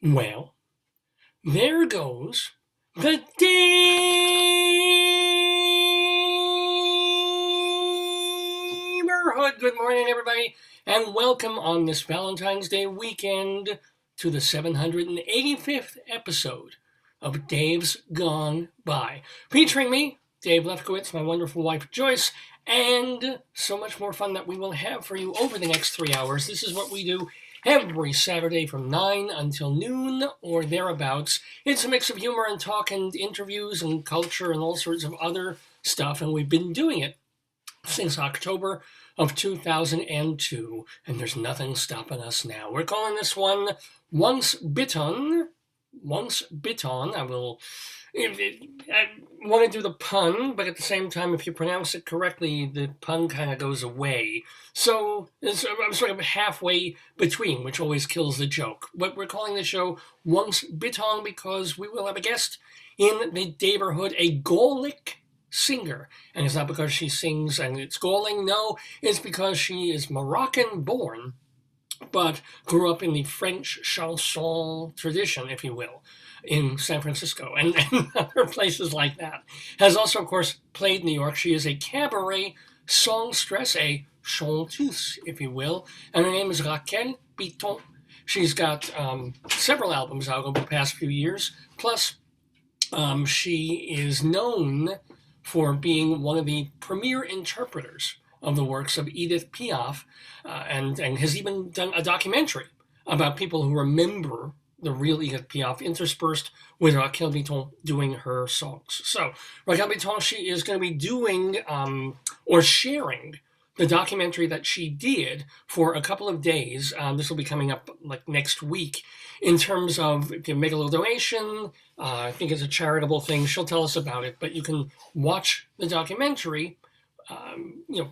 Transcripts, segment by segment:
Well, there goes the Daverhood. Good morning, everybody, and welcome on this Valentine's Day weekend to the 785th episode of Dave's Gone By, featuring me, Dave Lefkowitz, my wonderful wife Joyce, and so much more fun that we will have for you over the next 3 hours. This is what we do every Saturday from 9 until noon or thereabouts. It's a mix of humor and talk and interviews and culture and all sorts of other stuff, and we've been doing it since October of 2002, and there's nothing stopping us now. We're calling this one Once Bitton. Once Bitton. I want to do the pun, but at the same time, if you pronounce it correctly, the pun kind of goes away. So I'm sort of halfway between, which always kills the joke. But we're calling the show Once Bitton because we will have a guest in the Daverhood, a Gaelic singer. And it's not because she sings and it's Gaelic, no, it's because she is Moroccan born, but grew up in the French chanson tradition, if you will, in San Francisco and other places like that. Has also, of course, played New York. She is a cabaret songstress, a chanteuse, if you will, and her name is Raquel Bitton. She's got several albums out over the past few years, plus she is known for being one of the premier interpreters of the works of Edith Piaf, and has even done a documentary about people who remember the real Edith Piaf, interspersed with Raquel Bitton doing her songs. So Raquel Bitton, she is going to be doing or sharing the documentary that she did for a couple of days. This will be coming up like next week. In terms of if you make a little donation, I think it's a charitable thing. She'll tell us about it, but you can watch the documentary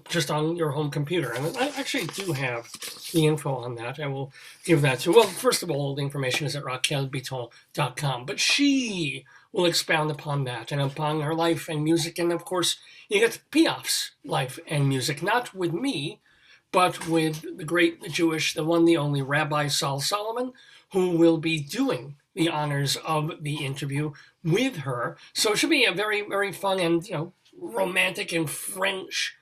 just on your home computer. And I actually do have the info on that. I will give that to, well, first of all, the information is at raquelbitton.com, but she will expound upon that and upon her life and music. And of course, you get Piaf's life and music, not with me, but with the great Jewish, the one, the only Rabbi Saul Solomon, who will be doing the honors of the interview with her. So it should be a very, very fun and, romantic and French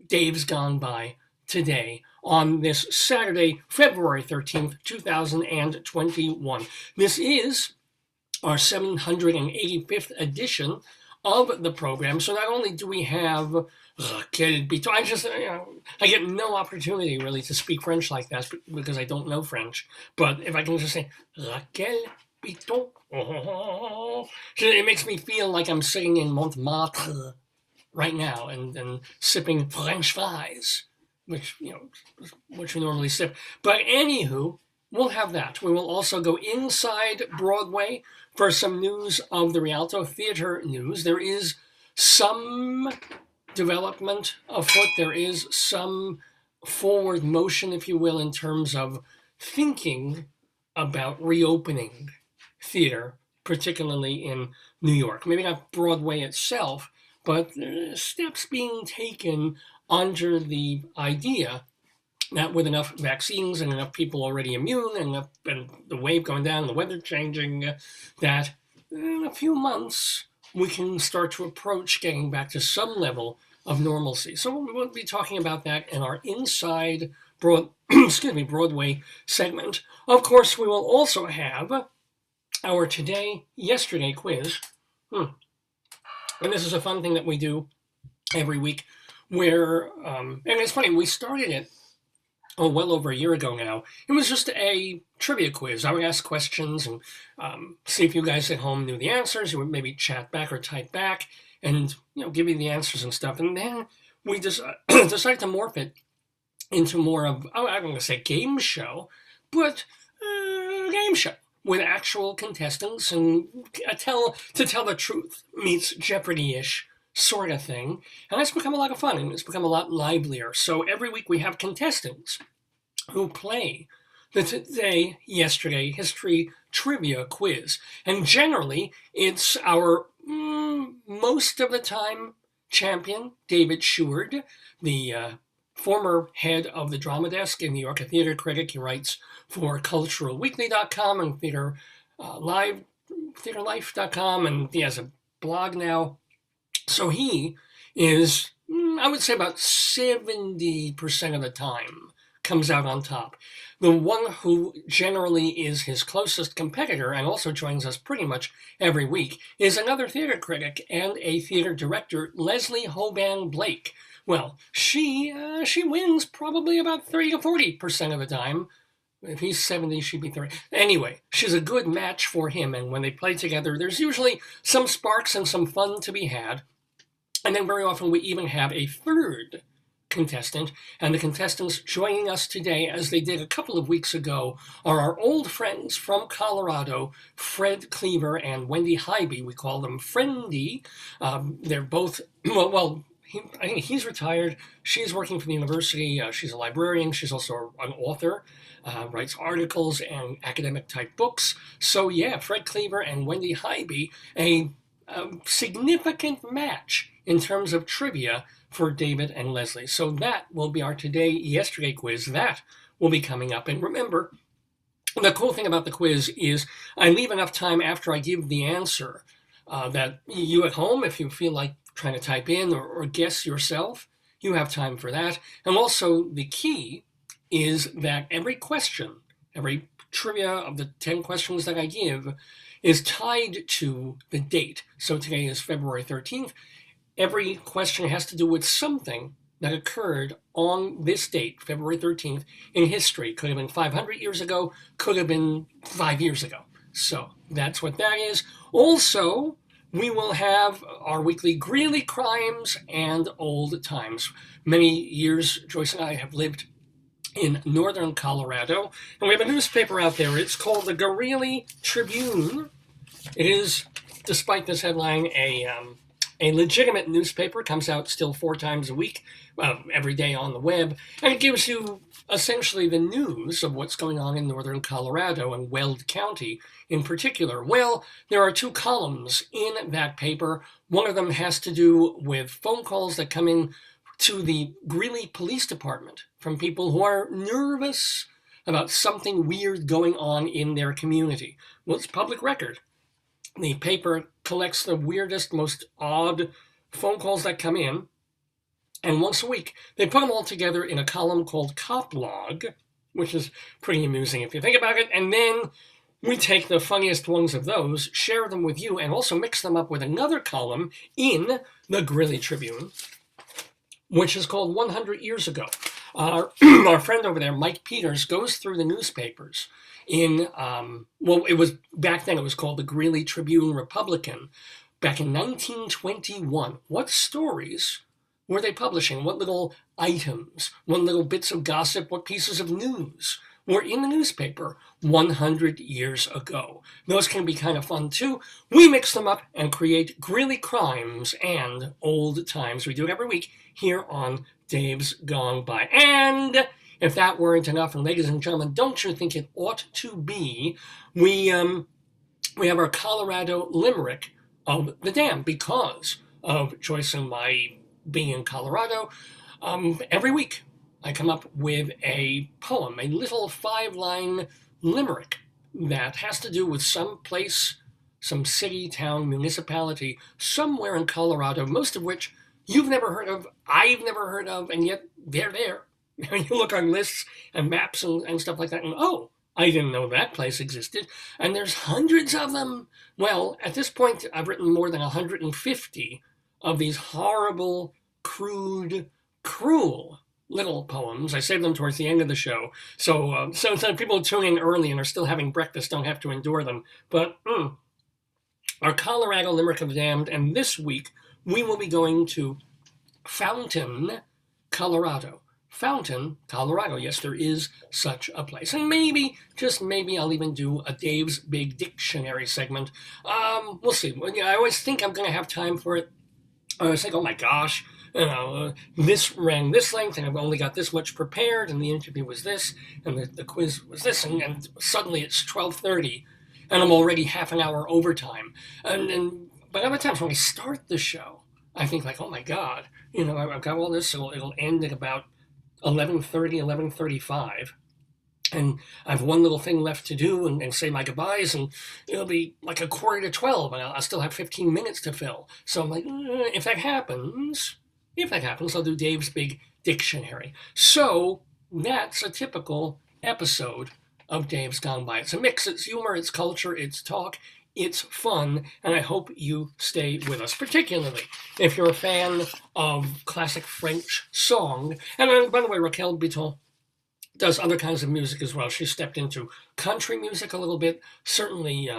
Dave's Gone By today on this Saturday, February 13th, 2021. This is our 785th edition of the program. So not only do we have Raquel Bitton, I get no opportunity really to speak French like that because I don't know French. But if I can just say Raquel Bitton, it makes me feel like I'm sitting in Montmartre right now and sipping French fries, which we normally sip. But anywho, we'll have that. We will also go inside Broadway for some news of the Rialto Theater news. There is some development afoot. There is some forward motion, if you will, in terms of thinking about reopening theater, particularly in New York. Maybe not Broadway itself, but steps being taken under the idea that with enough vaccines and enough people already immune and the wave going down and the weather changing, that in a few months we can start to approach getting back to some level of normalcy. So we'll be talking about that in our Inside Broadway segment. Of course, we will also have our Today-Yesterday quiz. And this is a fun thing that we do every week where, and it's funny, we started it, well over a year ago now. It was just a trivia quiz. I would ask questions and see if you guys at home knew the answers. You would maybe chat back or type back and, give you the answers and stuff. And then we just decided to morph it into more of, I'm going to say game show, but game show with actual contestants and to tell the truth meets Jeopardy-ish sort of thing. And it's become a lot of fun and it's become a lot livelier. So every week we have contestants who play the Today, Yesterday History Trivia Quiz. And generally it's our, most of the time, champion, David Sheward, the former head of the drama desk in New York, a theater critic. He writes for culturalweekly.com and theaterlife.com, and he has a blog now. So he is, I would say, about 70% of the time comes out on top. The one who generally is his closest competitor and also joins us pretty much every week is another theater critic and a theater director, Leslie Hoban Blake. Well, she wins probably about 30 to 40% of the time. If he's 70, she'd be 30. Anyway, she's a good match for him, and when they play together, there's usually some sparks and some fun to be had. And then very often we even have a third contestant, and the contestants joining us today, as they did a couple of weeks ago, are our old friends from Colorado, Fred Cleaver and Wendy Highby. We call them Friendy. They're both, I think he's retired. She's working for the university. She's a librarian. She's also an author, writes articles and academic type books. So yeah, Fred Cleaver and Wendy Highby, a significant match in terms of trivia for David and Leslie. So that will be our today-yesterday quiz. That will be coming up. And remember, the cool thing about the quiz is I leave enough time after I give the answer that you at home, if you feel like trying to type in or guess yourself, you have time for that. And also the key is that every question, every trivia of the 10 questions that I give is tied to the date. So today is February 13th. Every question has to do with something that occurred on this date, February 13th, in history. Could have been 500 years ago, could have been 5 years ago. So that's what that is. Also, we will have our weekly Greeley crimes and old times. Many years, Joyce and I have lived in northern Colorado, and we have a newspaper out there. It's called the Greeley Tribune. It is, despite this headline, a legitimate newspaper. It comes out still 4 times a week, every day on the web, and it gives you essentially the news of what's going on in northern Colorado and Weld County in particular. Well, there are 2 columns in that paper. One of them has to do with phone calls that come in to the Greeley Police Department from people who are nervous about something weird going on in their community. Well, it's public record. The paper collects the weirdest, most odd phone calls that come in, and once a week they put them all together in a column called Cop Log, which is pretty amusing if you think about it, and then we take the funniest ones of those, share them with you, and also mix them up with another column in the Greeley Tribune, which is called 100 Years Ago. Our friend over there, Mike Peters, goes through the newspapers in, it was back then, it was called the Greeley Tribune Republican, back in 1921. What stories were they publishing? What little items, what little bits of gossip, what pieces of news were in the newspaper 100 years ago? Those can be kind of fun too. We mix them up and create Greeley crimes and old times. We do it every week here on Dave's Gone By. And if that weren't enough, and ladies and gentlemen, don't you think it ought to be, we have our Colorado Limerick of the Dam because of Joyce and my being in Colorado. Every week I come up with a poem, a little 5-line limerick that has to do with some place, some city, town, municipality, somewhere in Colorado, most of which you've never heard of, I've never heard of, and yet they're there. You look on lists and maps and stuff like that, and oh, I didn't know that place existed. And there's hundreds of them. Well, at this point, I've written more than 150 of these horrible, crude, cruel little poems. I save them towards the end of the show. So people tune in early and are still having breakfast don't have to endure them. But our Colorado Limerick of the Damned, and this week we will be going to Fountain, Colorado. Fountain, Colorado. Yes, there is such a place. And maybe, just maybe, I'll even do a Dave's Big Dictionary segment. We'll see. I always think I'm going to have time for it. I always think, oh my gosh, this ran this length, and I've only got this much prepared, and the interview was this, and the quiz was this, and suddenly it's 12:30, and I'm already half an hour overtime. But other times when I start the show, I think like, oh my God, I've got all this, so it'll end at about 11:30, 11:35. And I have one little thing left to do and say my goodbyes, and it'll be like a quarter to 12, and I'll still have 15 minutes to fill. So I'm like, if that happens, I'll do Dave's big dictionary. So that's a typical episode of Dave's Gone By. It's a mix, it's humor, it's culture, it's talk, it's fun, and I hope you stay with us, particularly if you're a fan of classic French song. And by the way, Raquel Bitton does other kinds of music as well. She stepped into country music a little bit, certainly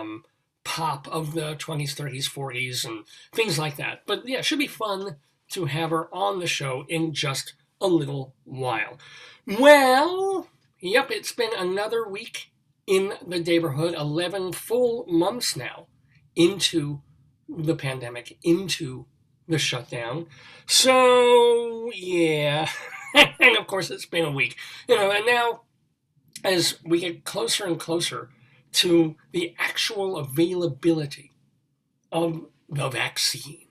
pop of the 20s, 30s, 40s, and things like that. But yeah, it should be fun to have her on the show in just a little while. Well, yep, it's been another week in the Daverhood, 11 full months now into the pandemic, into the shutdown. So, yeah. And of course, it's been a week, and now as we get closer and closer to the actual availability of the vaccine,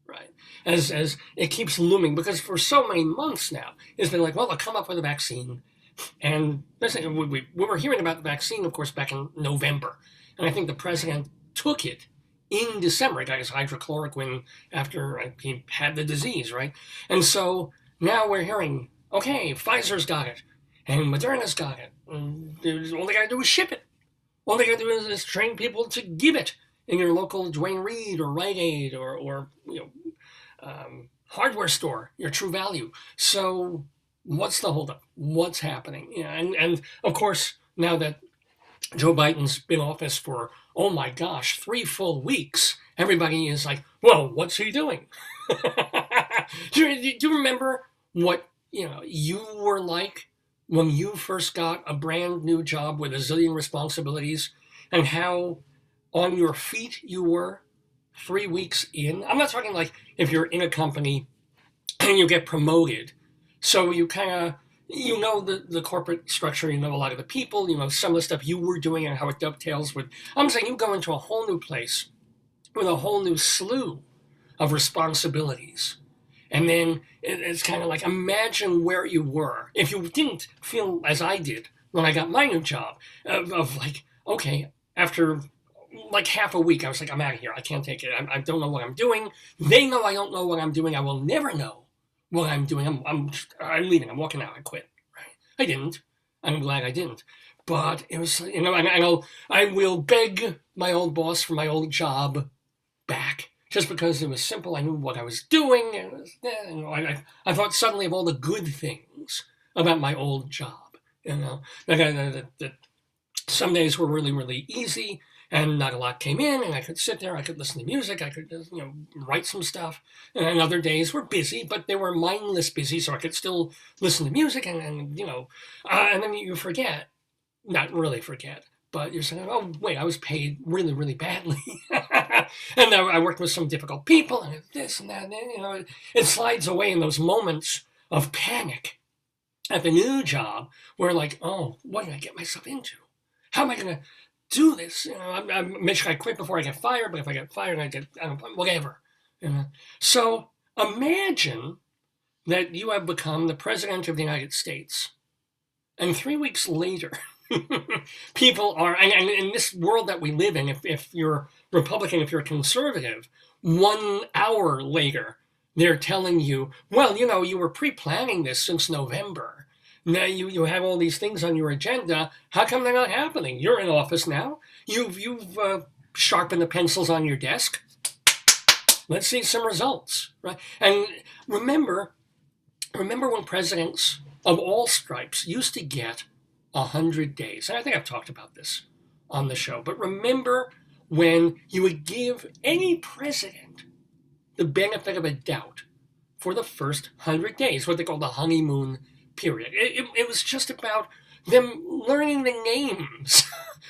right? As it keeps looming, because for so many months now, it's been like, well, they'll come up with a vaccine. And we were hearing about the vaccine, of course, back in November. And I think the president took it in December. He got his hydrochloroquine after he had the disease, right? And so now we're hearing, okay, Pfizer's got it, and Moderna's got it. All they got to do is ship it. All they got to do is train people to give it in your local Duane Reade or Rite Aid or hardware store, your True Value. So what's the holdup? What's happening? And of course, now that Joe Biden's been in office for, oh my gosh, 3 full weeks, everybody is like, well, what's he doing? Do you remember what you were like when you first got a brand new job with a zillion responsibilities, and how on your feet you were 3 weeks in? I'm not talking like if you're in a company and you get promoted, so you kind of the corporate structure, a lot of the people, some of the stuff you were doing and how it dovetails with. I'm saying you go into a whole new place with a whole new slew of responsibilities. And then it's kind of like, imagine where you were if you didn't feel as I did when I got my new job, of like, okay, after like half a week, I was like, I'm out of here. I can't take it. I don't know what I'm doing. They know I don't know what I'm doing. I will never know what I'm doing. I'm leaving. I'm walking out. I quit. Right? I didn't. I'm glad I didn't. But it was, I will beg my old boss for my old job back. Just because it was simple, I knew what I was doing. It was, I thought suddenly of all the good things about my old job. That some days were really, really easy, and not a lot came in, and I could sit there, I could listen to music, I could just, write some stuff. And other days were busy, but they were mindless busy, so I could still listen to music, and then you forget, not really forget, but you're saying, oh, wait, I was paid really, really badly. And I worked with some difficult people and this and that. And, it slides away in those moments of panic at the new job where like, oh, what did I get myself into? How am I going to do this? I make sure I quit before I get fired, but if I get fired, I get whatever. So imagine that you have become the president of the United States, and 3 weeks later, people are, and in this world that we live in, if you're Republican, if you're conservative, 1 hour later, they're telling you, well, you were pre-planning this since November. Now you have all these things on your agenda. How come they're not happening? You're in office now. You've sharpened the pencils on your desk. Let's see some results, right? And remember when presidents of all stripes used to get 100 days. And I think I've talked about this on the show. But remember when you would give any president the benefit of a doubt for the first 100 days, what they call the honeymoon period. It was just about them learning the names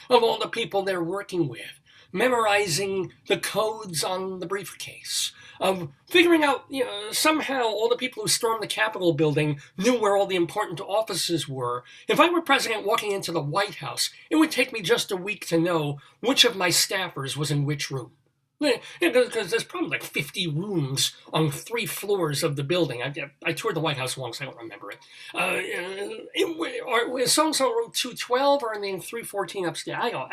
of all the people they're working with, memorizing the codes on the briefcase, of figuring out, somehow all the people who stormed the Capitol building knew where all the important offices were. If I were president walking into the White House, it would take me just a week to know which of my staffers was in which room. Because there's probably like 50 rooms on 3 floors of the building. I toured the White House once. I don't remember it. Is so-and-so room 212 or in 314 upstairs? I don't,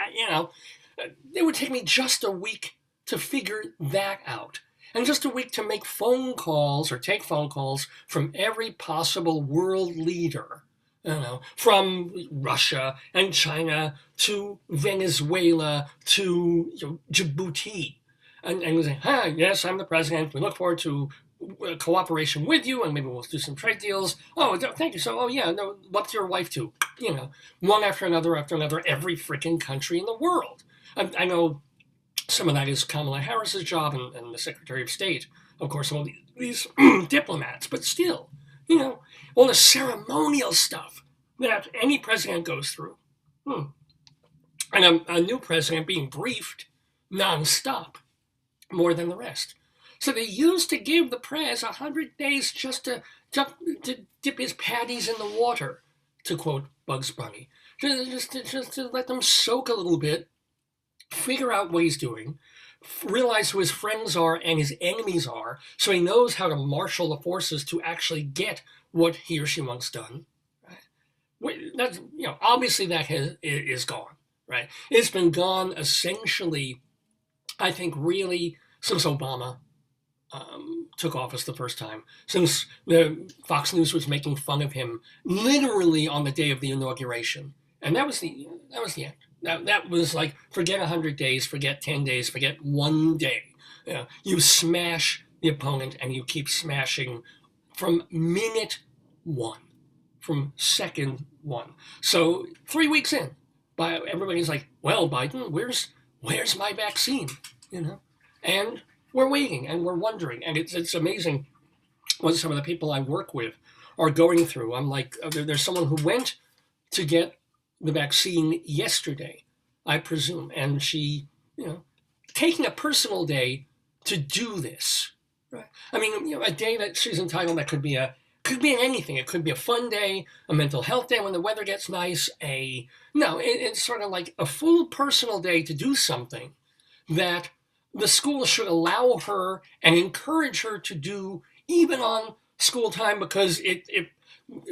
it would take me just a week to figure that out. And just a week to make phone calls or take phone calls from every possible world leader. From Russia and China to Venezuela to Djibouti. And we say, hi, yes, I'm the president. We look forward to cooperation with you, and maybe we'll do some trade deals. Oh, thank you. So, no, what's your wife to? One after another, every freaking country in the world. I know some of that is Kamala Harris's job and the Secretary of State, of course, all these diplomats, but still, all the ceremonial stuff that any president goes through. And a new president being briefed nonstop more than the rest. So they used to give the prez 100 days just to dip his patties in the water, to quote Bugs Bunny. Just to let them soak a little bit, figure out what he's doing, realize who his friends are and his enemies are, so he knows how to marshal the forces to actually get what he or she wants done. Right? That's, obviously that is gone. Right? It's been gone essentially, I think, really since Obama took office the first time, since the Fox News was making fun of him literally on the day of the inauguration, and that was the end. That was like, forget 100 days, forget 10 days, forget 1 day. You smash the opponent and you keep smashing from minute 1, from second 1. So 3 weeks in, everybody's like, well, Biden, where's my vaccine? And we're waiting and we're wondering. And it's amazing what some of the people I work with are going through. I'm like, there's someone who went to get the vaccine yesterday, I presume, and she, taking a personal day to do this. Right? I mean, a day that she's entitled, that could be anything. It could be a fun day, a mental health day when the weather gets nice. It's sort of like a full personal day to do something that the school should allow her and encourage her to do even on school time, because if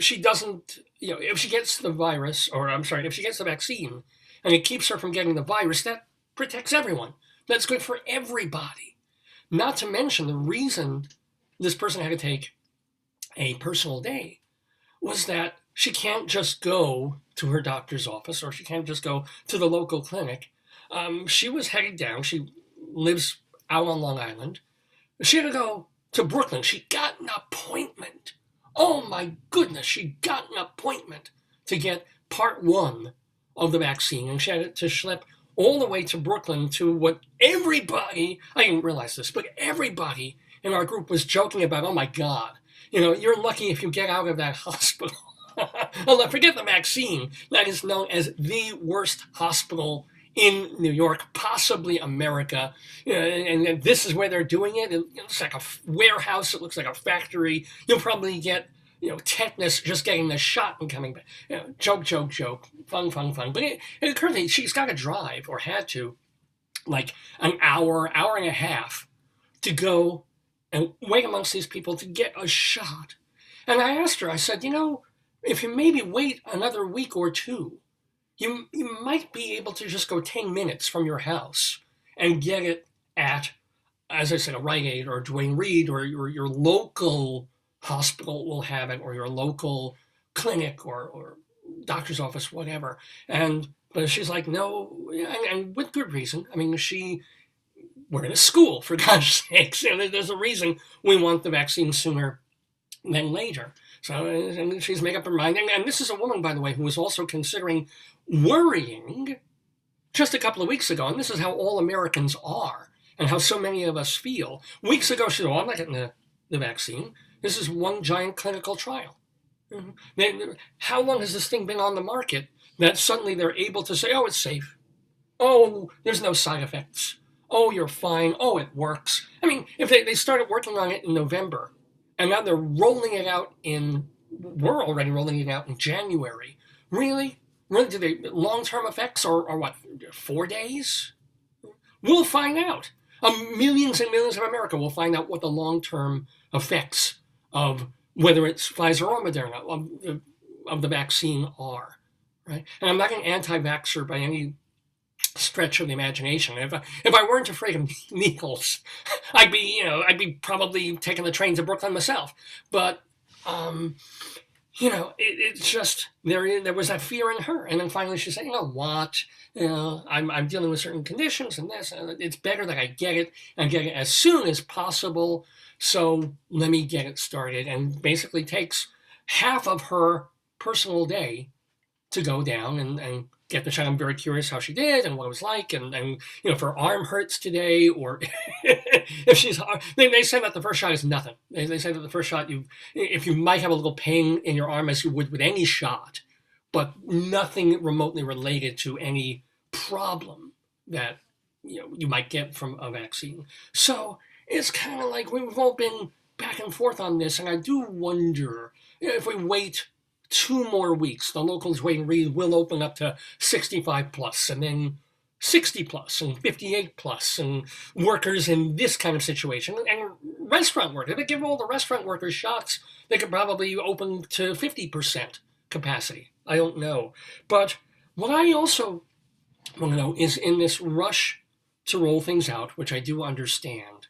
she doesn't, if she gets the virus, if she gets the vaccine and it keeps her from getting the virus, that protects everyone. That's good for everybody. Not to mention, the reason this person had to take a personal day was that she can't just go to her doctor's office, or she can't just go to the local clinic. She was headed down. She lives out on Long Island. She had to go to Brooklyn. She got an appointment. Oh my goodness, she got an appointment to get part 1 of the vaccine, and she had to schlep all the way to Brooklyn to what everybody, I didn't realize this, but everybody in our group was joking about. Oh my God, you're lucky if you get out of that hospital. Forget the vaccine. That is known as the worst hospital in New York, possibly America. And this is where they're doing it. It looks like a warehouse. It looks like a factory. You'll probably get, tetanus just getting the shot and coming back. Joke. Fun. But it occurred to me, she's got to drive, or had to, like an hour and a half to go and wait amongst these people to get a shot. And I asked her, I said, if you maybe wait another week or 2, you might be able to just go 10 minutes from your house and get it at, as I said, a Rite Aid or Duane Reade, or your local hospital will have it, or your local clinic or doctor's office, whatever. But she's like, no, and with good reason. I mean, we're in a school, for God's sakes. There's a reason we want the vaccine sooner than later. So, and she's made up her mind. And this is a woman, by the way, who was also considering worrying just a couple of weeks ago. And this is how all Americans are, and how so many of us feel. Weeks ago, she said, I'm not getting the vaccine. This is one giant clinical trial. Mm-hmm. How long has this thing been on the market that suddenly they're able to say, oh, it's safe. Oh, there's no side effects. Oh, you're fine. Oh, it works. I mean, if they started working on it in November, and now they're rolling it out we're already rolling it out in January. Really? Really, do they long-term effects or what, 4 days? We'll find out. Millions and millions of America will find out what the long-term effects of whether it's Pfizer or Moderna of the vaccine are, right? And I'm not an anti-vaxxer by any stretch of the imagination. If I weren't afraid of needles, I'd be probably taking the train to Brooklyn myself. But it's just there was that fear in her, and then finally she said, what? I'm dealing with certain conditions and this, and it's better that I get it and get it as soon as possible. So let me get it started, and basically takes half of her personal day to go down and get the shot. I'm very curious how she did and what it was like, and if her arm hurts today, or if she's, they say that the first shot is nothing. They say that the first shot, if you might have a little pain in your arm as you would with any shot, but nothing remotely related to any problem that you might get from a vaccine. So it's kind of like we've all been back and forth on this, and I do wonder if we wait 2 more weeks, the locals wait and read will open up to 65 plus, and then 60 plus, and 58 plus, and workers in this kind of situation, and restaurant workers. If they give all the restaurant workers shots, they could probably open to 50% capacity. I don't know. But what I also want to know is, in this rush to roll things out, which I do understand,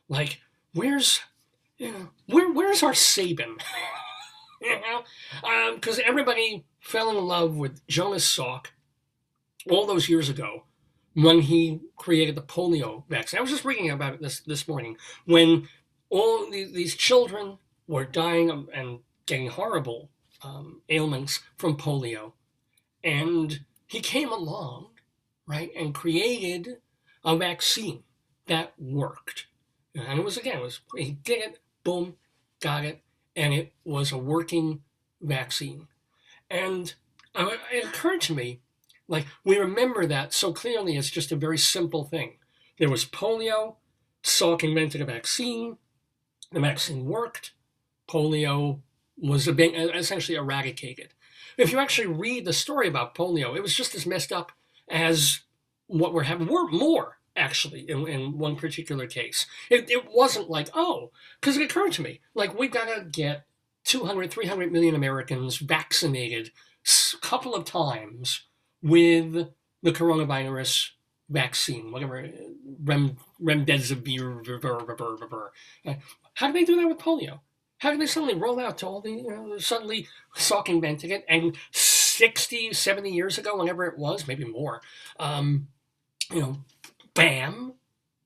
like, where's our Sabin? Because everybody fell in love with Jonas Salk all those years ago when he created the polio vaccine. I was just reading about it this morning, when all these children were dying and getting horrible ailments from polio. And he came along, right, and created a vaccine that worked. And he did it, boom, got it, and it was a working vaccine. And it occurred to me, like, we remember that so clearly as just a very simple thing. There was polio, Salk invented a vaccine, the vaccine worked, polio was essentially eradicated. If you actually read the story about polio, it was just as messed up as what we're having. More, actually, in one particular case. It wasn't like, because it occurred to me, like, we've got to get 200, 300 million Americans vaccinated a couple of times with the coronavirus vaccine, whatever, remdesivir. How did they do that with polio? How did they suddenly roll out to all the, suddenly Salk invented it, and 60, 70 years ago, whenever it was, maybe more, bam,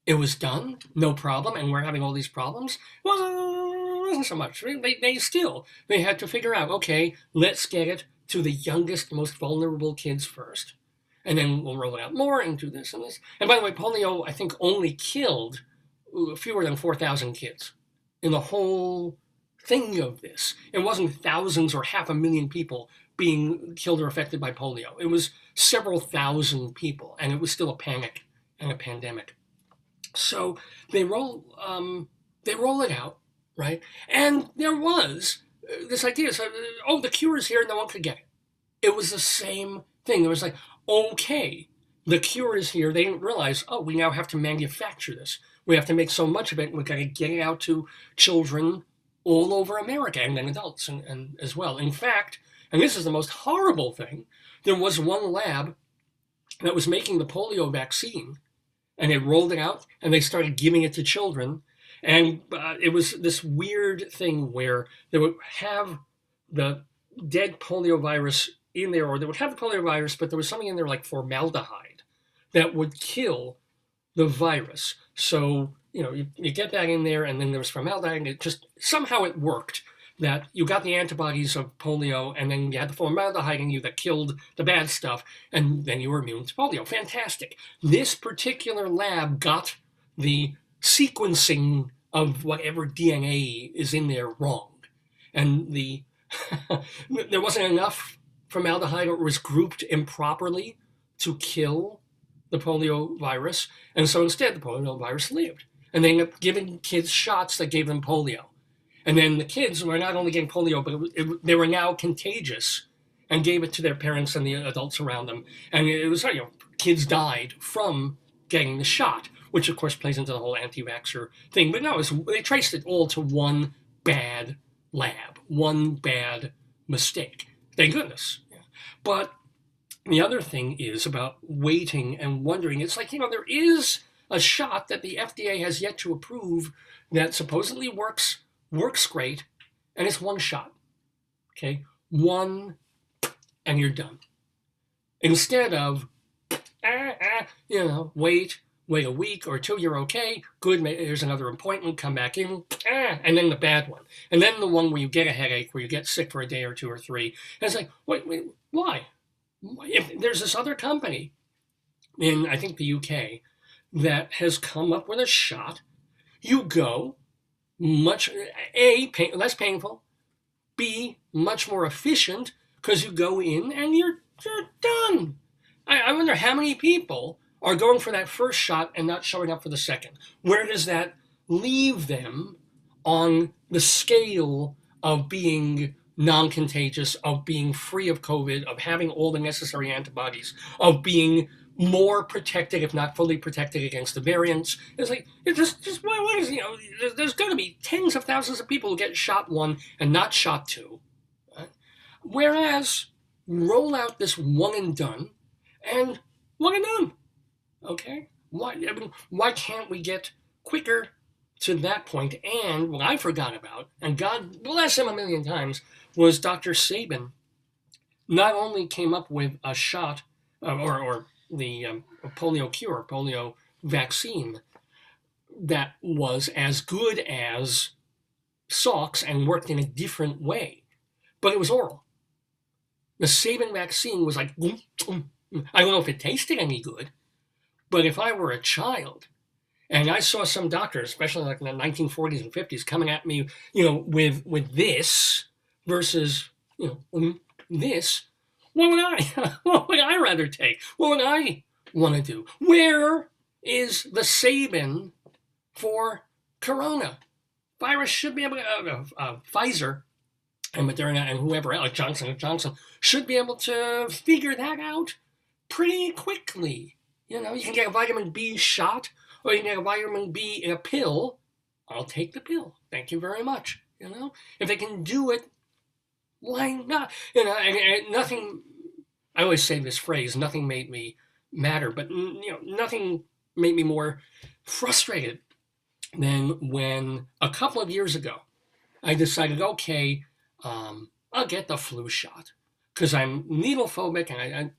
it was done, no problem, and we're having all these problems? Well, it wasn't so much. They had to figure out, okay, let's get it to the youngest, most vulnerable kids first, and then we'll roll it out more and do this and this. And by the way, polio, I think, only killed fewer than 4,000 kids in the whole thing of this. It wasn't thousands or 500,000 people being killed or affected by polio. It was several thousand people, and it was still a panic and a pandemic. So they roll it out, right? And there was this idea, the cure is here, no one could get it. It was the same thing. It was like, okay, the cure is here. They didn't realize, we now have to manufacture this. We have to make so much of it, and we've got to get it out to children all over America, and then adults and as well. In fact, and this is the most horrible thing, there was one lab that was making the polio vaccine, and they rolled it out, and they started giving it to children. And it was this weird thing where they would have the dead polio virus in there, or they would have the polio virus, but there was something in there like formaldehyde that would kill the virus. So, you get that in there, and then there was formaldehyde, and it just, somehow it worked, that you got the antibodies of polio, and then you had the formaldehyde in you that killed the bad stuff, and then you were immune to polio. Fantastic. This particular lab got the sequencing of whatever DNA is in there wrong. And there wasn't enough formaldehyde, or it was grouped improperly to kill the polio virus. And so instead, the polio virus lived. And they ended up giving kids shots that gave them polio. And then the kids were not only getting polio, but they were now contagious, and gave it to their parents and the adults around them. And it was, kids died from getting the shot, which of course plays into the whole anti-vaxxer thing. But no, they traced it all to one bad lab, one bad mistake. Thank goodness. Yeah. But the other thing is about waiting and wondering. It's like, there is a shot that the FDA has yet to approve that supposedly works great, and it's one shot. Okay? One, and you're done. Instead of, wait a week or two, you're okay, good, there's another appointment, come back in, and then the bad one. And then the one where you get a headache, where you get sick for a day or two or three. And it's like, wait, why? If there's this other company in, I think, the UK that has come up with a shot, you go, much, less painful, B, much more efficient, because you go in and you're done. I wonder how many people are going for that first shot and not showing up for the second. Where does that leave them on the scale of being non-contagious, of being free of COVID, of having all the necessary antibodies, of being more protected, if not fully protected, against the variants? It's like, what is, there's going to be tens of thousands of people who get shot one and not shot two. Right? Whereas, roll out this one and done, and one and done. Okay? Why can't we get quicker to that point? And what I forgot about, and God bless him a million times, was Dr. Sabin not only came up with a shot, or the polio cure, polio vaccine, that was as good as Salk's and worked in a different way, but it was oral. The Sabin vaccine was like, I don't know if it tasted any good, but if I were a child and I saw some doctor, especially like in the 1940s and 50s, coming at me, with this versus, this, what would I rather take? What would I want to do? Where is the Sabin for Corona? Virus should be able to, Pfizer and Moderna and whoever else, Johnson & Johnson, should be able to figure that out pretty quickly. You can get a vitamin B shot, or you can get a vitamin B in a pill. I'll take the pill. Thank you very much. If they can do it, why not? And nothing, I always say this phrase, nothing made me madder, but nothing made me more frustrated than when a couple of years ago, I decided, okay, I'll get the flu shot because I'm needle phobic, and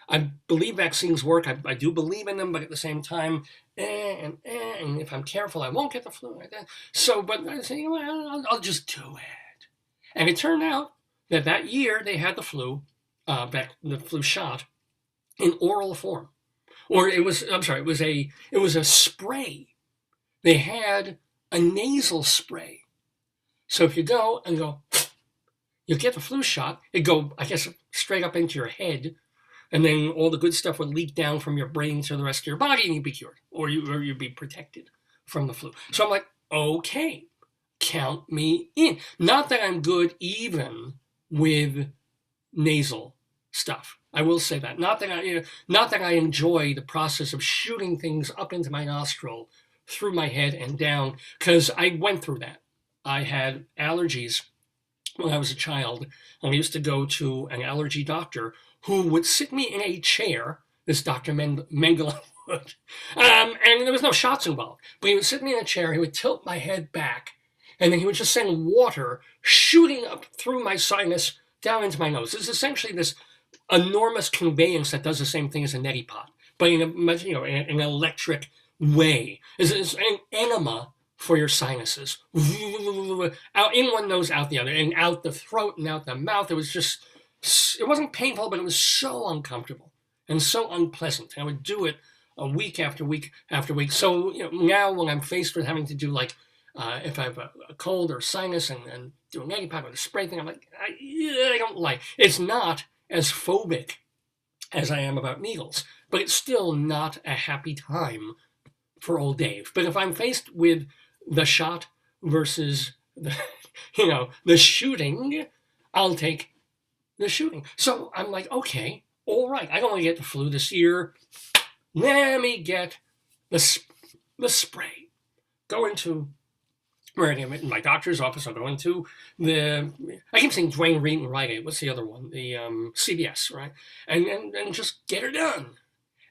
I believe vaccines work. I do believe in them, but at the same time, and if I'm careful, I won't get the flu like that. So, but I say, I'll just do it. And it turned out that year they had the flu shot in oral form, or it was a spray. They had a nasal spray. So if you go, you get the flu shot, it go, I guess, straight up into your head, and then all the good stuff would leak down from your brain to the rest of your body, and you'd be cured, or you'd be protected from the flu. So I'm like, okay, count me in. Not that I'm good even with nasal stuff. I will say that. Not that I enjoy the process of shooting things up into my nostril, through my head and down, because I went through that. I had allergies when I was a child, and I used to go to an allergy doctor who would sit me in a chair, this Dr. Mengele would, and there was no shots involved, but he would sit me in a chair, he would tilt my head back, and then he would just send water shooting up through my sinus down into my nose. It's essentially this enormous conveyance that does the same thing as a neti pot, but in an electric way. It's an enema for your sinuses. Out in one nose, out the other, and out the throat and out the mouth. It wasn't painful, but it was so uncomfortable and so unpleasant. I would do it week after week after week. So now when I'm faced with having to do if I have a cold or sinus and do a neti pot or a spray thing, I'm like, I don't like. It's not as phobic as I am about needles, but it's still not a happy time for old Dave. But if I'm faced with the shot versus the shooting, I'll take the shooting. So I'm like, okay, all right, I don't want to get the flu this year. Let me get the, the spray. Go into where I'm in my doctor's office. I'll go into I keep saying Dwayne Reed and Rite Aid. What's the other one? The CVS, right? And just get her done.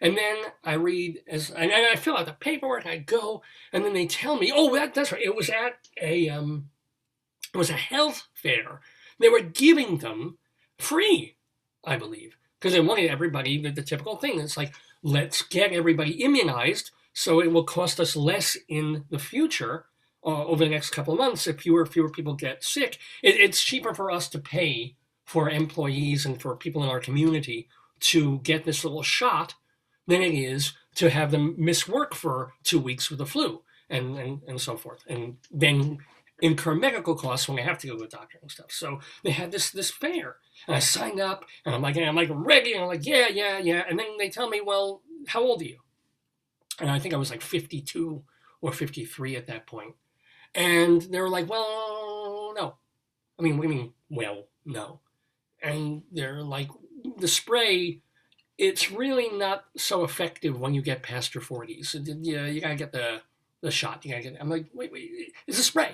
And then I read and I fill out the paperwork. I go, and then they tell me, oh, that's right. It was at it was a health fair. They were giving them free, I believe, because they wanted everybody, the typical thing. It's like, let's get everybody immunized so it will cost us less in the future over the next couple of months if fewer people get sick. It's cheaper for us to pay for employees and for people in our community to get this little shot than it is to have them miss work for 2 weeks with the flu and so forth. And then incur medical costs when I have to go to the doctor and stuff. So they had this fair, and I signed up, and I'm like ready, and I'm like, yeah. And then they tell me, well, how old are you? And I think I was like 52 or 53 at that point. And they were like, well, no. I mean, what do you mean, well, no? And they're like, the spray, it's really not so effective when you get past your 40s. Yeah, you gotta get the shot. You gotta get. I'm like, wait, it's a spray.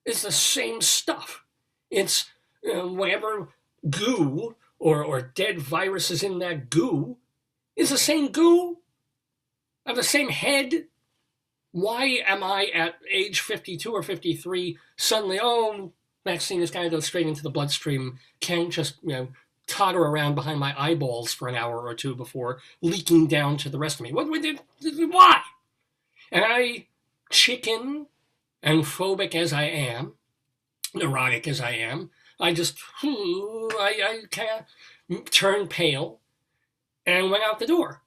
It's the same stuff. It's whatever goo or dead viruses in that goo is the same goo. I have the same head. Why am I at age 52 or 53 suddenly, vaccine is going to go straight into the bloodstream, can't just, totter around behind my eyeballs for an hour or two before leaking down to the rest of me? Why? And I, chicken and phobic as I am, neurotic as I am, I just, I kind of turned pale and went out the door.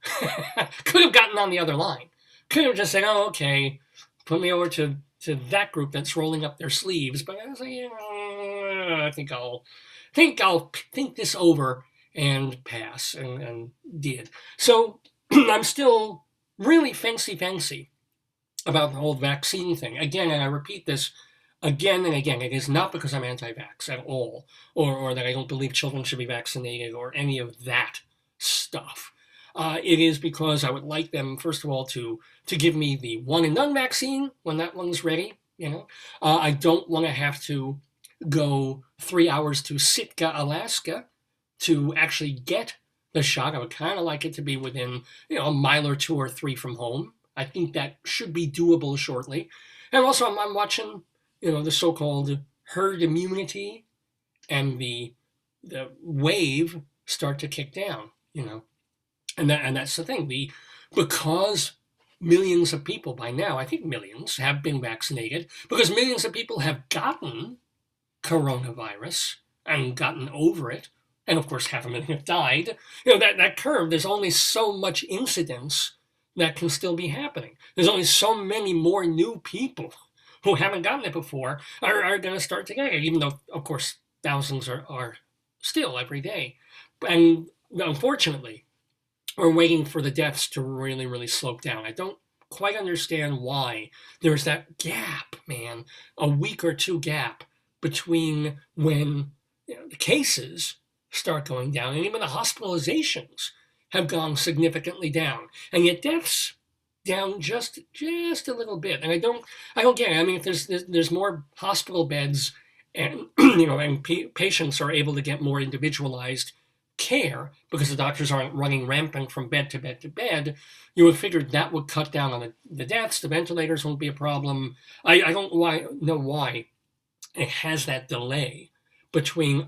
Could have gotten on the other line. Could have just said, oh, okay, put me over to that group that's rolling up their sleeves. But I was like, I think I'll think this over and pass, and did. So I'm still really fancy about the whole vaccine thing. Again, and I repeat this again and again, it is not because I'm anti-vax at all, or that I don't believe children should be vaccinated, or any of that stuff. It is because I would like them, first of all, to give me the one and done vaccine when that one's ready. I don't want to have to go 3 hours to Sitka, Alaska, to actually get the shot. I would kind of like it to be within, a mile or 2 or 3 from home. I think that should be doable shortly. And also, I'm watching, the so-called herd immunity and the wave start to kick down. And that's the thing. Because millions of people by now, I think millions, have been vaccinated, because millions of people have gotten coronavirus and gotten over it, and of course half a million have died. That curve, there's only so much incidence that can still be happening. There's only so many more new people who haven't gotten it before are going to start to get it, even though, of course, thousands are still every day. And unfortunately, we're waiting for the deaths to really, really slope down. I don't quite understand why there's that gap, man, a week or two gap between when the cases start going down and even the hospitalizations have gone significantly down, and yet deaths down just a little bit. And I don't get it. I mean, if there's more hospital beds and and patients are able to get more individualized care because the doctors aren't running rampant from bed to bed to bed, you would figure that would cut down on the deaths. The ventilators won't be a problem. I don't know why it has that delay between,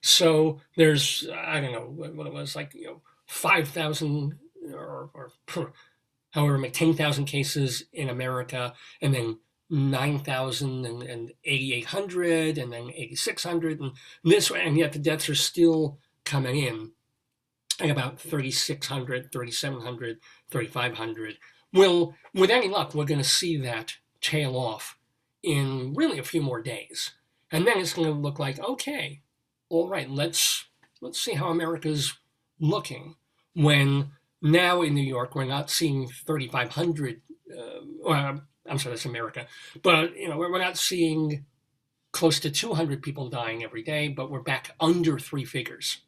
so there's, I don't know what it was, like, 5,000 or however many, 10,000 cases in America, and then 9,000 and 8,800 and then 8,600 and this way, and yet the deaths are still coming in at about 3,600, 3,700, 3,500. Well, with any luck, we're going to see that tail off in really a few more days. And then it's going to look like, okay, all right, let's see how America's looking when now in New York we're not seeing 3,500, I'm sorry, that's America, but we're not seeing close to 200 people dying every day, but we're back under 3 figures.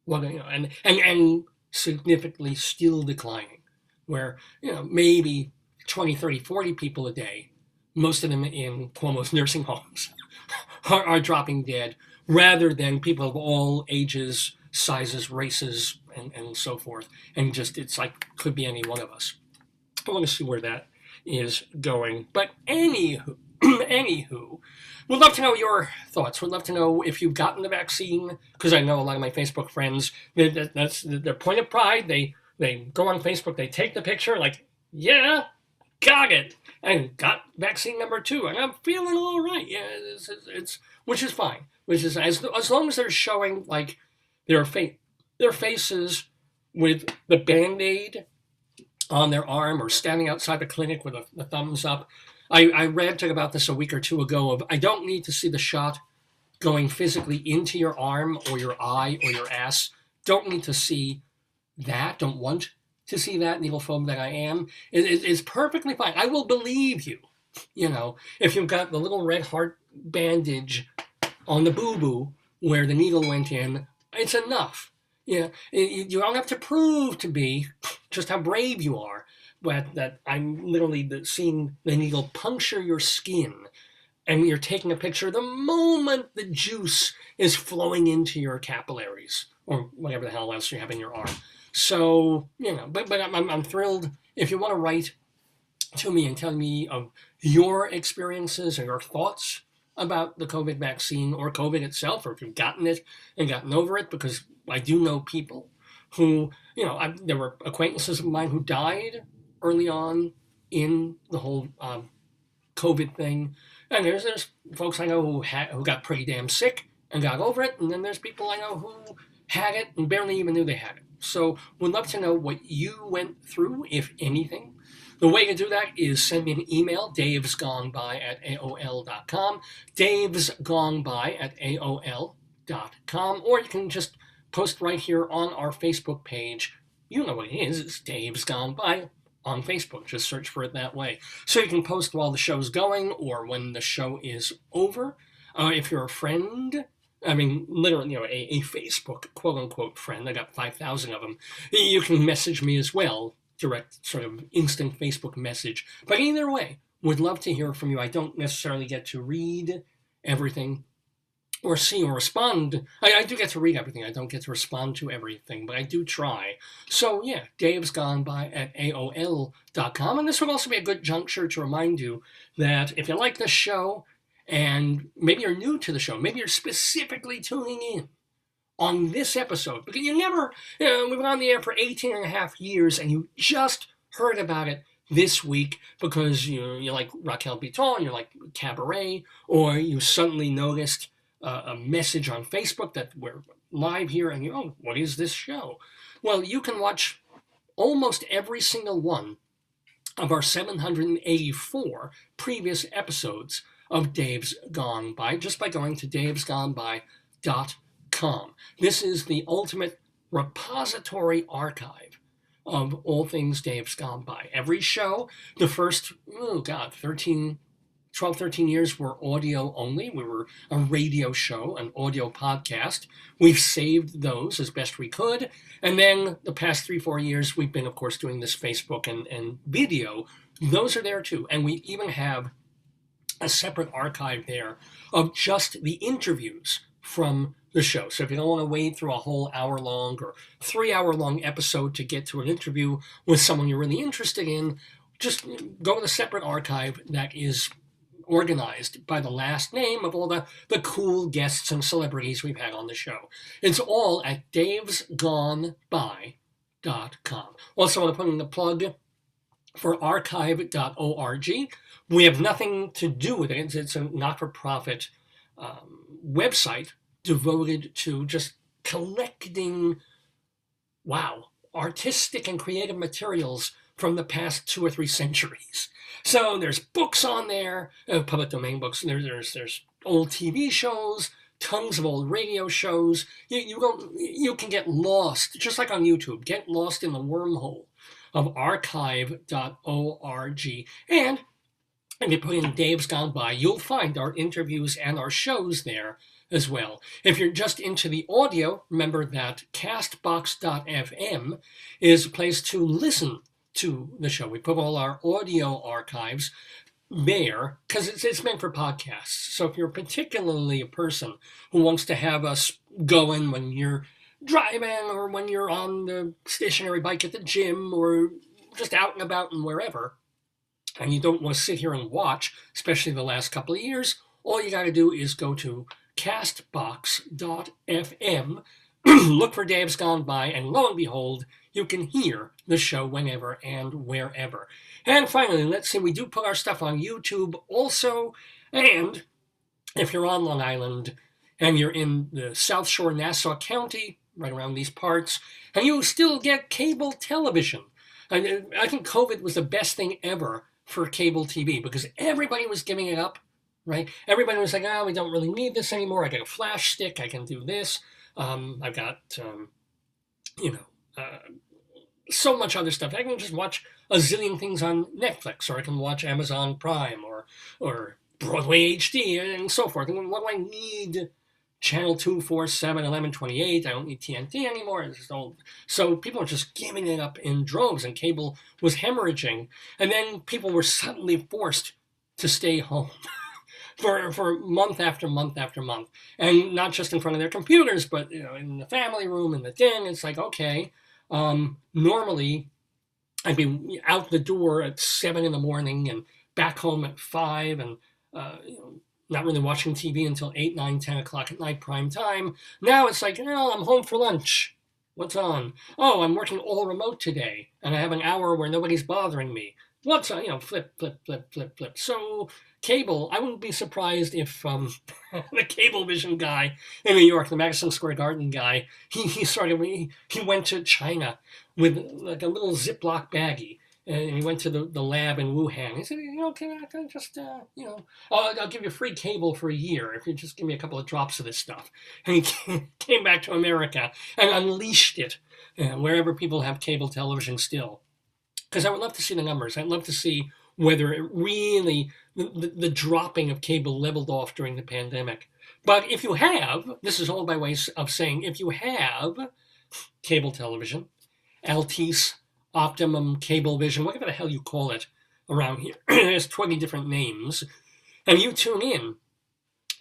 And significantly still declining. where, maybe 20, 30, 40 people a day, most of them in Cuomo's nursing homes, are dropping dead, rather than people of all ages, sizes, races, and so forth. And just, it's like, could be any one of us. I want to see where that is going. But anywho, would love to know your thoughts. Would love to know if you've gotten the vaccine, because I know a lot of my Facebook friends, that's their point of pride. They go on Facebook, they take the picture, like, yeah, got it, and got vaccine number 2, and I'm feeling all right. Yeah, it's which is fine. Which is as long as they're showing like their faces with the Band-Aid on their arm, or standing outside the clinic with a thumbs up. I ranted about this a week or two ago of, I don't need to see the shot going physically into your arm or your eye or your ass. Don't need to see that. Don't want to see that, needlephobe that I am. It's perfectly fine. I will believe you. If you've got the little red heart bandage on the boo-boo where the needle went in, it's enough. You don't have to prove to be just how brave you are, but that I'm literally seeing the needle puncture your skin, and you're taking a picture the moment the juice is flowing into your capillaries, or whatever the hell else you have in your arm. So, but I'm thrilled. If you want to write to me and tell me of your experiences and your thoughts about the COVID vaccine or COVID itself, or if you've gotten it and gotten over it, because I do know people who, there were acquaintances of mine who died early on in the whole COVID thing. And there's folks I know who got pretty damn sick and got over it. And then there's people I know who had it and barely even knew they had it. So would love to know what you went through, if anything. The way to do that is send me an email, davesgoneby@aol.com, davesgoneby@aol.com, or you can just post right here on our Facebook page. You know what it is. It's Dave's Gone By on Facebook. Just search for it that way. So you can post while the show's going or when the show is over. If you're a friend, I mean, literally, a Facebook quote-unquote friend, I got 5,000 of them, you can message me as well. Direct sort of instant Facebook message. But either way, would love to hear from you. I don't necessarily get to read everything or see or respond. I do get to read everything. I don't get to respond to everything, but I do try. So yeah, davesgoneby@aol.com. And this would also be a good juncture to remind you that if you like this show, and maybe you're new to the show, maybe you're specifically tuning in on this episode, because we've been on the air for 18 and a half years, and you just heard about it this week because you like Raquel Bitton, you like Cabaret, or you suddenly noticed a message on Facebook that we're live here, and what is this show? Well, you can watch almost every single one of our 784 previous episodes of Dave's Gone By just by going to davesgoneby.com. This is the ultimate repository archive of all things Dave's Gone By. Every show, the first, 12, 13 years were audio only. We were a radio show, an audio podcast. We've saved those as best we could. And then the past 3-4 years, we've been, of course, doing this Facebook and video. Those are there too. And we even have a separate archive there of just the interviews from the show. So if you don't want to wade through a whole hour-long or 3-hour-long episode to get to an interview with someone you're really interested in, just go to the separate archive that is organized by the last name of all the cool guests and celebrities we've had on the show. It's all at davesgoneby.com. Also, I want to put in the plug for archive.org. We have nothing to do with it. It's a not-for-profit website devoted to just collecting, artistic and creative materials from the past 2 or 3 centuries. So there's books on there, public domain books. There's old TV shows, tons of old radio shows. You can get lost, just like on YouTube, get lost in the wormhole of archive.org. And if you put in Dave's Gone By, you'll find our interviews and our shows there as well. If you're just into the audio, remember that Castbox.fm is a place to listen to the show. We put all our audio archives there because it's meant for podcasts. So if you're particularly a person who wants to have us going when you're driving or when you're on the stationary bike at the gym or just out and about and wherever, and you don't want to sit here and watch, especially the last couple of years, all you got to do is go to castbox.fm, look for Dave's Gone By, and lo and behold, you can hear the show whenever and wherever. And finally, let's see, we do put our stuff on YouTube also, and if you're on Long Island and you're in the South Shore, Nassau County, right around these parts, and you still get cable television. And I think COVID was the best thing ever for cable TV because everybody was giving it up, right? Everybody was like, we don't really need this anymore. I got a flash stick. I can do this. I've got, so much other stuff. I can just watch a zillion things on Netflix, or I can watch Amazon Prime or Broadway HD and so forth. And what do I need? Channel 2, 4, 7, 11, 28. I don't need TNT anymore. It's just old. So people are just giving it up in droves, and cable was hemorrhaging. And then people were suddenly forced to stay home for month after month after month. And not just in front of their computers, but in the family room, in the den. It's like, okay, normally I'd be out the door at 7 in the morning and back home at 5 and, not really watching TV until 8, 9, 10 o'clock at night, prime time. Now it's like, I'm home for lunch. What's on? Oh, I'm working all remote today, and I have an hour where nobody's bothering me. What's on? Flip, flip, flip, flip, flip. So cable, I wouldn't be surprised if the Cablevision guy in New York, the Madison Square Garden guy, he went to China with like a little Ziploc baggie. And he went to the lab in Wuhan. He said, can I just, I'll give you free cable for a year if you just give me a couple of drops of this stuff. And he came back to America and unleashed it wherever people have cable television still. Because I would love to see the numbers. I'd love to see whether it really, the dropping of cable leveled off during the pandemic. But if you have, this is all by way of saying, if you have cable television, Altice, Optimum, Cablevision, whatever the hell you call it around here. There's 20 different names. And you tune in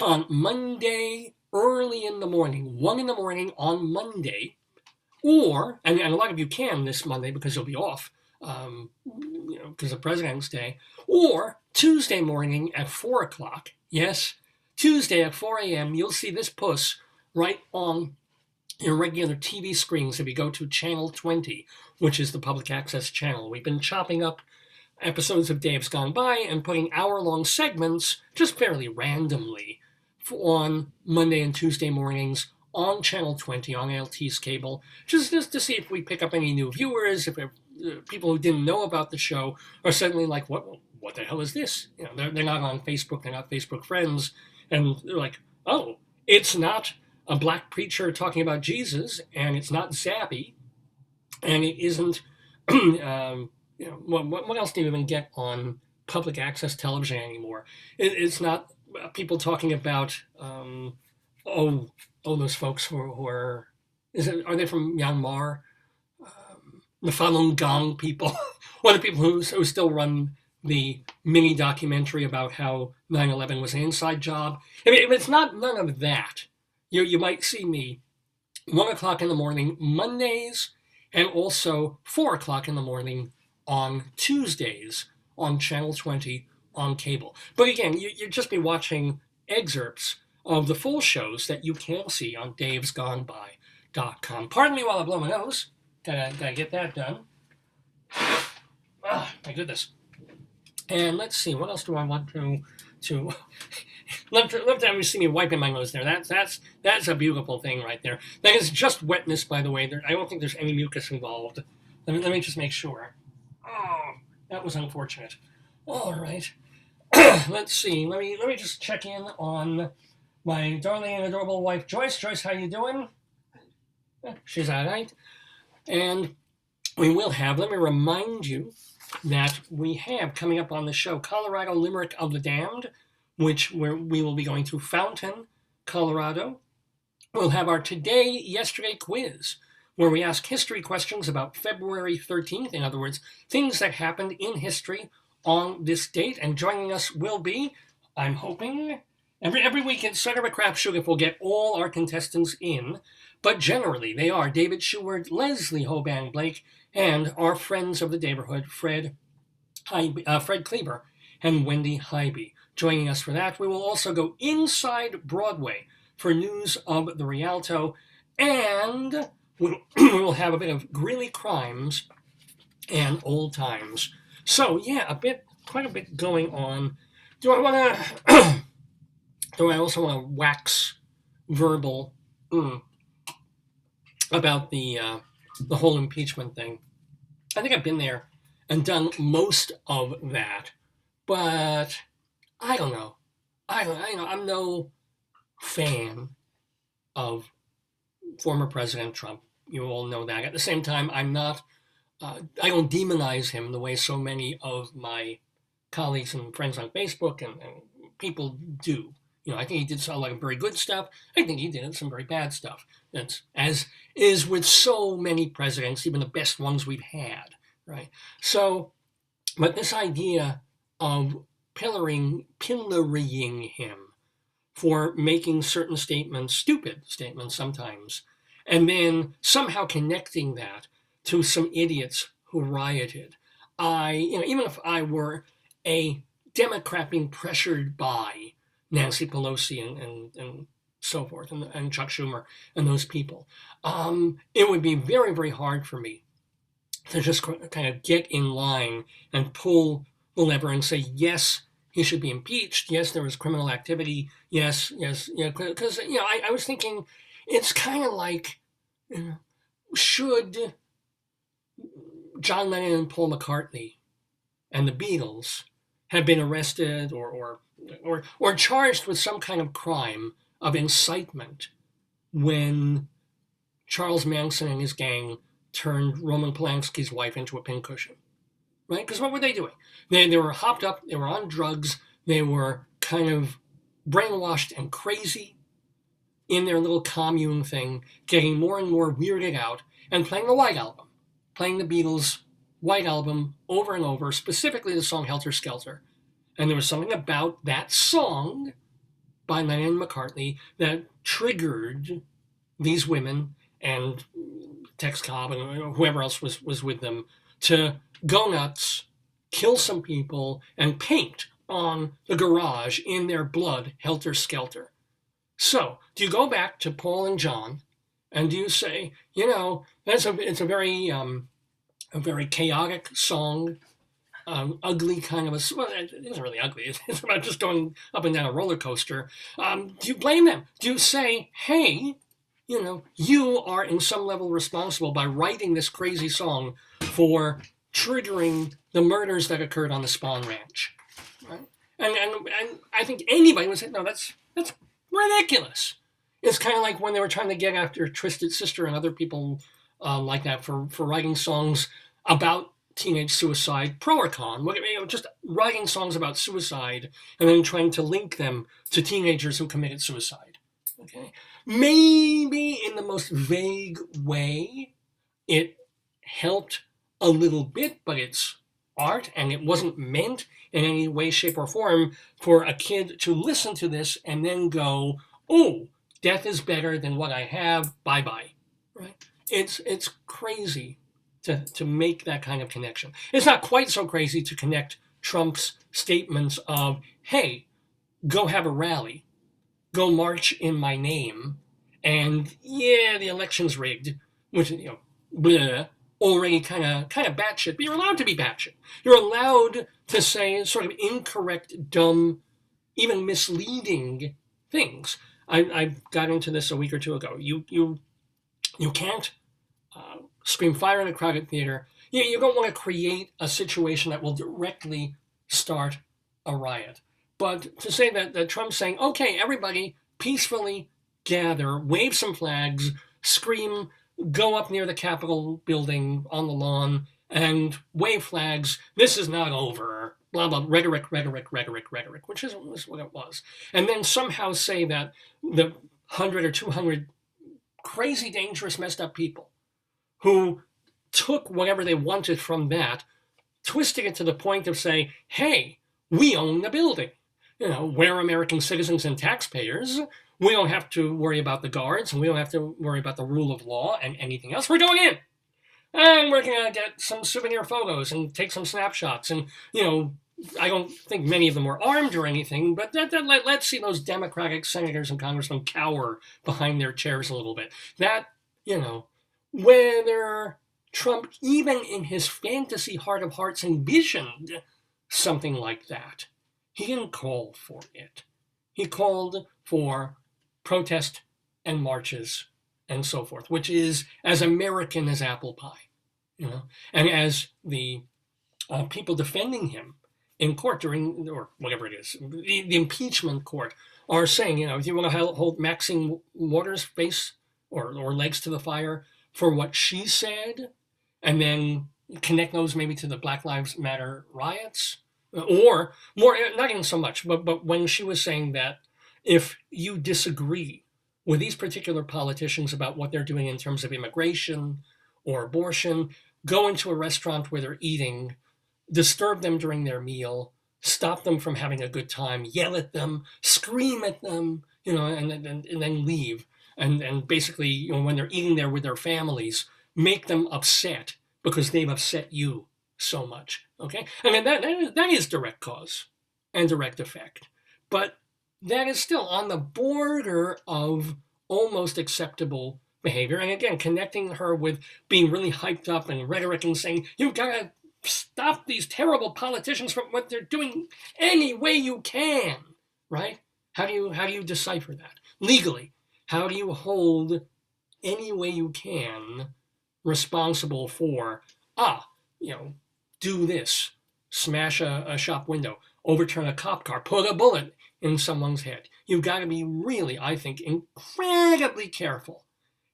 on Monday early in the morning, 1 in the morning on Monday, or, and a lot of you can this Monday because you'll be off, because of President's Day, or Tuesday morning at 4 o'clock. Yes, Tuesday at 4 a.m., you'll see this puss right on your regular TV screens if you go to Channel 20, which is the public access channel. We've been chopping up episodes of Dave's Gone By and putting hour-long segments, just fairly randomly, on Monday and Tuesday mornings on Channel 20 on Altice Cable, just to see if we pick up any new viewers, if people who didn't know about the show are suddenly like, what the hell is this? They're not on Facebook, they're not Facebook friends, and they're like, oh, it's not a black preacher talking about Jesus, and it's not Zabby, and it isn't, what else do you even get on public access television anymore? It's not people talking about, those folks who are, are they from Myanmar? The Falun Gong people, or the people who still run the mini documentary about how 9/11 was an inside job. I mean, if it's not none of that, you might see me 1 o'clock in the morning Mondays, and also 4 o'clock in the morning on Tuesdays on Channel 20 on cable. But again, you'd just be watching excerpts of the full shows that you can see on davesgoneby.com. Pardon me while I blow my nose. Gotta get that done. Ah, my goodness. And let's see, what else do I want to love to have you see me wiping my nose there. That's a beautiful thing right there. That is just wetness, by the way. I don't think there's any mucus involved. Let me just make sure. Oh, that was unfortunate. All right. Let's see. Let me just check in on my darling and adorable wife, Joyce. Joyce, how you doing? She's all right. And we will have, let me remind you that we have coming up on the show Colorado Limerick of the Damned, we will be going to Fountain, Colorado. We'll have our Today, Yesterday quiz where we ask history questions about February 13th, in other words, things that happened in history on this date. And joining us will be, I'm hoping, every week it's sort of a crapshoot if we'll get all our contestants in, but generally they are David Sheward, Leslie Hoban Blake, and our friends of the Daverhood, Fred Cleaver and Wendy Highby. Joining us for that, we will also go inside Broadway for news of the Rialto, and we will have a bit of Greeley crimes and old times. So yeah, quite a bit going on. Do I want to? Do I also want to wax verbal about the whole impeachment thing? I think I've been there and done most of that, but I don't know. I'm no fan of former President Trump. You all know that. At the same time, I'm not. I don't demonize him the way so many of my colleagues and friends on Facebook and people do. I think he did a lot of very good stuff. I think he did some very bad stuff. That's as is with so many presidents, even the best ones we've had, right? So, but this idea of pillorying him for making certain statements, stupid statements sometimes, and then somehow connecting that to some idiots who rioted. Even if I were a Democrat being pressured by Nancy Pelosi and so forth, and Chuck Schumer and those people, it would be very, very hard for me to just kind of get in line and pull the lever and say, yes, he should be impeached. Yes, there was criminal activity. Yes, because I was thinking, it's kind of like, should John Lennon and Paul McCartney and the Beatles have been arrested or charged with some kind of crime of incitement when Charles Manson and his gang turned Roman Polanski's wife into a pincushion, right? Because what were they doing? They were hopped up, they were on drugs, they were kind of brainwashed and crazy in their little commune thing, getting more and more weirded out, and playing the White Album, playing the Beatles' White Album over and over, specifically the song Helter Skelter. And there was something about that song by Lennon and McCartney that triggered these women and Tex Cobb and whoever else was with them to go nuts, kill some people, and paint on the garage in their blood, Helter Skelter. So, do you go back to Paul and John, and do you say, it's a very chaotic song, ugly kind of well, it isn't really ugly. It's about just going up and down a roller coaster. Do you blame them? Do you say, hey, you are in some level responsible by writing this crazy song for triggering the murders that occurred on the Spawn Ranch, right? And I think anybody would say, no, that's ridiculous. It's kind of like when they were trying to get after Twisted Sister and other people like that for writing songs about teenage suicide, pro or con, just writing songs about suicide and then trying to link them to teenagers who committed suicide. Okay, maybe in the most vague way, it helped a little bit, but it's art, and it wasn't meant in any way, shape, or form for a kid to listen to this and then go, "Oh, death is better than what I have. Bye-bye." Right? It's crazy to make that kind of connection. It's not quite so crazy to connect Trump's statements of, "Hey, go have a rally, go march in my name, and yeah, the election's rigged," which bleh, already kind of batshit. But you're allowed to be batshit. You're allowed to say sort of incorrect, dumb, even misleading things. I got into this a week or two ago. You can't scream fire in a crowded theater. You don't want to create a situation that will directly start a riot. But to say that Trump's saying, okay, everybody peacefully gather, wave some flags, scream, go up near the Capitol building on the lawn and wave flags, this is not over, blah, blah, rhetoric, which is what it was. And then somehow say that the 100 or 200 crazy, dangerous, messed up people who took whatever they wanted from that, twisting it to the point of saying, hey, we own the building. We're American citizens and taxpayers. We don't have to worry about the guards, and we don't have to worry about the rule of law and anything else. We're going in, and we're going to get some souvenir photos and take some snapshots. And, I don't think many of them were armed or anything, but let's see those Democratic senators and congressmen cower behind their chairs a little bit. That, whether Trump, even in his fantasy heart of hearts, envisioned something like that, he didn't call for it. He called for protest and marches and so forth, which is as American as apple pie, And as the people defending him in court during, or whatever it is, the impeachment court are saying, if you want to hold Maxine Waters' face or legs to the fire for what she said, and then connect those maybe to the Black Lives Matter riots, or more, not even so much, but when she was saying that if you disagree with these particular politicians about what they're doing in terms of immigration or abortion, go into a restaurant where they're eating, disturb them during their meal, stop them from having a good time, yell at them, scream at them, and then leave. And basically, when they're eating there with their families, make them upset because they've upset you so much. Okay? I mean, that is direct cause and direct effect. But that is still on the border of almost acceptable behavior. And again, connecting her with being really hyped up and rhetoric and saying, you've got to stop these terrible politicians from what they're doing any way you can, right? How do you decipher that? Legally, how do you hold any way you can responsible for, do this, smash a shop window, overturn a cop car, put a bullet in someone's head? You've got to be really, I think, incredibly careful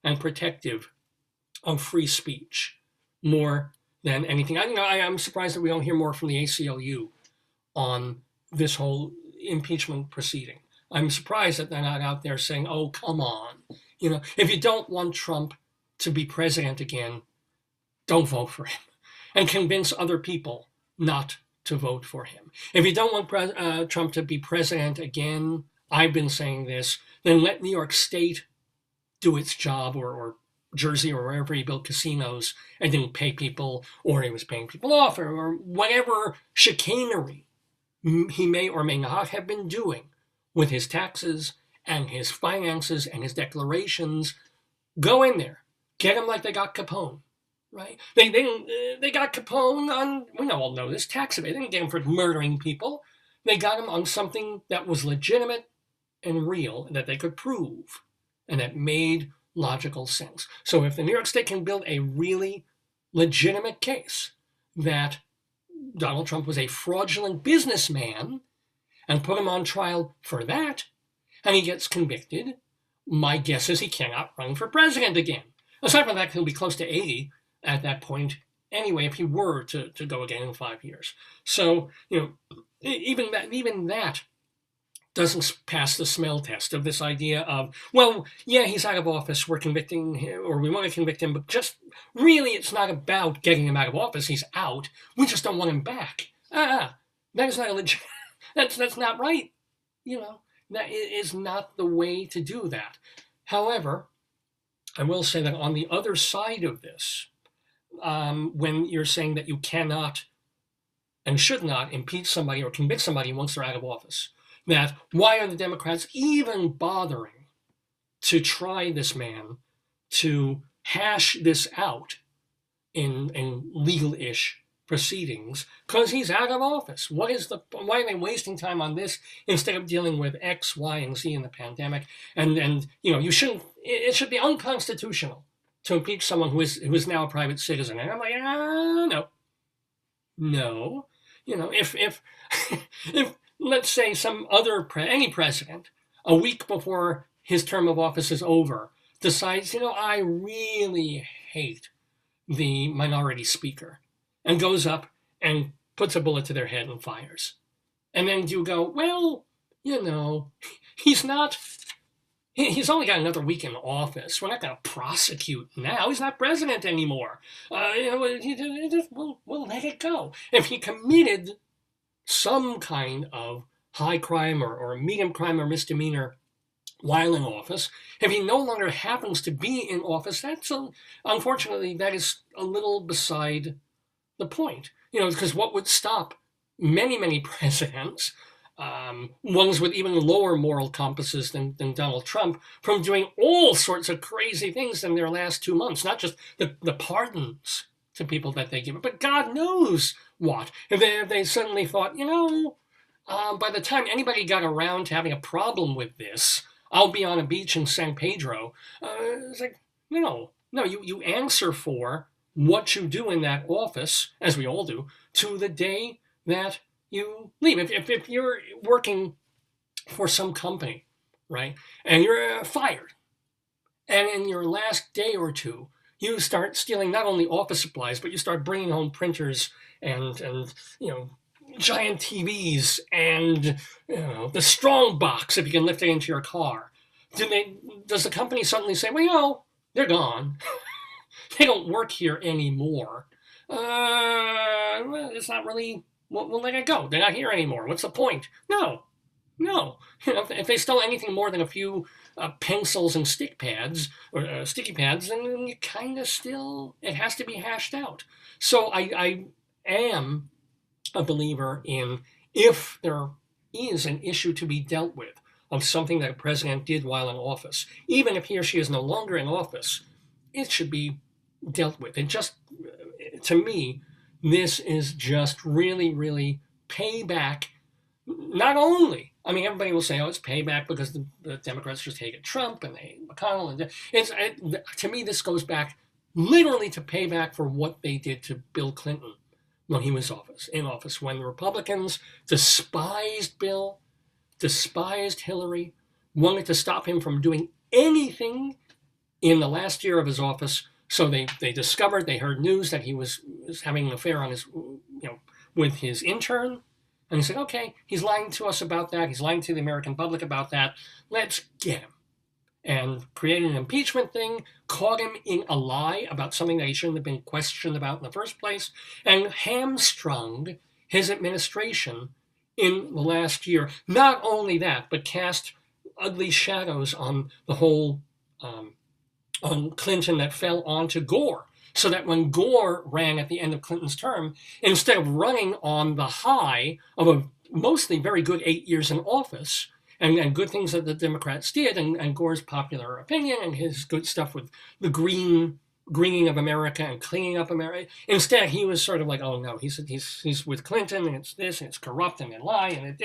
and protective of free speech more than anything. I'm surprised that we don't hear more from the ACLU on this whole impeachment proceeding. I'm surprised that they're not out there saying, oh, come on. If you don't want Trump to be president again, don't vote for him. And convince other people not to vote for him. If you don't want Trump to be president again, I've been saying this, then let New York State do its job, or Jersey, or wherever he built casinos and didn't pay people, or he was paying people off, or whatever chicanery he may or may not have been doing with his taxes and his finances and his declarations. Go in there. Get him like they got Capone. Right? They got Capone on, we all know this, tax evasion. They didn't get him for murdering people. They got him on something that was legitimate and real, and that they could prove, and that made logical sense. So if the New York State can build a really legitimate case that Donald Trump was a fraudulent businessman and put him on trial for that, and he gets convicted, my guess is he cannot run for president again. Aside from that, he'll be close to 80 at that point anyway, if he were to go again in 5 years. So, even that doesn't pass the smell test of this idea of, well, yeah, he's out of office, we're convicting him, or we want to convict him, but just really it's not about getting him out of office, he's out, we just don't want him back. That is not that's not right. That is not the way to do that. However, I will say that on the other side of this, when you're saying that you cannot and should not impeach somebody or convict somebody once they're out of office, that why are the Democrats even bothering to try this man, to hash this out in legal-ish proceedings, because he's out of office? Why are they wasting time on this instead of dealing with X, Y, and Z in the pandemic? And it should be unconstitutional to impeach someone who is now a private citizen. And I'm like, no. If let's say some other any president, a week before his term of office is over, decides, I really hate the minority speaker, and goes up and puts a bullet to their head and fires. And then you go, well, he's not He's only got another week in office. We're not going to prosecute now. He's not president anymore. We'll let it go. If he committed some kind of high crime or medium crime or misdemeanor while in office, if he no longer happens to be in office, unfortunately, that is a little beside the point. Because what would stop many, many presidents, ones with even lower moral compasses than Donald Trump, from doing all sorts of crazy things in their last 2 months, not just the pardons to people that they give, but God knows what. If they suddenly thought, by the time anybody got around to having a problem with this, I'll be on a beach in San Pedro. It's like, no, you answer for what you do in that office, as we all do, to the day that you leave. If you're working for some company, right, and you're fired, and in your last day or two, you start stealing not only office supplies, but you start bringing home printers and giant TVs and the strong box if you can lift it into your car. Does the company suddenly say, well, they're gone. They don't work here anymore. It's not really, we'll let it go. They're not here anymore. What's the point? No. If they stole anything more than a few pencils and sticky pads, then you kind of still, it has to be hashed out. So I am a believer in, if there is an issue to be dealt with of something that a president did while in office, even if he or she is no longer in office, it should be dealt with. And just, to me, this is just really, really payback. Not only, everybody will say, it's payback because the Democrats just hated Trump and they hate McConnell. To me, this goes back literally to payback for what they did to Bill Clinton when he was in office, when the Republicans despised Bill, despised Hillary, wanted to stop him from doing anything in the last year of his office. So they heard news that he was having an affair with his intern. And he said, okay, he's lying to us about that. He's lying to the American public about that. Let's get him. And created an impeachment thing, caught him in a lie about something that he shouldn't have been questioned about in the first place, and hamstrung his administration in the last year. Not only that, but cast ugly shadows on the whole, on Clinton that fell onto Gore. So that when Gore ran at the end of Clinton's term, instead of running on the high of a mostly very good 8 years in office, and good things that the Democrats did, and Gore's popular opinion and his good stuff with the greening of America and cleaning up America. Instead, he was sort of like, oh no, he's with Clinton, and it's this, and it's corrupt, and they lie,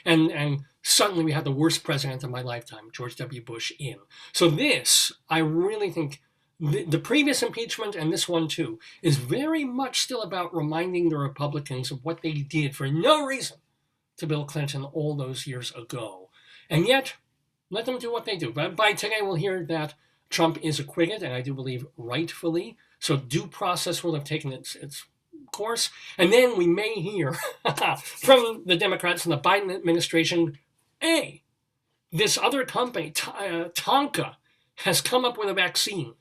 and suddenly we had the worst president of my lifetime, George W. Bush, in. So this, I really think, the previous impeachment and this one too, is very much still about reminding the Republicans of what they did for no reason to Bill Clinton all those years ago. And yet, let them do what they do. But by today, we'll hear that Trump is acquitted, and I do believe rightfully. So due process will have taken its course. And then we may hear from the Democrats and the Biden administration, this other company, Tonka, has come up with a vaccine.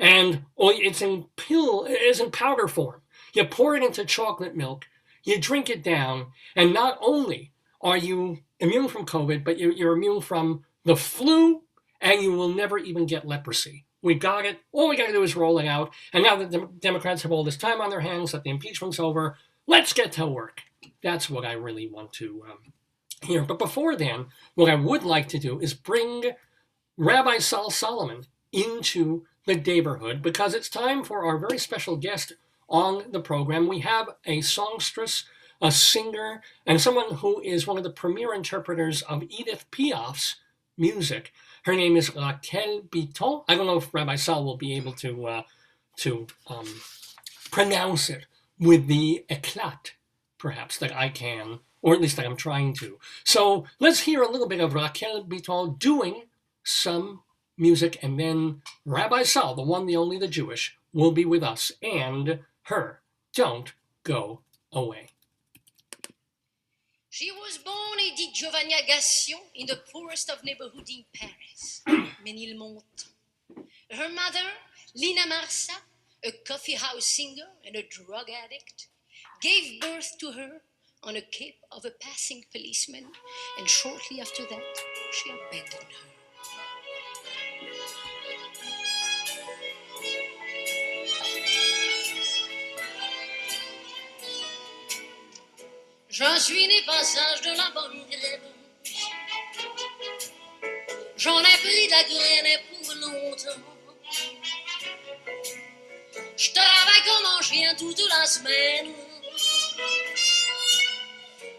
And it's in powder form. You pour it into chocolate milk, you drink it down, and not only are you immune from COVID, but you're immune from the flu, and you will never even get leprosy. We got it. All we got to do is roll it out. And now that the Democrats have all this time on their hands, that the impeachment's over, let's get to work. That's what I really want to hear. But before then, what I would like to do is bring Rabbi Sal Solomon into the Daverhood, because it's time for our very special guest on the program. We have a songstress, a singer, and someone who is one of the premier interpreters of Edith Piaf's music. Her name is Raquel Bitton. I don't know if Rabbi Sal will be able to pronounce it with the eclat, perhaps, that I can, or at least that I'm trying to. So let's hear a little bit of Raquel Bitton doing some music, and then Rabbi Sal, the one, the only, the Jewish, will be with us, and her. Don't go away. She was born Edith Giovanni Agation in the poorest of neighborhood in Paris, Ménilmontant. Her mother, Lina Marsa, a coffee house singer and a drug addict, gave birth to her on a cape of a passing policeman, and shortly after that, she abandoned her. Je suis né passage de la bonne graine. J'en ai pris de la graine et pour longtemps. Je travaille comme un chien toute la semaine.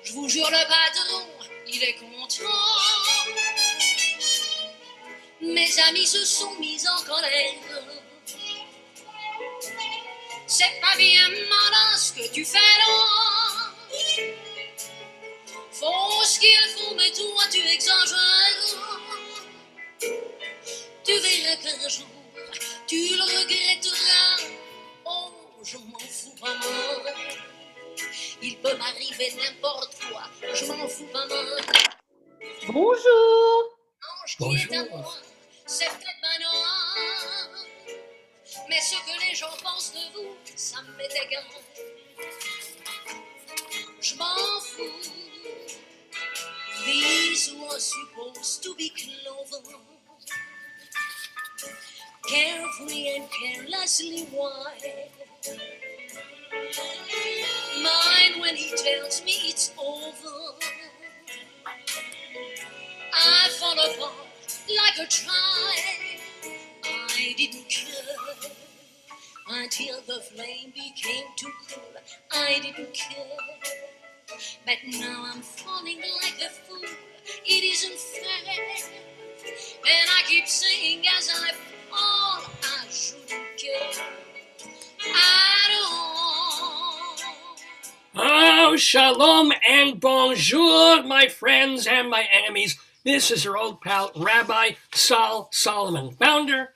Je vous jure, le patron, il est content. Mes amis se sont mis en colère. C'est pas bien malin ce que tu fais là. Faut ce qu'il faut, mais toi tu exagères. Tu verras qu'un jour, tu le regretteras. Oh, je m'en fous pas mal. Il peut m'arriver n'importe quoi. Je m'en fous pas mal. Bonjour. L'ange qui est à moi, c'est peut-être ma noire. Mais ce que les gens pensent de vous, ça m'est égal. Je m'en fous. These were supposed to be clover. Carefully and carelessly wide. Mine when he tells me it's over. I fall apart like a child. I didn't care until the flame became too cool. I didn't care, but now I'm falling like a fool. It isn't fair, and I keep saying as I fall, I shouldn't care at all. Oh, shalom and bonjour, my friends and my enemies. This is your old pal, Rabbi Sol Solomon, founder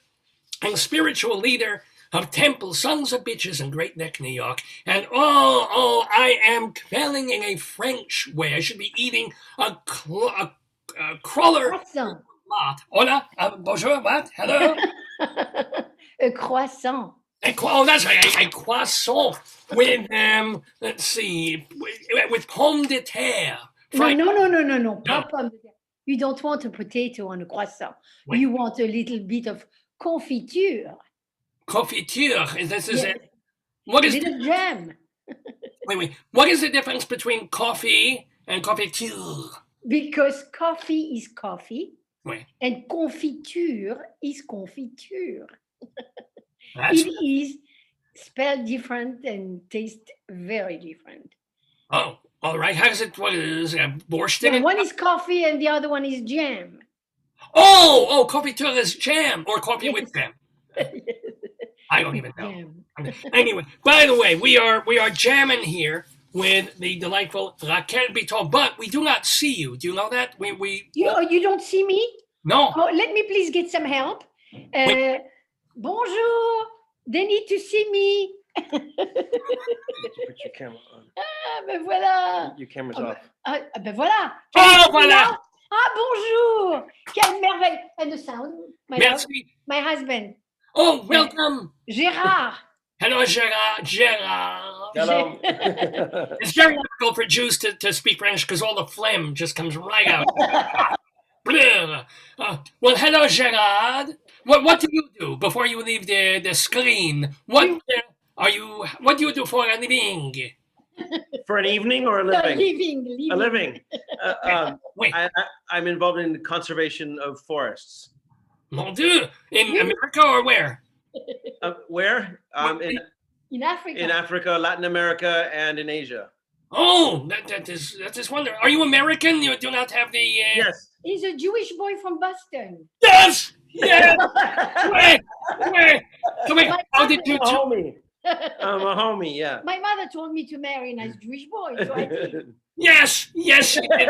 and spiritual leader of Temple Sons of Bitches in Great Neck, New York. And I am quelling in a French way. I should be eating a cruller. Croissant. Hola, bonjour, what? Hello? A croissant. Oh, that's right, a croissant with, let's see, with pomme de terre. No, pas pomme de terre. You don't want a potato on a croissant. Wait. You want a little bit of confiture. Confiture. This is Yes. it. What is Little jam. wait. What is the difference between coffee and confiture? Because coffee is coffee. Wait. And confiture is confiture. That's, It is spelled different and taste very different. oh, all right. How does it? What is it? Borscht in Yeah, it? one is coffee and the other one is jam. Oh, confiture is jam or coffee Yes. with jam. I don't even know. Jam. Anyway, by the way, we are jamming here with the delightful Raquel Bitton, but we do not see you. Do you know that? You don't see me? No. Oh, let me please get some help. Bonjour. They need to see me. Put your camera on. Ah, ben voilà. Your camera's off. Ben voilà. Oh, voilà. Ah, bonjour. Quelle merveille. And the sound. Merci. My husband. Oh, welcome. Gérard. Hello, Gerard. Hello. It's very difficult for Jews to speak French because all the phlegm just comes right out. Well, hello, Gerard. What do you do before you leave the screen? What do you do for a living? For an evening or a living? Living. A living. Wait. I'm involved in the conservation of forests. Mon Dieu. In America or where? Where? In Africa. In Africa, Latin America, and in Asia. Oh, that is wonderful. Are you American? You do not have the... Yes. He's a Jewish boy from Boston. Yes! Yes! Wait. Come here. How did you... A homie. I'm a homie, yeah. My mother told me to marry a nice Jewish boy, so I did. Yes, she did.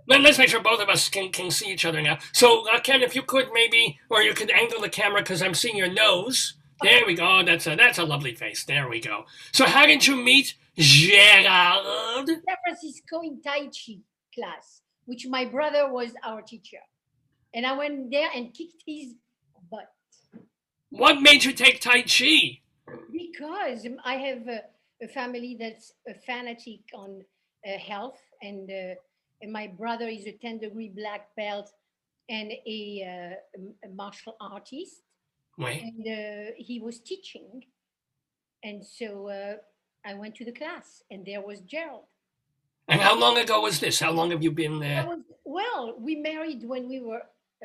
Let's make sure both of us can see each other now. So, Ken, if you could maybe, or you could angle the camera because I'm seeing your nose. There we go. That's a lovely face. There we go. So how did you meet Gerald? San Francisco in Tai Chi class, which my brother was our teacher. And I went there and kicked his butt What made you take Tai Chi? because I have a family that's a fanatic on health, and my brother is a 10-degree black belt and a martial artist, Wait. and he was teaching, and so I went to the class, and there was Gerald. And how long ago was this? How long have you been That there? was, well, we married when we were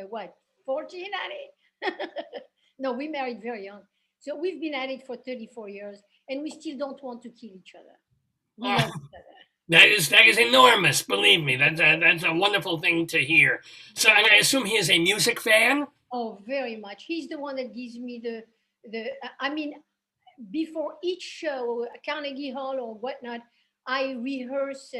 what, 14, Annie? No, we married very young. So we've been at it for 34 years, and we still don't want to kill each other. We love Oh, each other. that is enormous. Believe me, that's a wonderful thing to hear. So, and I assume he is a music fan. Oh, very much. He's the one that gives me the. I mean, before each show, Carnegie Hall or whatnot, I rehearse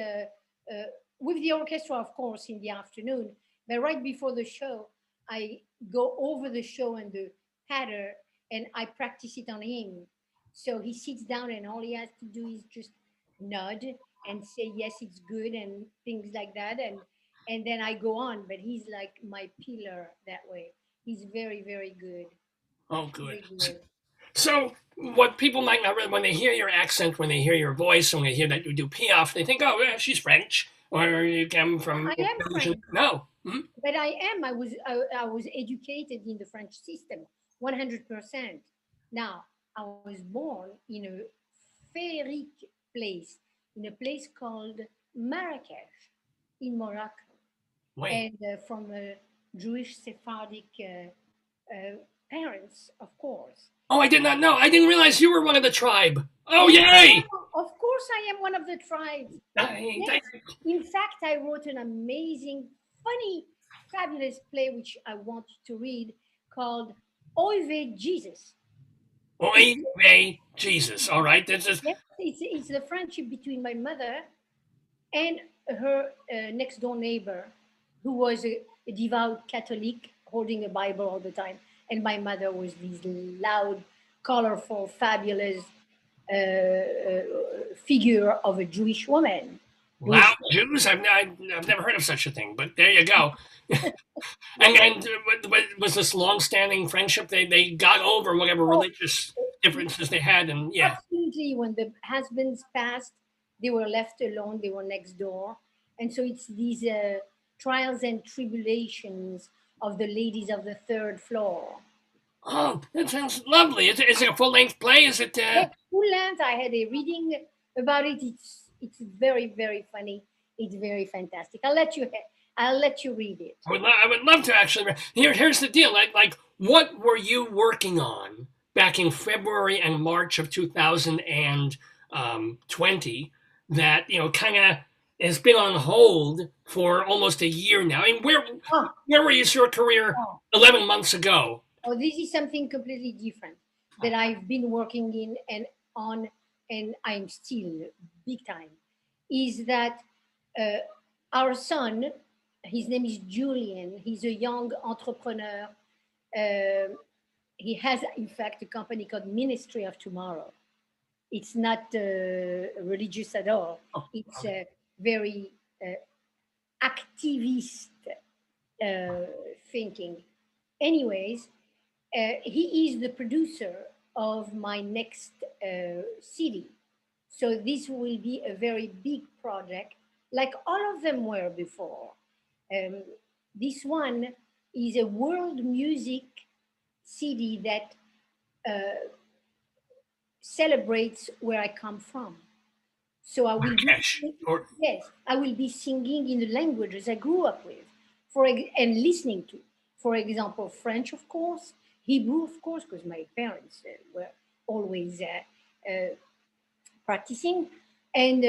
with the orchestra, of course, in the afternoon. But right before the show, I go over the show and the pattern, and I practice it on him. So he sits down, and all he has to do is just nod and say yes, it's good, and things like that, and then I go on. But he's like my pillar that way. He's very, very good. Oh, good. Very good. So, what people might not really, when they hear your accent, when they hear your voice, when they hear that you do Piaf, they think, oh, yeah, she's French, or you come from I am French. No. Mhm. But I am. I was educated in the French system, 100%. Now I was born in a fairy place, in a place called Marrakesh, in Morocco, Wait. and from Jewish Sephardic parents, of course. Oh, I did not know. I didn't realize you were one of the tribe. Oh, Yeah, yay! of course, I am one of the tribes. Yes. In fact, I wrote an amazing, funny, fabulous play which I want you to read called Oive Jesus. It's, Oy vey Jesus. All right. This is. yes, it's the friendship between my mother and her next door neighbor, who was a devout Catholic holding a Bible all the time. And my mother was this loud, colorful, fabulous figure of a Jewish woman. Loud Who's, Jews? I've never heard of such a thing, but there you go. And was this long-standing friendship? They got over whatever oh, religious differences they had, and yeah. absolutely, when the husbands passed, they were left alone, they were next door. And so it's these trials and tribulations of the ladies of the third floor. Oh, that sounds lovely. Is it a full-length play? Is it? Yes, full length. I had a reading about it. It's very, very funny. It's very fantastic. I'll let you read it. I would love to actually. Here's the deal. Like, what were you working on back in February and March of 2020 that kind of has been on hold for almost a year now? I mean, Oh, where were you your career oh, 11 months ago? oh, this is something completely different that I've been working in and on, and I'm still big time. Is that uh, our son? His name is Julian. He's a young entrepreneur. Uh, he has, in fact, a company called Ministry of Tomorrow. It's not religious at all. Oh, It's very activist uh, thinking. Anyways, he is the producer of my next CD. So this will be a very big project, like all of them were before. Um, this one is a world music CD that celebrates where I come from. So I will be, Marrakesh. Or yes, I will be singing in the languages I grew up with, and listening to. For example, French, of course, Hebrew, of course, because my parents were always practicing, and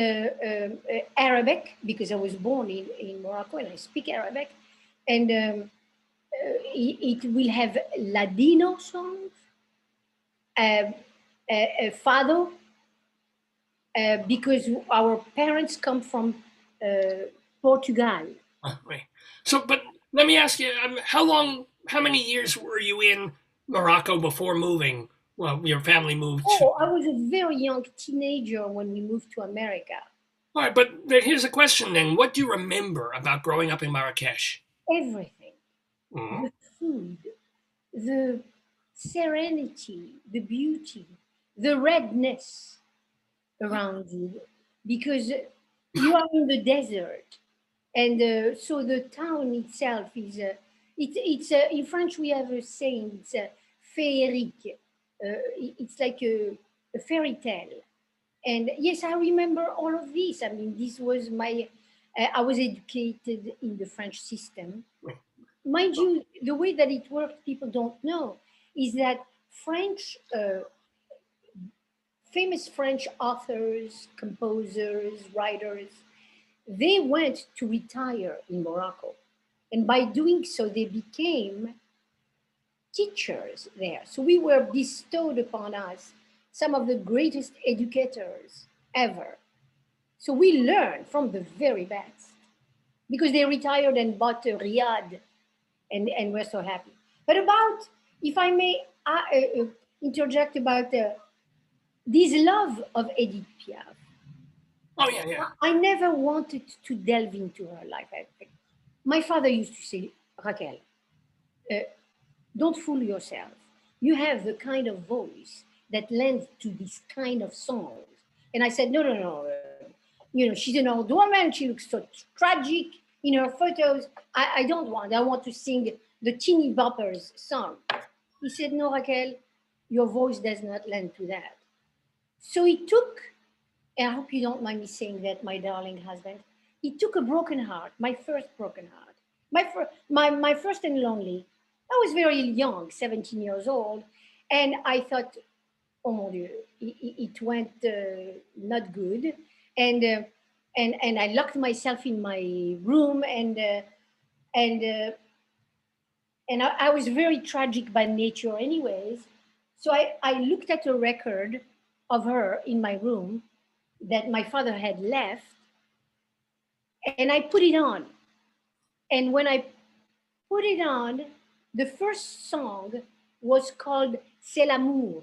Arabic, because I was born in Morocco and I speak Arabic, and it will have Ladino songs, uh, fado, because our parents come from Portugal. wait. So, but let me ask you, how many years were you in Morocco before moving? Well, your family moved to. Oh, I was a very young teenager when we moved to America. All right, but here's a question then. What do you remember about growing up in Marrakesh? Everything, Mhm. the food, the serenity, the beauty, the redness around you, because you are in the desert, and so the town itself is it's in French we have a saying, it's féerique. It's like a fairy tale. And yes, I remember all of this. I mean, this was my I was educated in the French system. Mind you, the way that it worked, people don't know, is that French famous French authors, composers, writers, they went to retire in Morocco. And by doing so, they became teachers there. So we were bestowed upon us some of the greatest educators ever. So we learned from the very best because they retired and bought a Riyadh, and we're so happy. But about, if I may interject about this love of Edith Piaf, Oh yeah, yeah. I never wanted to delve into her life. My father used to say, Raquel, uh, don't fool yourself. You have the kind of voice that lends to this kind of songs. And I said, no, no, no. She's an old woman. She looks so tragic in her photos. I don't want. I want to sing the teeny boppers song. He said, no, Raquel, your voice does not lend to that. So he took, and I hope you don't mind me saying that, my darling husband, he took a broken heart, my first broken heart, my first and lonely. I was very young, 17 years old, and I thought, oh mon Dieu, it went not good, and uh, and I locked myself in my room, and uh, and I was very tragic by nature, anyways. So I looked at a record of her in my room that my father had left, and I put it on. And when I put it on, the first song was called C'est l'amour.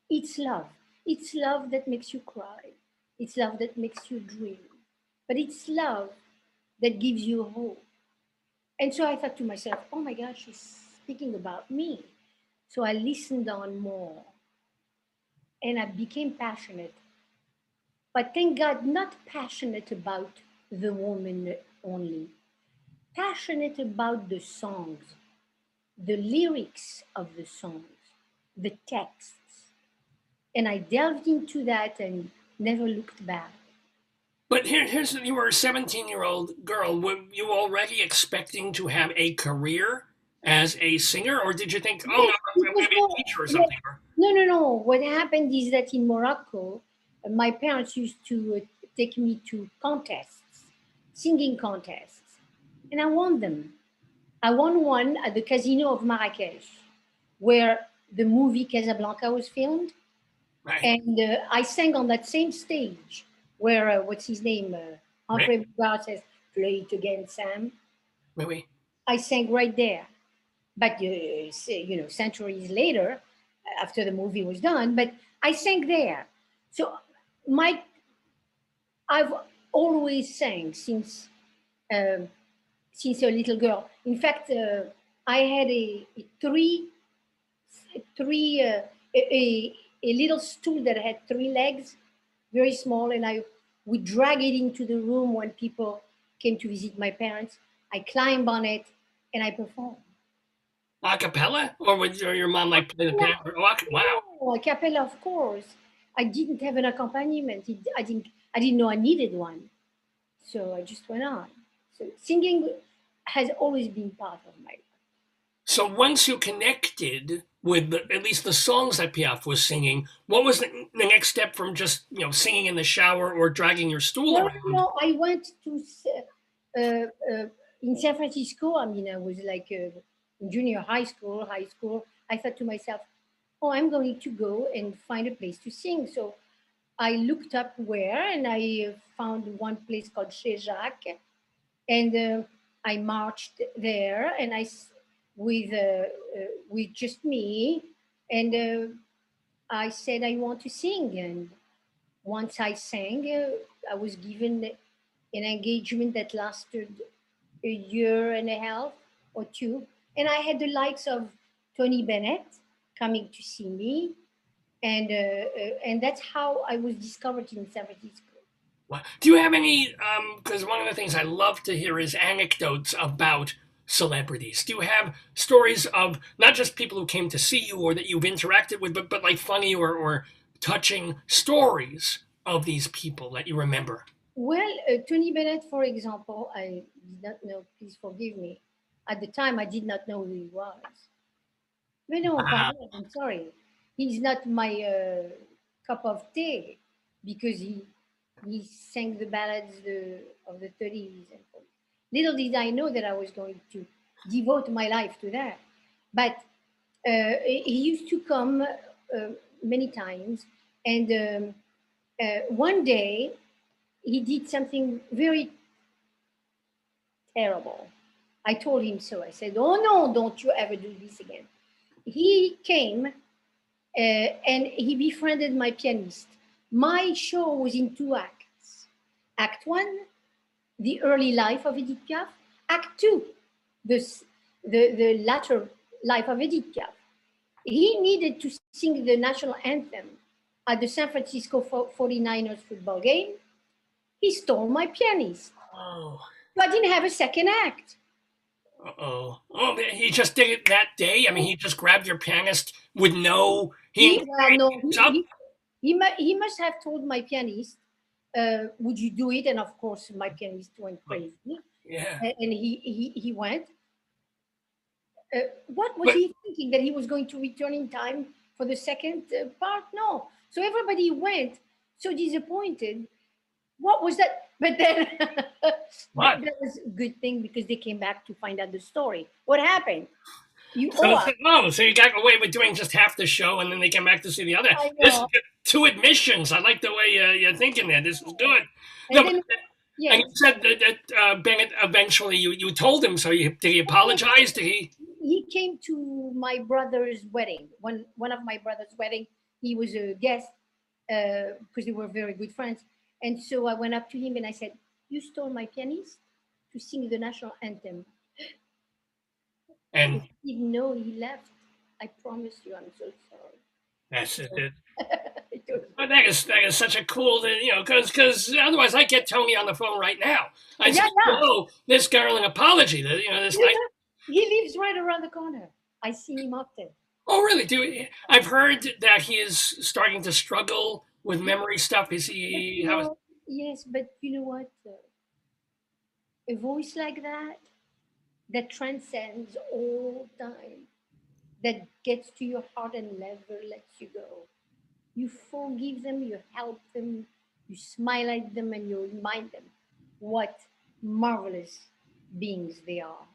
It's love. It's love that makes you cry. It's love that makes you dream. But it's love that gives you hope. And so I thought to myself, oh my gosh, she's speaking about me. So I listened on more and I became passionate. But thank God, not passionate about the woman only, passionate about the songs, the lyrics of the songs, the texts. And I delved into that and never looked back. But here's you were a 17-year-old girl. Were you already expecting to have a career as a singer, or did you think, oh, Yes, I'm because going to be a teacher or yes. something? No, no, no. What happened is that in Morocco, my parents used to take me to contests, singing contests, and I won them. I won one at the Casino of Marrakech, where the movie Casablanca was filmed, Right. and I sang on that same stage where what's his name, Right. Humphrey Bogart says, "Play it again, Sam." Oui, oui. I sang right there, but centuries later, after the movie was done, but I sang there. So my I've always sang um, since a little girl. In fact, I had a three a little stool that had three legs, very small, and I would drag it into the room when people came to visit my parents. I climbed on it and I performed. A cappella, or would your mom like play the piano? Oh, wow. No, a cappella, of course. I didn't have an accompaniment. I didn't know I needed one. So I just went on. So singing has always been part of my life. So once you connected with at least the songs that Piaf was singing, what was the next step from just singing in the shower or dragging your stool No, around? no, I went to uh, in San Francisco. I mean, I was like in junior high school. I thought to myself, oh, I'm going to go and find a place to sing. So I looked up where, and I found one place called Chez Jacques, and I marched there, and with just me, and I said I want to sing, and once I sang, I was given an engagement that lasted a year and a half or two, and I had the likes of Tony Bennett coming to see me, and that's how I was discovered in San Francisco. Do you have any? Because one of the things I love to hear is anecdotes about celebrities. Do you have stories of not just people who came to see you or that you've interacted with, but like funny or touching stories of these people that you remember? Well, Tony Bennett, for example, I did not know. Please forgive me. At the time, I did not know who he was. But no, Wow. pardon, I'm sorry. He's not my cup of tea because he sang the ballads of the 30s and 40s. Little did I know that I was going to devote my life to that. But he used to come many times, and one day he did something very terrible. I told him so. I said, "Oh no, don't you ever do this again." He came and he befriended my pianist. My show was in two acts. Act one, the early life of Edith Piaf. Act two, the latter life of Edith Piaf. He needed to sing the national anthem at the San Francisco 49ers football game. He stole my pianist. Oh. So I didn't have a second act. Uh-oh. Oh, he just did it that day? I mean, he just grabbed your pianist with no... He Well, no, up? he must have told my pianist, would you do it? And of course, my pianist went crazy. Yeah. And he went. What was But he thinking? That he was going to return in time for the second part? No. So everybody went so disappointed. What was that? But then what? that was a good thing because they came back to find out the story. What happened? You So, oh, so you got away with doing just half the show, and then they came back to see the other. I This is know. good. Two admissions. I like the way you're thinking there. This is good. No, And then and you yes, said that Bennett eventually you told him. So did he apologize? Did he? he came to my brother's wedding. One of my brother's wedding, he was a guest because they were very good friends. And so I went up to him and I said, "You stole my pianist to sing the national anthem." And If he didn't know, he left. I promise you, I'm so sorry. that's it. It was But that is such a cool, because otherwise I get Tony on the phone right now. I yeah, say, yeah. oh, this girl an apology. This nice. He lives right around the corner. I see him often. Oh, really? I've heard that he is starting to struggle with memory stuff. Is But he? you How is? know, yes, but you know what? A voice like that transcends all time, that gets to your heart and never lets you go. You forgive them, you help them, you smile at them, and you remind them what marvelous beings they are.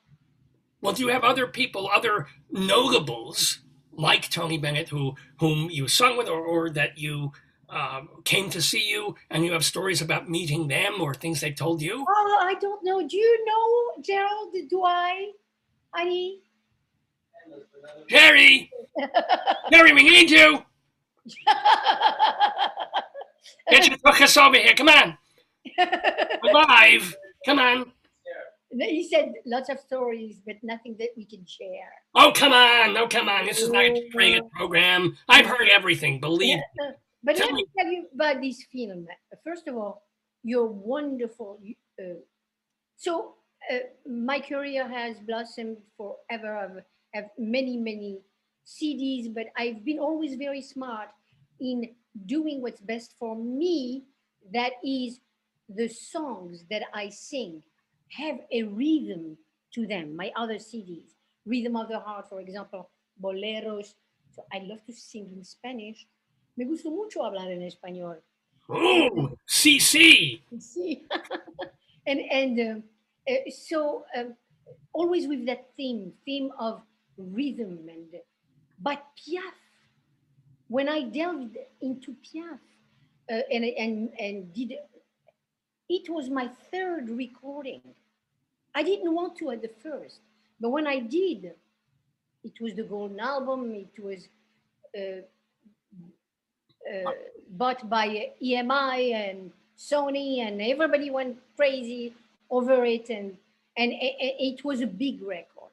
Well, do you have other people, other notables like Tony Bennett, whom you sung with, or that you came to see you, and you have stories about meeting them or things they told you? Oh, I don't know. Do you know Gerald? Do I? Honey? Jerry, Jerry, we need you. Get your tuchus over here. Come on, alive. Come on. He said lots of stories, but nothing that we can share. Oh, come on. No, come on. This is not a Oh, G-rated program. I've heard everything. Believe me. but Tell let me. me tell you about this film. First of all, you're wonderful. So my career has blossomed forever. Have many, many CDs, but I've been always very smart in doing what's best for me. That is, the songs that I sing have a rhythm to them. My other CDs, Rhythm of the Heart, for example, boleros. So I love to sing in Spanish. Me gusta mucho hablar en español. Ooh, CC. See, and so always with that theme of rhythm but Piaf. When I delved into Piaf and did it was my third recording. I didn't want to at the first, but when I did, it was the golden album. It was uh, bought by EMI and Sony, and everybody went crazy over it, and it was a big record.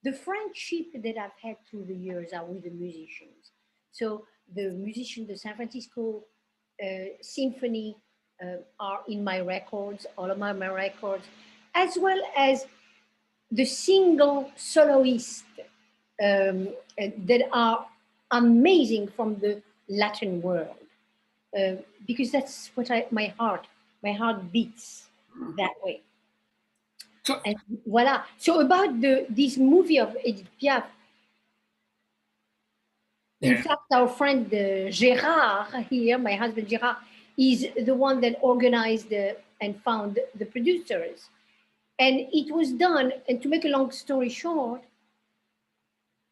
The friendship that I've had through the years are with the musicians. So the musicians, the San Francisco Symphony are in my records, all of my records, as well as the single soloists that are amazing from the Latin world, because that's what my heart beats that way. So, And voila. So about this movie of Edith Piaf, in yeah. fact, our friend Gérard here, my husband Gérard, is the one that organized and found the producers. And it was done, and to make a long story short,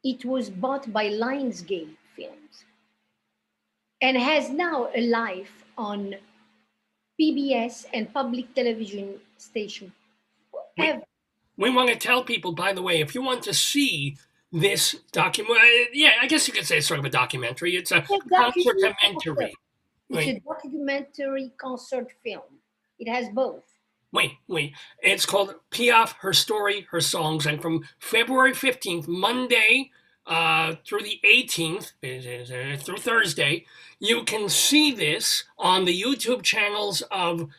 it was bought by Lionsgate Films and has now a life on PBS and public television station. We want to tell people, by the way, if you want to see this document, yeah, I guess you could say it's sort of a documentary. It's a concert-mentary. It's a documentary concert film. It has both. Wait. It's called Piaf, Her Story, Her Songs. And from February 15th, Monday, through the 18th, through Thursday, you can see this on the YouTube channels of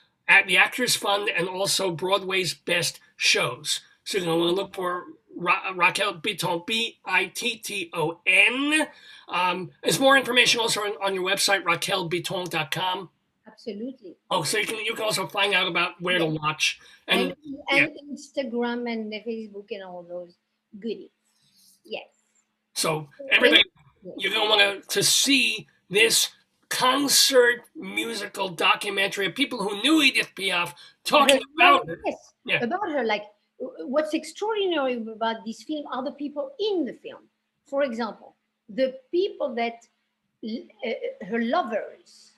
the Actors Fund and also Broadway's Best Shows. So you're going to want to look for Raquel Bitton, Bitton. There's more information also on your website, raquelbitton.com. Absolutely. Oh, so you can also find out about where to watch and Instagram and Facebook and all those goodies. Yes. So everybody, you're going to want to see this concert musical documentary of people who knew Edith Piaf talking about her. Yes, about her. Like, what's extraordinary about this film are the people in the film. For example, the people that her lovers,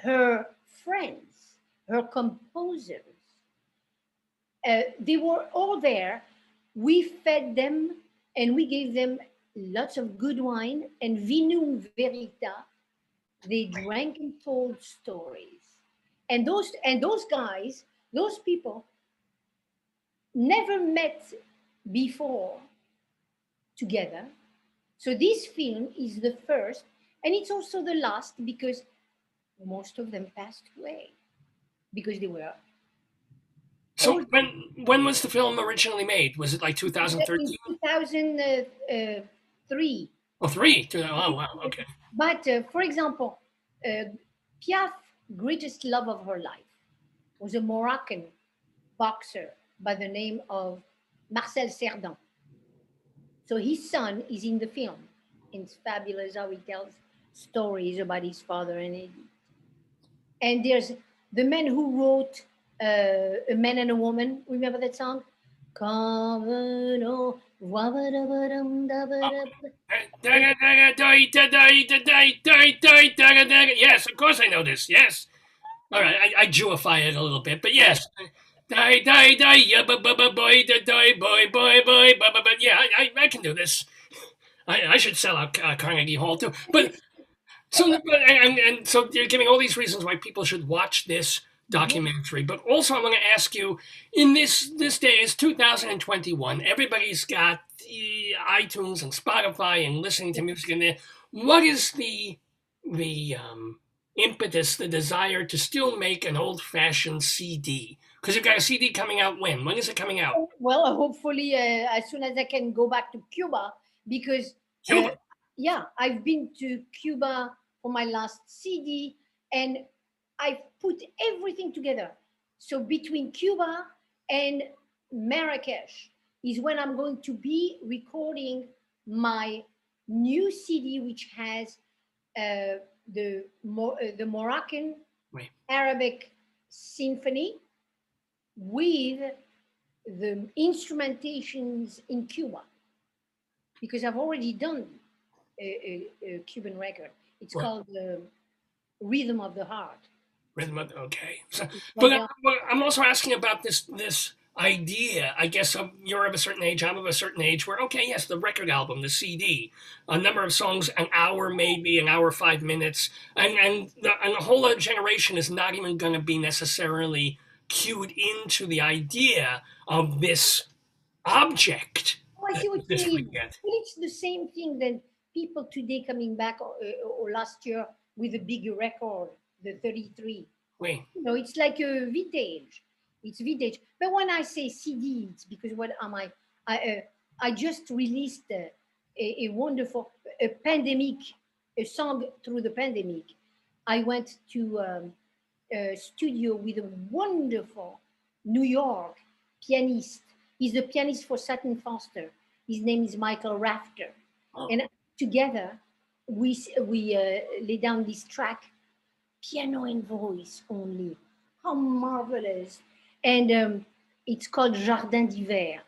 her friends, her composers, they were all there. We fed them and we gave them lots of good wine and vinum verita. They drank and told stories. And those guys, those people never met before together. So this film is the first, and it's also the last, because most of them passed away because they were. So when was the film originally made? Was it like 2013? 2003. Oh, three. Oh, wow. Okay. But for example, Piaf's greatest love of her life was a Moroccan boxer by the name of Marcel Cerdan. So his son is in the film. It's fabulous how he tells stories about his father and Edith. And there's the man who wrote A Man and a Woman. Remember that song? Yes, of course I know this. Yes. All right, I Jewify it a little bit, but yes. Yeah, I can do this. I should sell out Carnegie Hall too. But so and so you're giving all these reasons why people should watch this documentary. But also I want to ask you, in this day, it's 2021. Everybody's got iTunes and Spotify and listening to music in there. What is the impetus, the desire to still make an old-fashioned CD? Because you've got a CD coming out when? When is it coming out? Well, hopefully as soon as I can go back to Cuba, because I've been to Cuba for my last CD, and I've put everything together. So between Cuba and Marrakesh is when I'm going to be recording my new CD, which has the Moroccan Arabic symphony with the instrumentations in Cuba, because I've already done a Cuban record. It's called Rhythm of the Heart. Okay. So, but I'm also asking about this idea, I guess you're of a certain age, I'm of a certain age, where, okay, yes, the record album, the CD, a number of songs, an hour, maybe an hour, 5 minutes, and the whole other generation is not even going to be necessarily cued into the idea of this object Oh, I see what you this mean. weekend. Well, it's the same thing that people today coming back or last year with a bigger record, the 33. Wait, It's like a vintage. It's vintage. But when I say CD, it's because what am I? I just released a wonderful a pandemic, a song through the pandemic. I went to a studio with a wonderful New York pianist. He's the pianist for Sutton Foster. His name is Michael Rafter, oh, and together we lay down this track, piano and voice only. How marvelous! And it's called Jardin d'hiver,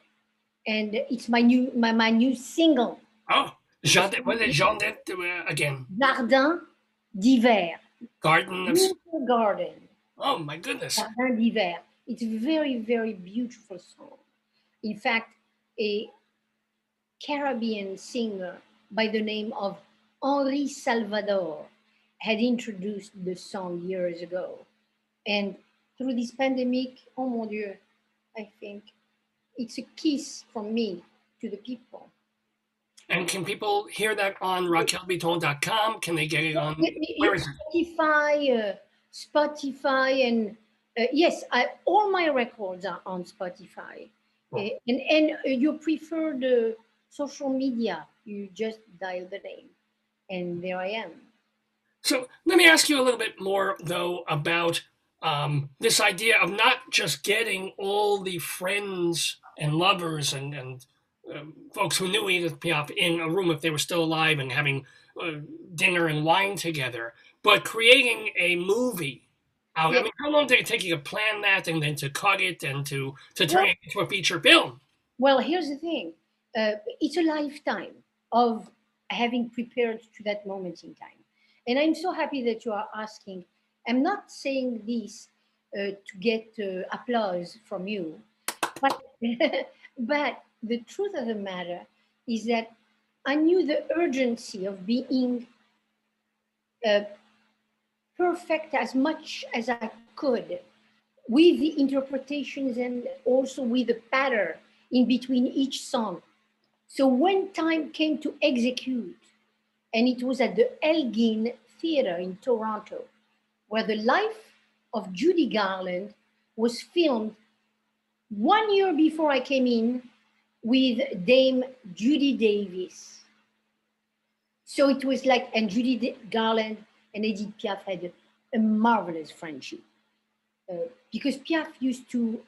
and it's my new single. oh, what is Jean again? Jardin d'hiver, Garden of, winter garden. oh my goodness. Jardin d'hiver. It's a very very beautiful song. In fact, a Caribbean singer by the name of Henri Salvador had introduced the song years ago. And through this pandemic, oh mon Dieu, I think it's a kiss from me to the people. And can people hear that on raquelbitton.com? Can they get it on, where is it? Spotify, and yes, all my records are on Spotify. Cool. And your preferred social media, you just dial the name, and there I am. So let me ask you a little bit more, though, about this idea of not just getting all the friends and lovers and folks who knew Edith Piaf in a room if they were still alive and having dinner and wine together, but creating a movie out. Yeah. I mean, how long did it take you to plan that and then to cut it and to turn it into a feature film? Well, here's the thing. It's a lifetime of having prepared to that moment in time. And I'm so happy that you are asking. I'm not saying this to get applause from you, but, but the truth of the matter is that I knew the urgency of being uh, perfect as much as I could with the interpretations and also with the pattern in between each song. So when time came to execute, and it was at the Elgin Theatre in Toronto, where the life of Judy Garland was filmed 1 year before I came in with Dame Judy Davis. So it was like, and Judy Garland and Edith Piaf had a marvelous friendship. Because Piaf used to,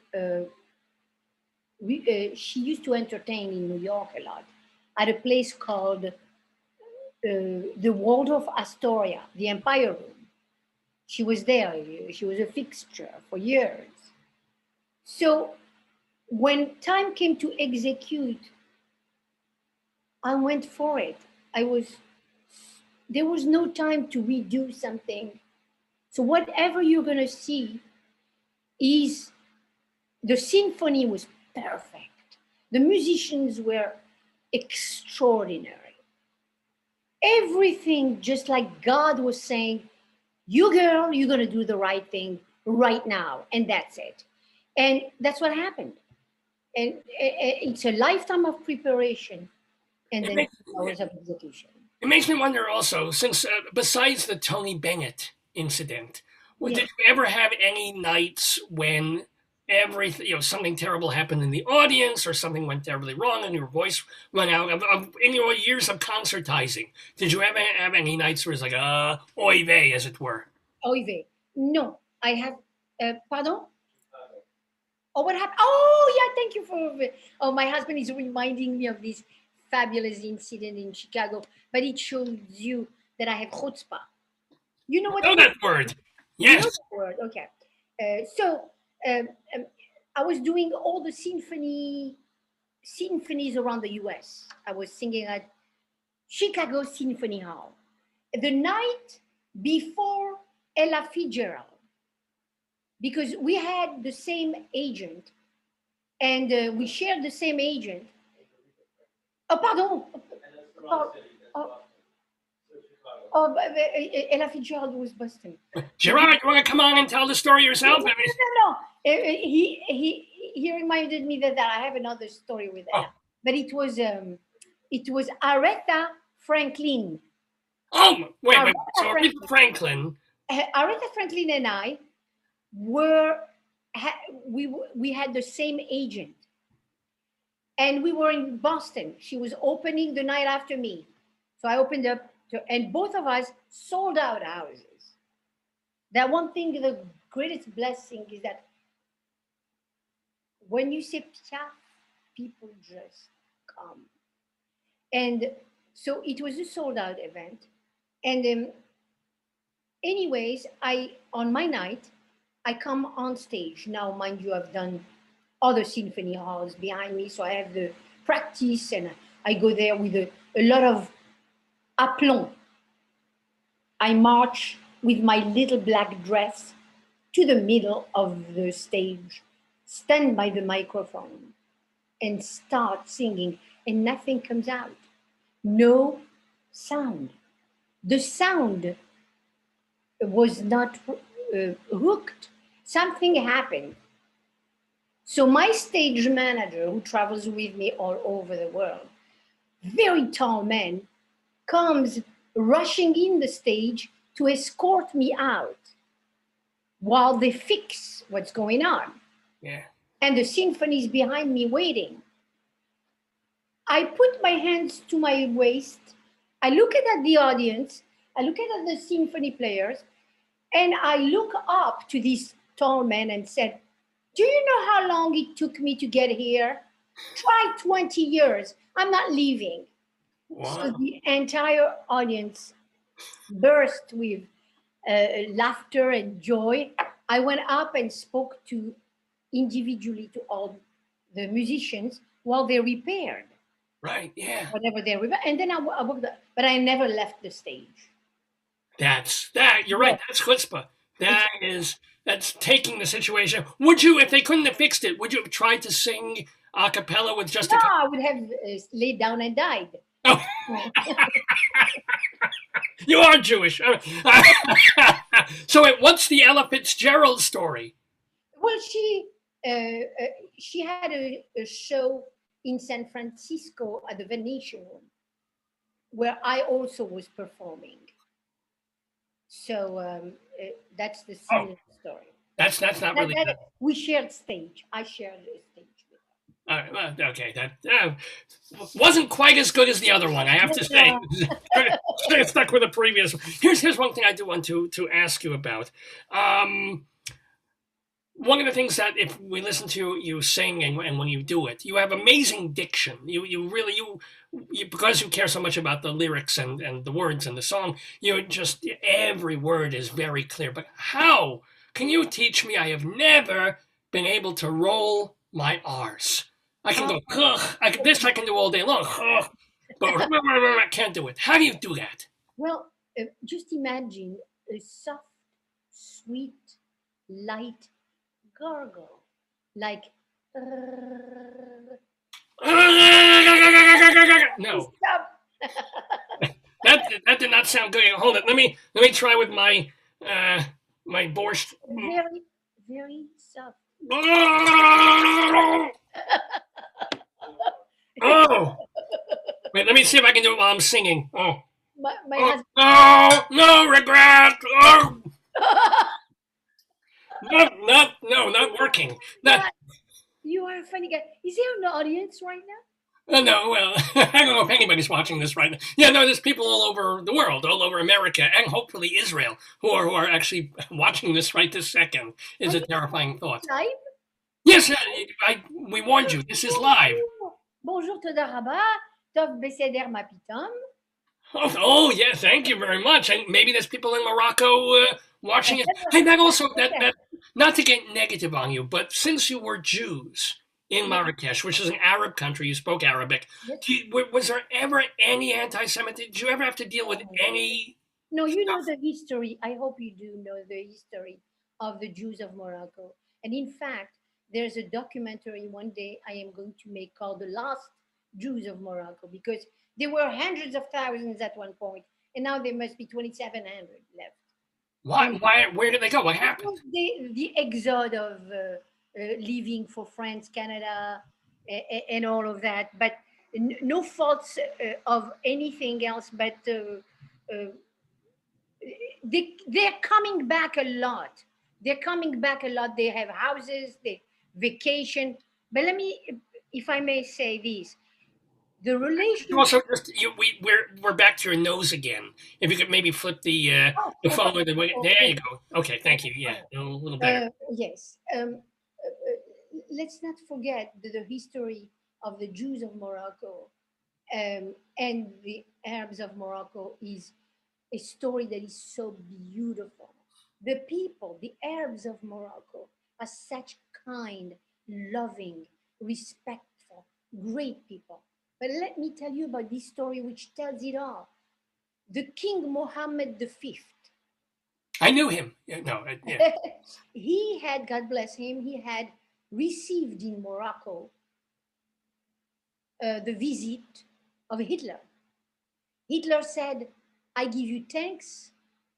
she used to entertain in New York a lot at a place called the Waldorf Astoria, the Empire Room. She was there. She was a fixture for years. So when time came to execute, I went for it. There was no time to redo something. So whatever you're going to see is, the symphony was perfect. The musicians were extraordinary. Everything, just like God was saying, you girl, you're going to do the right thing right now. And that's it. And that's what happened. And it's a lifetime of preparation and then 2 hours of execution. It makes me wonder also, since besides the Tony Bennett incident, Yeah. did you ever have any nights when everything, something terrible happened in the audience or something went terribly wrong and your voice went out? In your years of concertizing, did you ever have any nights where it's like, oy vey, as it were? Oy vey. No, I have, pardon? Oh, what happened? Oh, yeah, thank you for, oh, my husband is reminding me of this fabulous incident in Chicago, but it shows you that I have chutzpah. You know what? I know that word. You know Yes. that word, okay. So I was doing all the symphonies around the US. I was singing at Chicago Symphony Hall. The night before Ella Fitzgerald, because we had the same agent and we shared the same agent. Oh, pardon. Oh, oh, Ella Fitzgerald was Boston. Gerard, you want to come on and tell the story yourself? No. He reminded me that I have another story with Ella, but it was Aretha Franklin. Oh, wait. So Franklin. Aretha Franklin. Aretha Franklin and I we had the same agent, and we were in Boston. She was opening the night after me, so I opened up, and both of us sold out houses. That one thing, the greatest blessing is that when you say Piaf, people just come. And so it was a sold out event. And anyways, on my night, I come on stage. Now, mind you, I've done other symphony halls behind me, so I have the practice, and I go there with a lot of aplomb. I march with my little black dress to the middle of the stage, stand by the microphone, and start singing, and nothing comes out. No sound. The sound was not hooked. Something happened. So my stage manager, who travels with me all over the world, very tall man, comes rushing in the stage to escort me out while they fix what's going on. Yeah. And the symphony's behind me waiting. I put my hands to my waist. I look at the audience. I look at the symphony players, and I look up to this tall man and said, "Do you know how long it took me to get here? Try 20 years. I'm not leaving." Wow. So the entire audience burst with laughter and joy. I went up and spoke individually to all the musicians while they repaired. Right, yeah. Whatever they repaired. And then I walked up, but I never left the stage. You're right. That's chutzpah. That's taking the situation. Would you, if they couldn't have fixed it, would you have tried to sing a cappella with just No, I would have laid down and died. Oh. You are Jewish. So what's the Ella Fitzgerald story? Well, she had a show in San Francisco at the Venetian Room, where I also was performing. So that's the similar story. That's not really. We shared stage. I shared a stage with her. Okay, that wasn't quite as good as the other one, I have to say. I stuck with the previous one. Here's one thing I do want to ask you about. One of the things that if we listen to you sing and when you do it, you have amazing diction. You really because you care so much about the lyrics and the words and the song, every word is very clear. But how can you teach me? I have never been able to roll my R's. I can go, I can do all day long, but I can't do it. How do you do that? Well, just imagine a soft, sweet, light gargle, like. No. That did not sound good. Hold it. Let me try with my my borscht. Very, very soft. Oh, wait. Let me see if I can do it while I'm singing. Oh, my husband. No regret. Oh. Not working. You are a funny guy. Is there an audience right now? No, well, I don't know if anybody's watching this right now. Yeah, no, there's people all over the world, all over America, and hopefully Israel, who are actually watching this right this second. Is a terrifying thought. Live? Yes, we warned you. This is live. Bonjour, Toda Rabbi. Tov Beseder Mapitam. Oh, yeah, thank you very much. And maybe there's people in Morocco watching it. Hey, that not to get negative on you, but since you were Jews in Marrakesh, which is an Arab country, you spoke Arabic, was there ever any anti-Semitism? Did you ever have to deal with any? No, you know the history. I hope you do know the history of the Jews of Morocco. And in fact, there's a documentary one day I am going to make called The Lost Jews of Morocco, because there were hundreds of thousands at one point, and now there must be 2,700 left. Why? And Why? Where did they go? What happened? the exode of leaving for France, Canada, and all of that, but no faults of anything else, but they're coming back a lot. They're coming back a lot. They have houses, they vacation. But let me, if I may say this, the Also, relationship. just we're back to your nose again. If you could maybe flip Oh, the oh, phone with the way. oh, There oh, you go. Okay, thank you. Yeah, oh. a little better. Yes. Let's not forget the history of the Jews of Morocco, and the Arabs of Morocco is a story that is so beautiful. The people, the Arabs of Morocco, are such kind, loving, respectful, great people. But let me tell you about this story which tells it all. The King Mohammed V, I knew him. Yeah, no, yeah. he had, God bless him, he had received in Morocco the visit of Hitler. Hitler said, I give you tanks,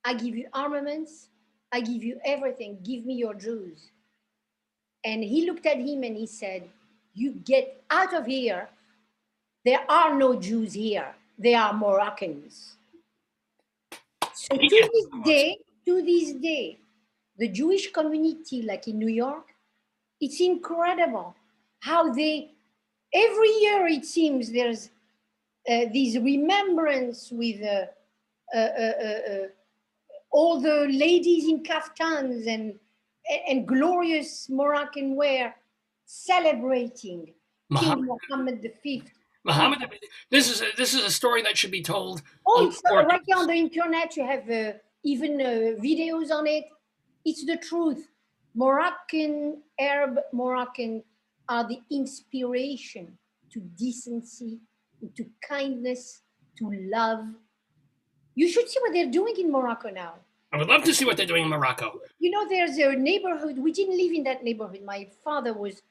I give you armaments, I give you everything, give me your Jews. And he looked at him and he said, you get out of here. There are no Jews here, they are Moroccans. So He gets so much. to this day, the Jewish community, like in New York, it's incredible how they, every year it seems there's this remembrance with uh, uh, uh, uh, all the ladies in kaftans and glorious Moroccan wear celebrating Muhammad. King Mohammed V. Who, Muhammad. This is a story that should be told oh, on the it's right there on forecast. the internet. You have even videos on it. It's the truth. Moroccan, Arab Moroccan are the inspiration to decency, to kindness, to love. You should see what they're doing in Morocco now. I would love to see what they're doing in Morocco. You know, there's a neighborhood. We didn't live in that neighborhood. My father was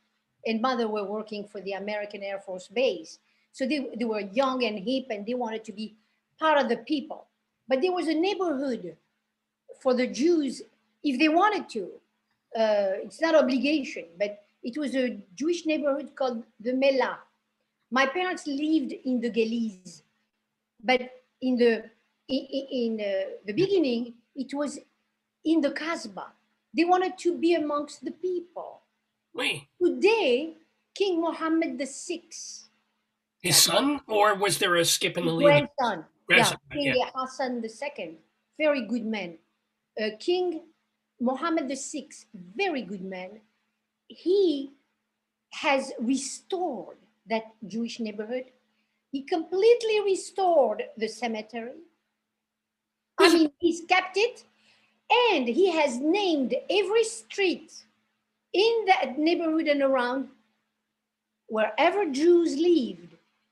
and mother were working for the American Air Force Base. So they were young and hip and they wanted to be part of the people. But there was a neighborhood for the Jews if they wanted to. It's not obligation, but it was a Jewish neighborhood called the Mela. My parents lived in the Geliz, but in the beginning, it was in the Kasbah. They wanted to be amongst the people. Wait, Today, King Mohammed VI, his son, or was there a skip in the his lead? grandson, yeah, Grandson. King Yeah. Hassan II, very good man. King Mohammed VI, very good man. He has restored that Jewish neighborhood. He completely restored the cemetery. I mean, he's kept it, and he has named every street in that neighborhood and around wherever Jews lived.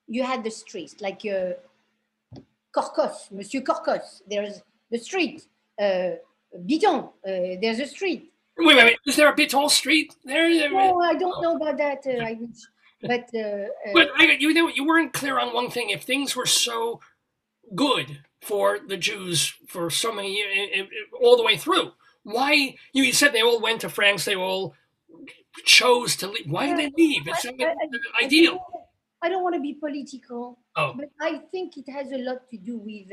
You had the streets, like Corcos, Monsieur Corcos. There's the street. Bitton, there's a street. Wait. Is there a Bitol Street there? No, I don't know about that. I wish, but But you weren't clear on one thing. If things were so good for the Jews for so many years, all the way through, why you said they all went to France? They all chose to leave. Why did they leave? It's I ideal. I don't want to be political, Oh, but I think it has a lot to do with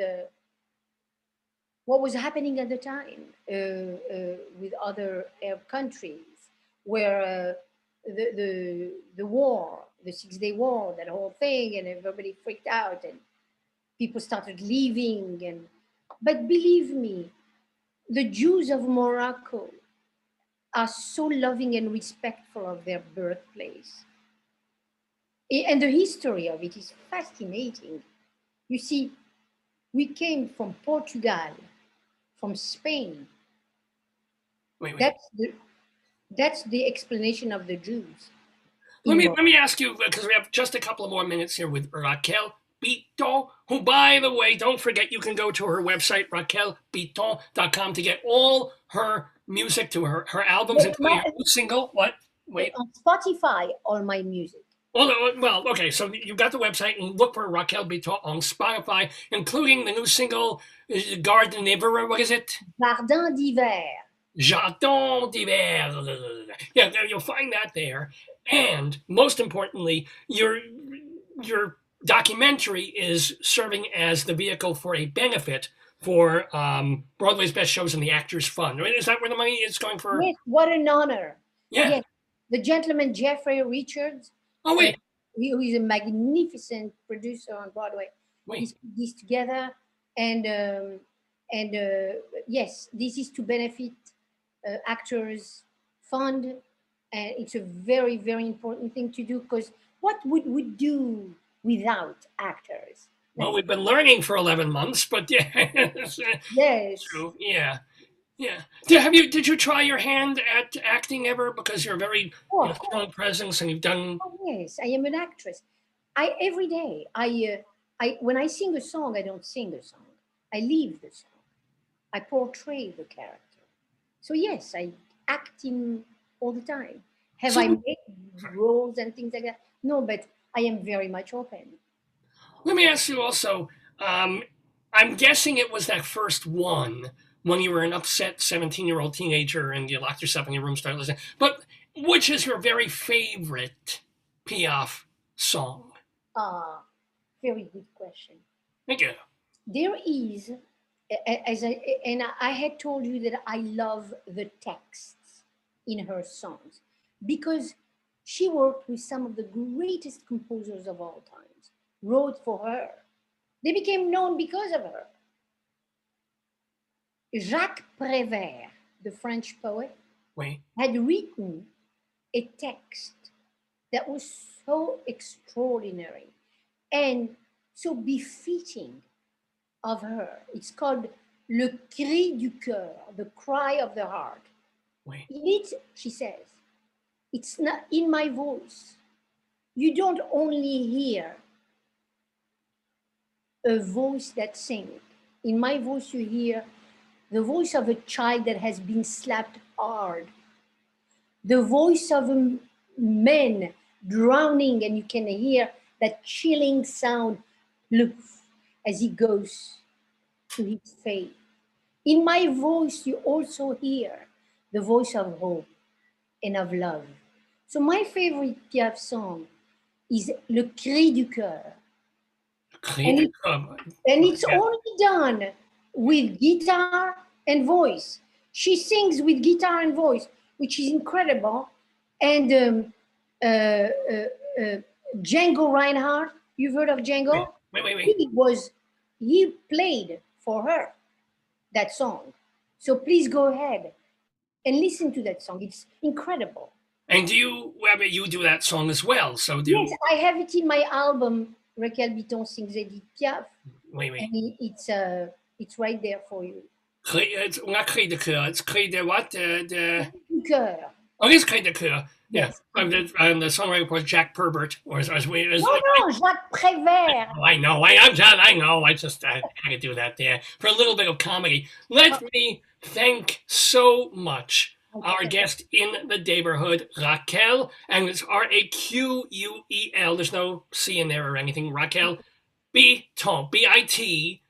what was happening at the time with other Arab countries, where the war, the 6 Day War, that whole thing, and everybody freaked out, and people started leaving. And but believe me, the Jews of Morocco are so loving and respectful of their birthplace. And the history of it is fascinating. You see, we came from Portugal, from Spain. wait. That's the explanation of the Jews. Let me ask you, because we have just a couple of more minutes here with Raquel Bitton, who, by the way, don't forget you can go to her website, raquelbitton.com, to get all her music, to her albums, including her new single. What? Wait. On Spotify, all my music. Well, okay, so you've got the website and look for Raquel Bitton on Spotify, including the new single, Garden d'Hiver, what is it? Jardin d'hiver. Jardin d'Hiver. Yeah, you'll find that there. And most importantly, your documentary is serving as the vehicle for a benefit for Broadway's Best Shows and the Actors Fund. Is that where the money is going for? Yes, what an honor. Yeah. Yes, the gentleman Jeffrey Richards, Oh, wait. who is a magnificent producer on Broadway. Wait. He's put this together, and yes, this is to benefit actors fund, and it's a very, very important thing to do, because what would we do without actors? Well, we've been learning for 11 months, but yeah. Yes. True. Yeah. Yeah. Did you try your hand at acting ever? Because you're a very strong presence, and you've done. Oh, yes, I am an actress. Every day when I sing a song, I don't sing a song. I live the song. I portray the character. So yes, I act in all the time. Have I made roles and things like that? No, but I am very much open. Let me ask you also. I'm guessing it was that first one when you were an upset 17-year-old teenager and you locked yourself in your room, started listening. But which is your very favorite Piaf song? Very good question. Thank you. There is, I had told you that I love the texts in her songs, because she worked with some of the greatest composers of all times, wrote for her. They became known because of her. Jacques Prévert, the French poet, had written a text that was so extraordinary and so befitting of her. It's called Le Cri du Cœur, the cry of the heart. In it, she says, it's not in my voice. You don't only hear a voice that sings. In my voice, you hear the voice of a child that has been slapped hard, the voice of a man drowning, and you can hear that chilling sound as he goes to his fate. In my voice, you also hear the voice of hope and of love. So my favorite Piaf song is Le Cri du Cœur. And it's only done with guitar and voice. She sings with guitar and voice, which is incredible. And Django Reinhardt, you've heard of Django? He played for her that song. So please go ahead and listen to that song. It's incredible. And you do that song as well? So yes, I have it in my album. Raquel Bitton sings Edith Piaf. And it's right there for you. It's not Cri de Cœur. It's Cri de what? Du Cœur. Oh, it's Cri de Cœur. Yes. And the songwriter was Jack Perbert. No, Jacques Prévert. I know. I know. I had to do that there for a little bit of comedy. Let me thank so much our guest in the Daverhood, Raquel, and it's Raquel. There's no C in there or anything. Raquel Bitton, Bitton.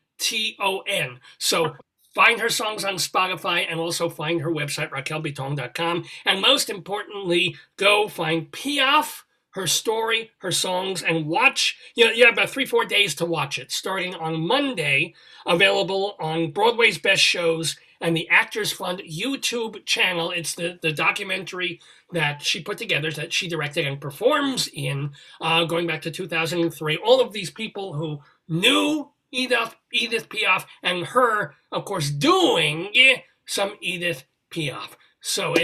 So find her songs on Spotify and also find her website, raquelbitton.com. And most importantly, go find Piaf, her story, her songs, and watch. You have about 3-4 days to watch it, starting on Monday, available on Broadway's Best Shows and the Actors Fund YouTube channel. It's the documentary that she put together, that she directed and performs in, going back to 2003. All of these people who knew Edith Piaf, and her, of course, doing some Edith Piaf. So,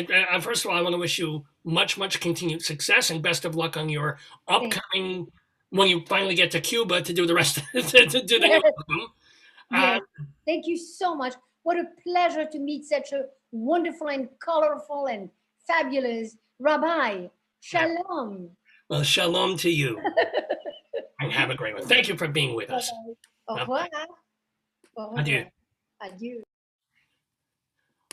first of all, I want to wish you much continued success and best of luck on your upcoming, when you finally get to Cuba to do the rest, to do the new album. Thank you so much. What a pleasure to meet such a wonderful and colorful and fabulous Rabbi. Shalom. Well, shalom to you. And have a great one. Thank you for being with us. Au revoir. Adieu. Adieu.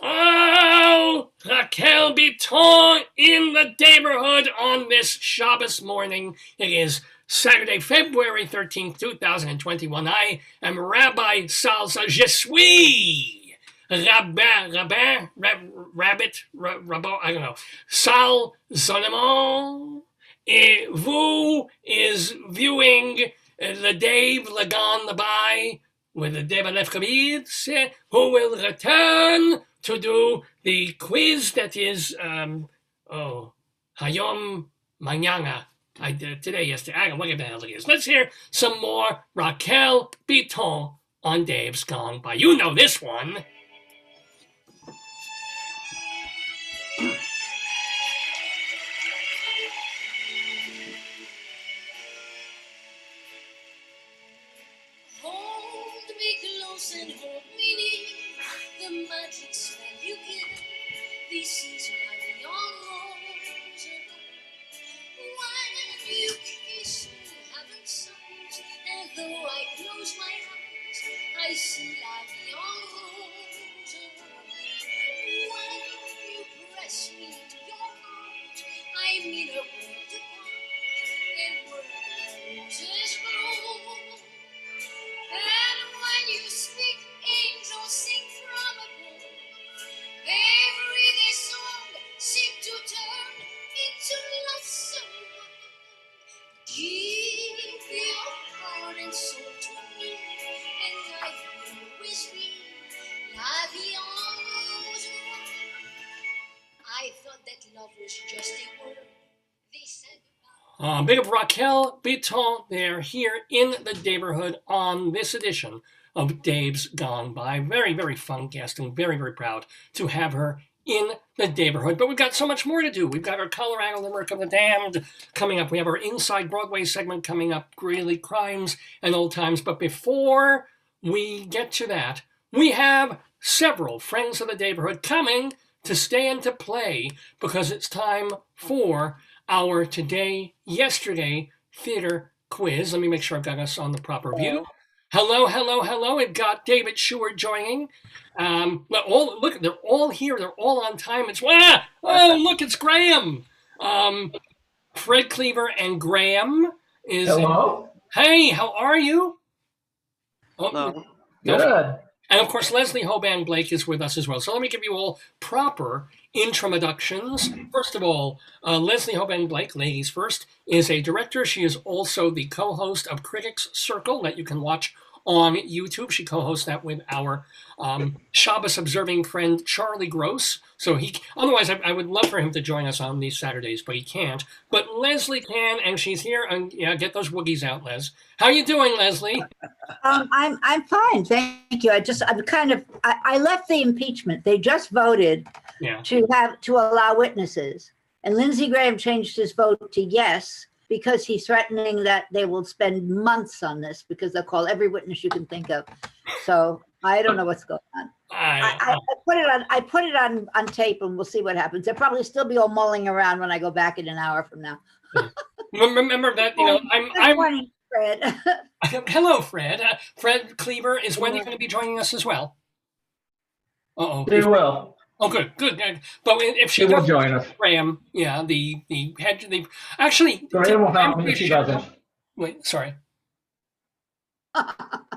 Oh, Raquel Bitton in the Daverhood on this Shabbos morning. It is Saturday, February 13th, 2021. I am Rabbi Salsa. Je suis Rabbit, I don't know. Sal Zonemon. Et vous is viewing the Dave Lagan by with the David Lefkowitz, who will return to do the quiz that is, Hayom Mañana. I did today, yesterday. I don't know what the hell it is. Let's hear some more Raquel Bitton on Dave's Gone By. You know this one. Hold me close and hold me near. The magic spell you give. This is my young rose. When you kiss me, heaven sighs. And though I close my eyes, I see like young rose. When you press me to your heart, I mean a word apart. And where roses grow. And when you speak, angels sing from above. Every day song seems to turn into love song. Give your heart and soul to me, and I will always be la vie en rose. I thought that love was just a word they said about. Big up Raquel Bitton there here in the Daverhood on this edition of Dave's Gone By. Very, very fun guest and very, very proud to have her in the Daverhood. But we've got so much more to do. We've got our Colorado Limerick of the Damned coming up. We have our Inside Broadway segment coming up, Greeley Crimes and Old Times. But before we get to that, we have several friends of the Daverhood coming to stay and to play because it's time for our Today, Yesterday theater quiz. Let me make sure I've got us on the proper view. Hello, hello, hello. We've got David Sheward joining. Look, they're all here. They're all on time. Look, it's Graham. Fred Cleaver and Graham is. Hello. Hey, how are you? Hello. Good. And of course, Leslie Hoban Blake is with us as well. So let me give you all proper introductions. First of all, Leslie Hoban Blake, ladies first, is a director. She is also the co-host of Critics Circle that you can watch on YouTube. She co-hosts that with our Shabbos observing friend Charlie Gross. So otherwise I would love for him to join us on these Saturdays, but he can't. But Leslie can, and she's here. And yeah, get those woogies out, Les. How you doing, Leslie? I'm fine, thank you. I left the impeachment. They just voted to allow witnesses, and Lindsey Graham changed his vote to yes because he's threatening that they will spend months on this because they'll call every witness you can think of. So I don't know what's going on. I put it on tape, and we'll see what happens. They'll probably still be all mulling around when I go back in an hour from now. Remember that, I'm Fred. Hello, Fred. Fred Cleaver, is Wendy going to be joining us as well? They will. Oh, good. But if she will join us, Graham, the head, actually, Graham will help me if she doesn't. Wait, sorry.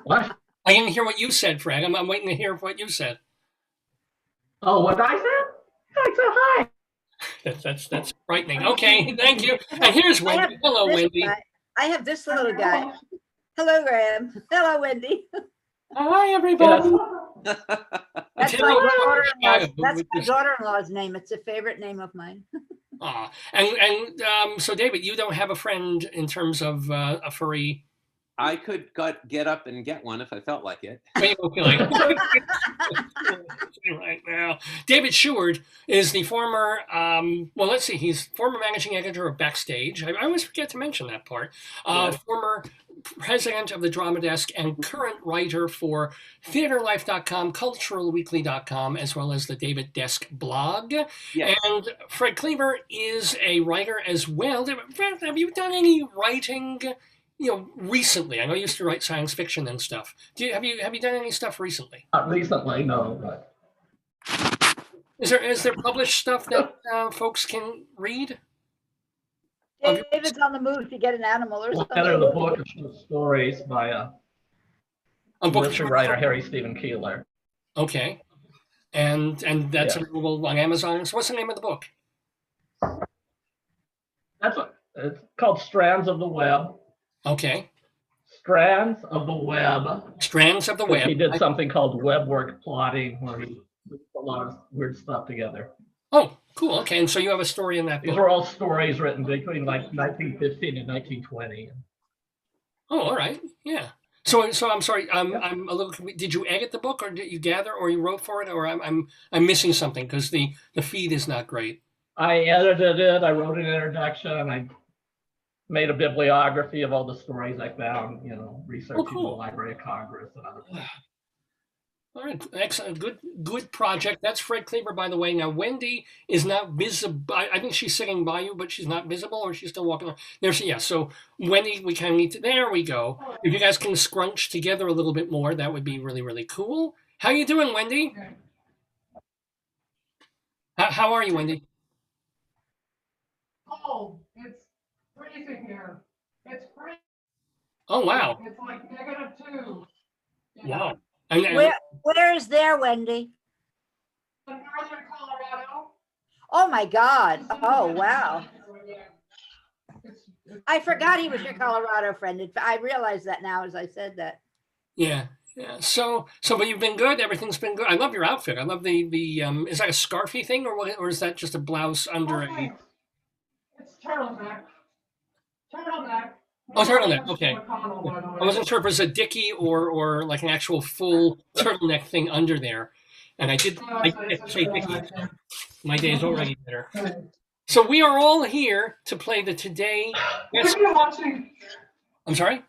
What? I didn't hear what you said, Fred. I'm waiting to hear what you said. Oh, what I said? I said hi. That's frightening. Okay, thank you. And here's Wendy. Hello, Wendy. I have this little guy. Hello, Graham. Hello, Wendy. Hi, everybody. Yes. That's my daughter-in-law's name. It's a favorite name of mine. So David, you don't have a friend in terms of a furry. I could get up and get one if I felt like it. Right now, David Sheward is the former. He's former managing editor of Backstage. I always forget to mention that part. Yes. Former president of the Drama Desk and current writer for TheaterLife.com, CulturalWeekly.com, as well as the David Desk blog. Yes. And Fred Cleaver is a writer as well. Fred, have you done any writing? Recently, I know you used to write science fiction and stuff. Have you done any stuff recently? Not recently, no. But Is there published stuff that folks can read? David's on the move to get an animal or something. Better the book of short stories by A book mystery writer Harry Stephen Keeler. Okay. And that's Yeah. available on Amazon. So what's the name of the book? It's called Strands of the Web. Okay. Strands of the Web. Strands of the Web. He did something called web work plotting, where he put a lot of weird stuff together. Oh, cool. Okay, and so you have a story in that book. These are all stories written between like 1915 and 1920. Oh, all right. Yeah. So I'm sorry. I'm a little. Did you edit the book, or did you gather, or you wrote for it, or I'm missing something because the feed is not great. I edited it. I wrote an introduction. I made a bibliography of all the stories I found. Researching the Library of Congress and other places. All right, excellent, good project. That's Fred Cleaver, by the way. Now, Wendy is not visible. I think she's sitting by you, but she's not visible, or she's still walking around. There she, yeah. So, Wendy, we kind of need to. There we go. If you guys can scrunch together a little bit more, that would be really, really cool. How you doing, Wendy? How are you, Wendy? Oh, it's freezing here. It's freezing. Oh wow. It's like -2. Wow. Where is there, Wendy? In northern Colorado. Oh my God. Oh wow. I forgot he was your Colorado friend. I realized that now as I said that. Yeah. Yeah. So but you've been good. Everything's been good. I love your outfit. I love the is that a scarfy thing or is that just a blouse under a? It's turtleneck. Turtleneck. Oh, turtleneck. Okay. I wasn't sure if it was a dickie or like an actual full turtleneck thing under there. And I did say dickie. My day is already better. So we are all here to play the Today. Yes. What are you watching? I'm sorry?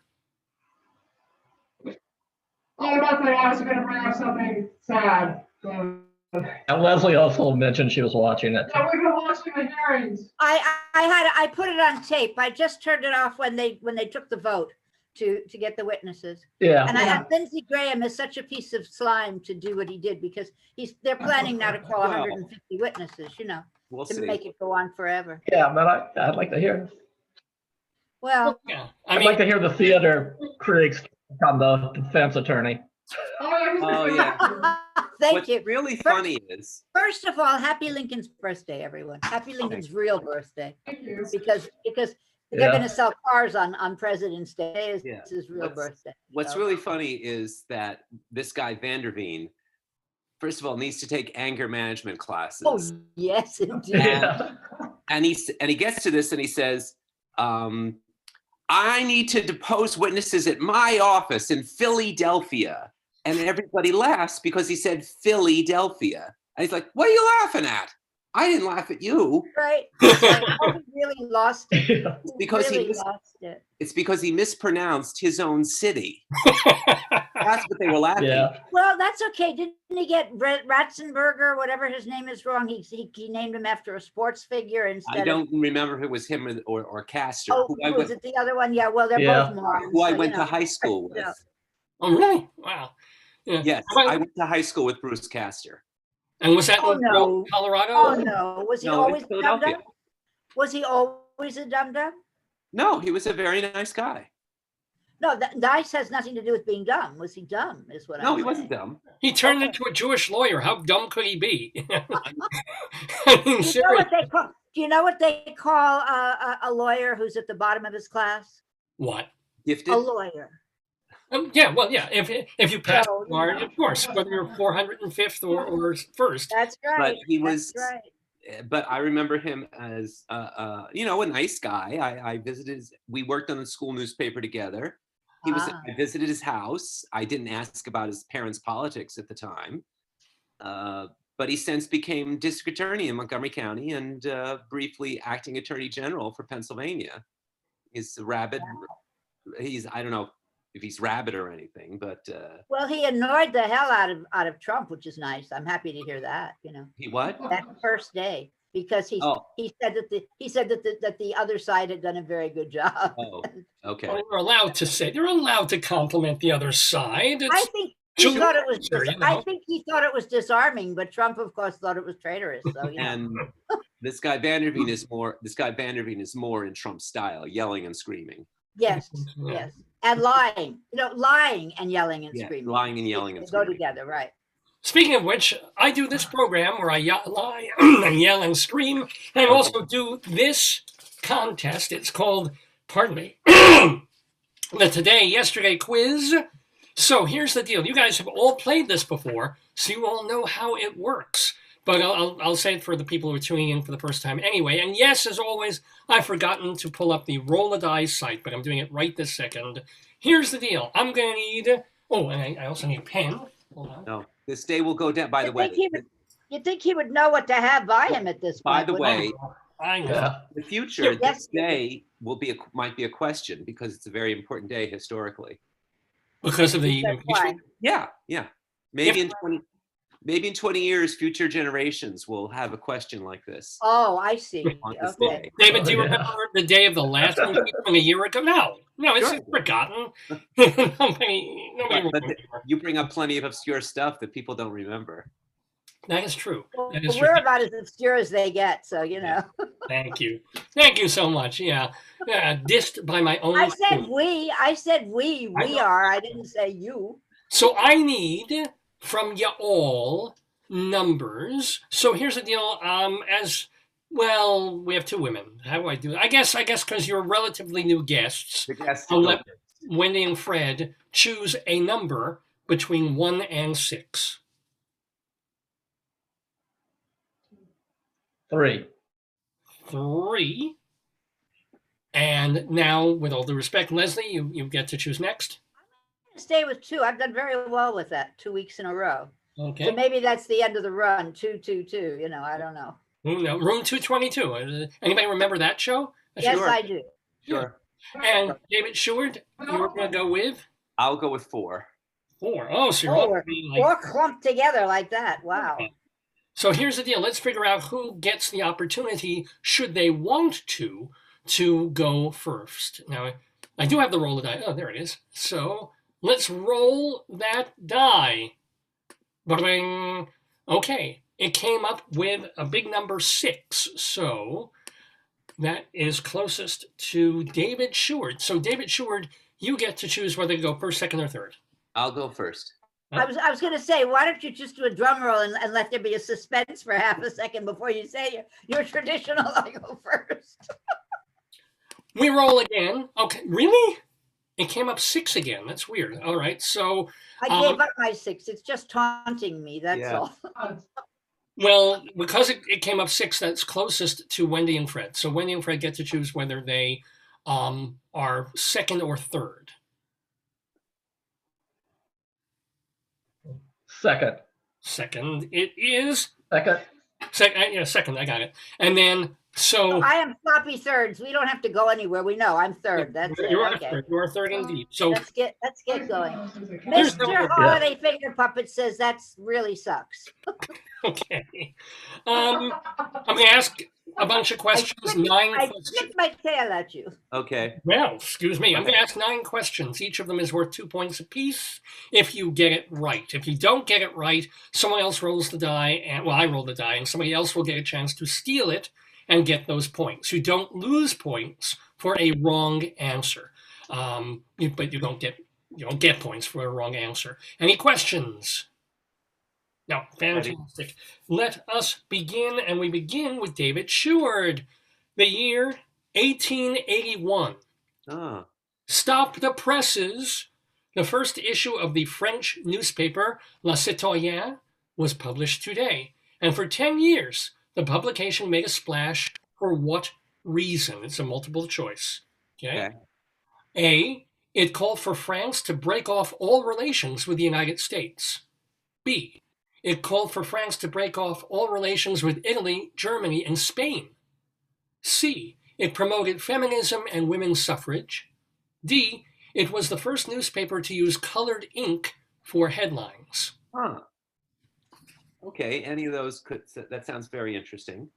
I was going to bring up something sad. And Leslie also mentioned she was watching it. Yeah, we've been watching the hearings. I put it on tape. I just turned it off when they took the vote to get the witnesses. Yeah. And Lindsey Graham is such a piece of slime to do what he did because they're planning now to call 150 witnesses, We'll to see. make it go on forever. Yeah, but I'd like to hear. Well, yeah. I'd like to hear the theater critics on the defense attorney. Oh yeah. Thank you. What's really funny is. First of all, happy Lincoln's birthday, everyone. Happy Lincoln's real birthday. Thank you. Because they're going to sell cars on President's Day. It's his real birthday. What's really funny is that this guy Vanderveen, first of all, needs to take anger management classes. Oh yes, indeed. And he gets to this and he says, I need to depose witnesses at my office in Philadelphia. And everybody laughs because he said Philadelphia. And he's like, what are you laughing at? I didn't laugh at you. Right. He really lost it. It's because he mispronounced his own city. That's what they were laughing. Yeah. Well, that's okay. Didn't he get Ratzenberger, whatever his name is, wrong? He named him after a sports figure instead. I don't remember if it was him or Castor. Oh, was it the other one? Yeah. Well, they're both morons. Who I went to high school with. Oh, really? Wow. Yeah. Yes, I went to high school with Bruce Castor. And was that in Colorado? Oh no! Was he always a dum-dum? Was he always a dum-dum? No, he was a very nice guy. No, nice has nothing to do with being dumb. Was he dumb? Is what? No, he wasn't dumb. He turned into a Jewish lawyer. How dumb could he be? Do you know what they call a lawyer who's at the bottom of his class? What? Gifted? A lawyer. Yeah, well, yeah. If you pass the bar, of course, whether you're 405th or first. That's right. But he was. That's right. But I remember him as a nice guy. I visited. We worked on the school newspaper together. I visited his house. I didn't ask about his parents' politics at the time. But he since became district attorney in Montgomery County and briefly acting attorney general for Pennsylvania. He's rabid. I don't know if he's rabid or anything, but well, he annoyed the hell out of Trump, which is nice. I'm happy to hear that. He what? That first day, because he said that the other side had done a very good job. Oh, okay. Well, you're allowed to say, you're allowed to compliment the other side. I think He thought it was. Sure, you I know. think he thought it was disarming, but Trump, of course, thought it was traitorous. So you know. And this guy Vanderveen is more. This guy Vanderveen is more in Trump style, yelling and screaming. Yes, yes, and lying. You know, lying and yelling and Yeah, screaming. lying and yelling and They go screaming. together, right? Speaking of which, I do this program where I lie and yell and scream, and also do this contest. It's called, pardon me, the Today Yesterday quiz. So here's the deal. You guys have all played this before, so you all know how it works. But I'll say it for the people who are tuning in for the first time anyway. And yes, as always, I've forgotten to pull up the Roll a Dice site, but I'm doing it right this second. Here's the deal. I'm going to need, and I also need a pen. Hold on. No, this day will go down. By the way, You think he would know what to have by him at this point? by the way, I know. Yeah. in the future, Yes. this day might be a question because it's a very important day historically. Because of the That's why. impeachment? Yeah. Maybe in 20 years, future generations will have a question like this. Oh, I see. On this Okay. day. David, do you Yeah. remember the day of the last impeachment a year ago? No, it's Sure. forgotten. Nobody But remembers. you bring up plenty of obscure stuff that people don't remember. That is true. Well, That is we're true. about as obscure as they get, so you know. Thank you so much. Yeah, dissed by my own. I said we. I said we. I We know. are. I didn't say you. So I need from you all numbers. So here's the deal. As well, we have two women. How do I do that? I guess because you're relatively new guests, The guests I'll go let first. Wendy and Fred choose a number between 1 and 6. 3. 3. And now, with all due respect, Leslie, you get to choose next. Stay with 2. I've done very well with that 2 weeks in a row. Okay. So maybe that's the end of the run. 2, 2, 2. You know, I don't know. No, Room 222. Anybody remember that show? Yes, Sure. I do. Sure. And David Sheward, you were going to go with I'll go with 4. 4. Oh, so you're Oh, all we're being like. 4 clumped together like that. Wow. So here's the deal. Let's figure out who gets the opportunity, should they want to go first. Now, I do have the roll of die. Oh, there it is. So let's roll that die. Ba-ding. Okay. It came up with a big number 6. So that is closest to David Sheward. So David Sheward, you get to choose whether to go first, second, or third. I'll go first. I was going to say, why don't you just do a drum roll and let there be a suspense for half a second before you say your traditional I go first. We roll again. Okay, really? It came up 6 again. That's weird. All right, so I gave up my 6. It's just taunting me. That's Yeah. all. well, because it came up 6, that's closest to Wendy and Fred. So Wendy and Fred get to choose whether they are second or third. Second. Second, it is Second. second. I got it. And then so I am sloppy thirds. We don't have to go anywhere. We know I'm third. That's it. you are Okay. third. You are third indeed. So Let's get going. Here's the- Mr. Holiday Finger Puppet says that really sucks. okay, I'm going to ask a bunch of questions. 9 I questions. stick my tail at you. Okay. Well, excuse me. I'm going to ask 9 questions. Each of them is worth 2 points apiece if you get it right. If you don't get it right, someone else rolls the die, and I roll the die, and somebody else will get a chance to steal it and get those points. You don't lose points for a wrong answer, but you don't get points for a wrong answer. Any questions? No, fantastic. Let us begin, and we begin with David Sheward. The year 1881. Oh. Stop the presses. The first issue of the French newspaper Le Citoyen was published today. And for 10 years, the publication made a splash for what reason? It's a multiple choice. Okay. A, it called for France to break off all relations with the United States. B, it called for France to break off all relations with Italy, Germany, and Spain. C, it promoted feminism and women's suffrage. D, it was the first newspaper to use colored ink for headlines. Huh. Okay. Any of those that sounds very interesting.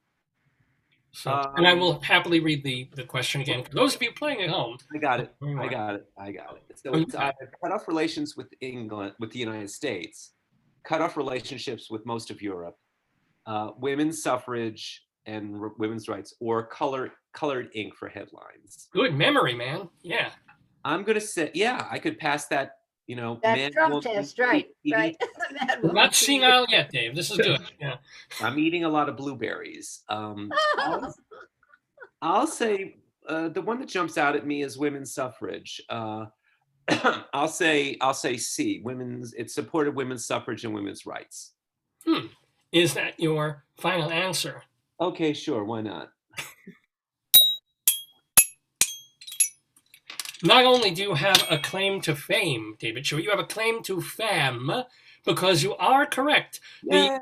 So, and I will happily read the question again for those of you playing at home. I got it. So it's either cut off relations with England, with the United States, cut off relationships with most of Europe, women's suffrage and women's rights, or colored ink for headlines. Good memory, man. Yeah. I'm gonna say, yeah, I could pass that. That Trump test, right? We're not senile yet, Dave. This is good. Yeah. I'm eating a lot of blueberries. I'll say the one that jumps out at me is women's suffrage. I'll say C. It supported women's suffrage and women's rights. Is that your final answer? Okay, sure. Why not? Not only do you have a claim to fame, David Sheward, you have a claim to fame because you are correct. The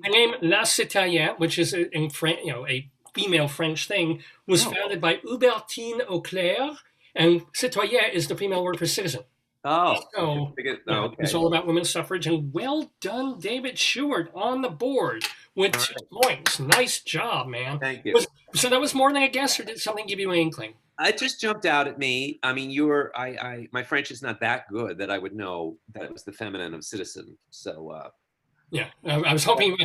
name La Citoyenne, which is in French, a female French thing, was founded by Hubertine Auclair, and citoyen is the female word for citizen. Oh, so okay. It's all about women's suffrage, and well done, David Sheward, on the board with 2 points. Nice job, man. Thank you. So that was more than a guess, or did something give you an inkling? It just jumped out at me. I mean, my French is not that good that I would know that it was the feminine of citizen. So, yeah, I was hoping,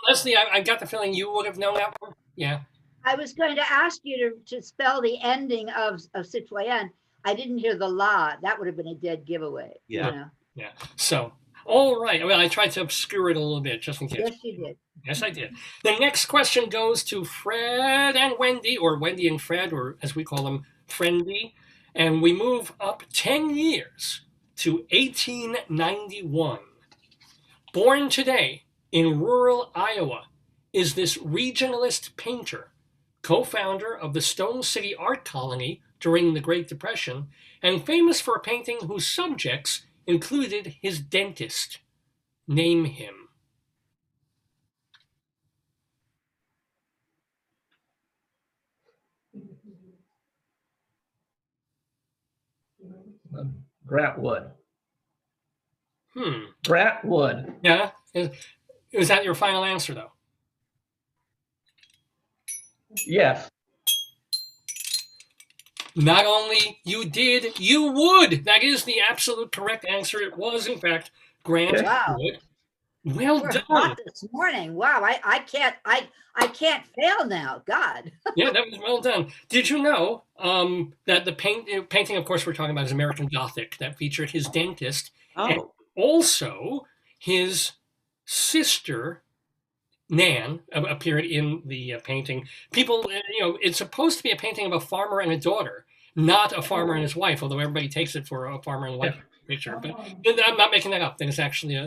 Leslie, I got the feeling you would have known that one. Yeah. I was going to ask you to spell the ending of citoyen. I didn't hear the la. That would have been a dead giveaway. Yeah. Yeah. So, all right. Well, I tried to obscure it a little bit just in case. Yes, you did. Yes, I did. The next question goes to Fred and Wendy, or Wendy and Fred, or as we call them, Friendy. And we move up 10 years to 1891. Born today in rural Iowa is this regionalist painter, co-founder of the Stone City Art Colony during the Great Depression, and famous for a painting whose subjects included his dentist. Name him. Grant Wood. Hmm. Grant Wood. Yeah? Is that your final answer, though? Yes. Not only you did, you would. That is the absolute correct answer. It was, in fact, Grant Wood. Well We're done. hot this morning. Wow, I can't fail now. God. Yeah, that was well done. Did you know that the painting, of course, we're talking about is American Gothic, that featured his dentist, and also his sister Nan appeared in the painting. People, it's supposed to be a painting of a farmer and a daughter, not a farmer and his wife, although everybody takes it for a farmer and wife picture. But I'm not making that up. That is actually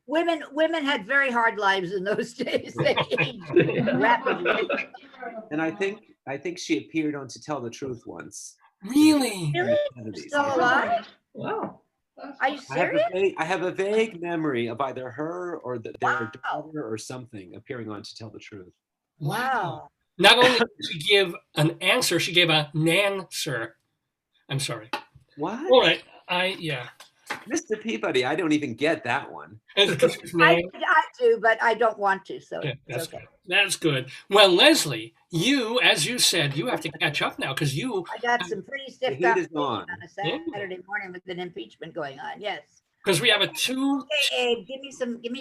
women had very hard lives in those days. They aged rapidly. And I think she appeared on To Tell the Truth once. Really? Still alive? Wow. Are you serious? I have a vague memory of either her or their daughter or something appearing on To Tell the Truth. Wow. Not only did she give an answer, she gave a nan-sir. I'm sorry. What? All right. Mr. Peabody, I don't even get that one. I do, but I don't want to, so yeah, that's okay. Good. That's good. Well, Leslie, you, as you said, you have to catch up now because I got some pretty stiff competition on a Saturday morning with an impeachment going on. Yes. Because we have a two. Hey, Abe, give me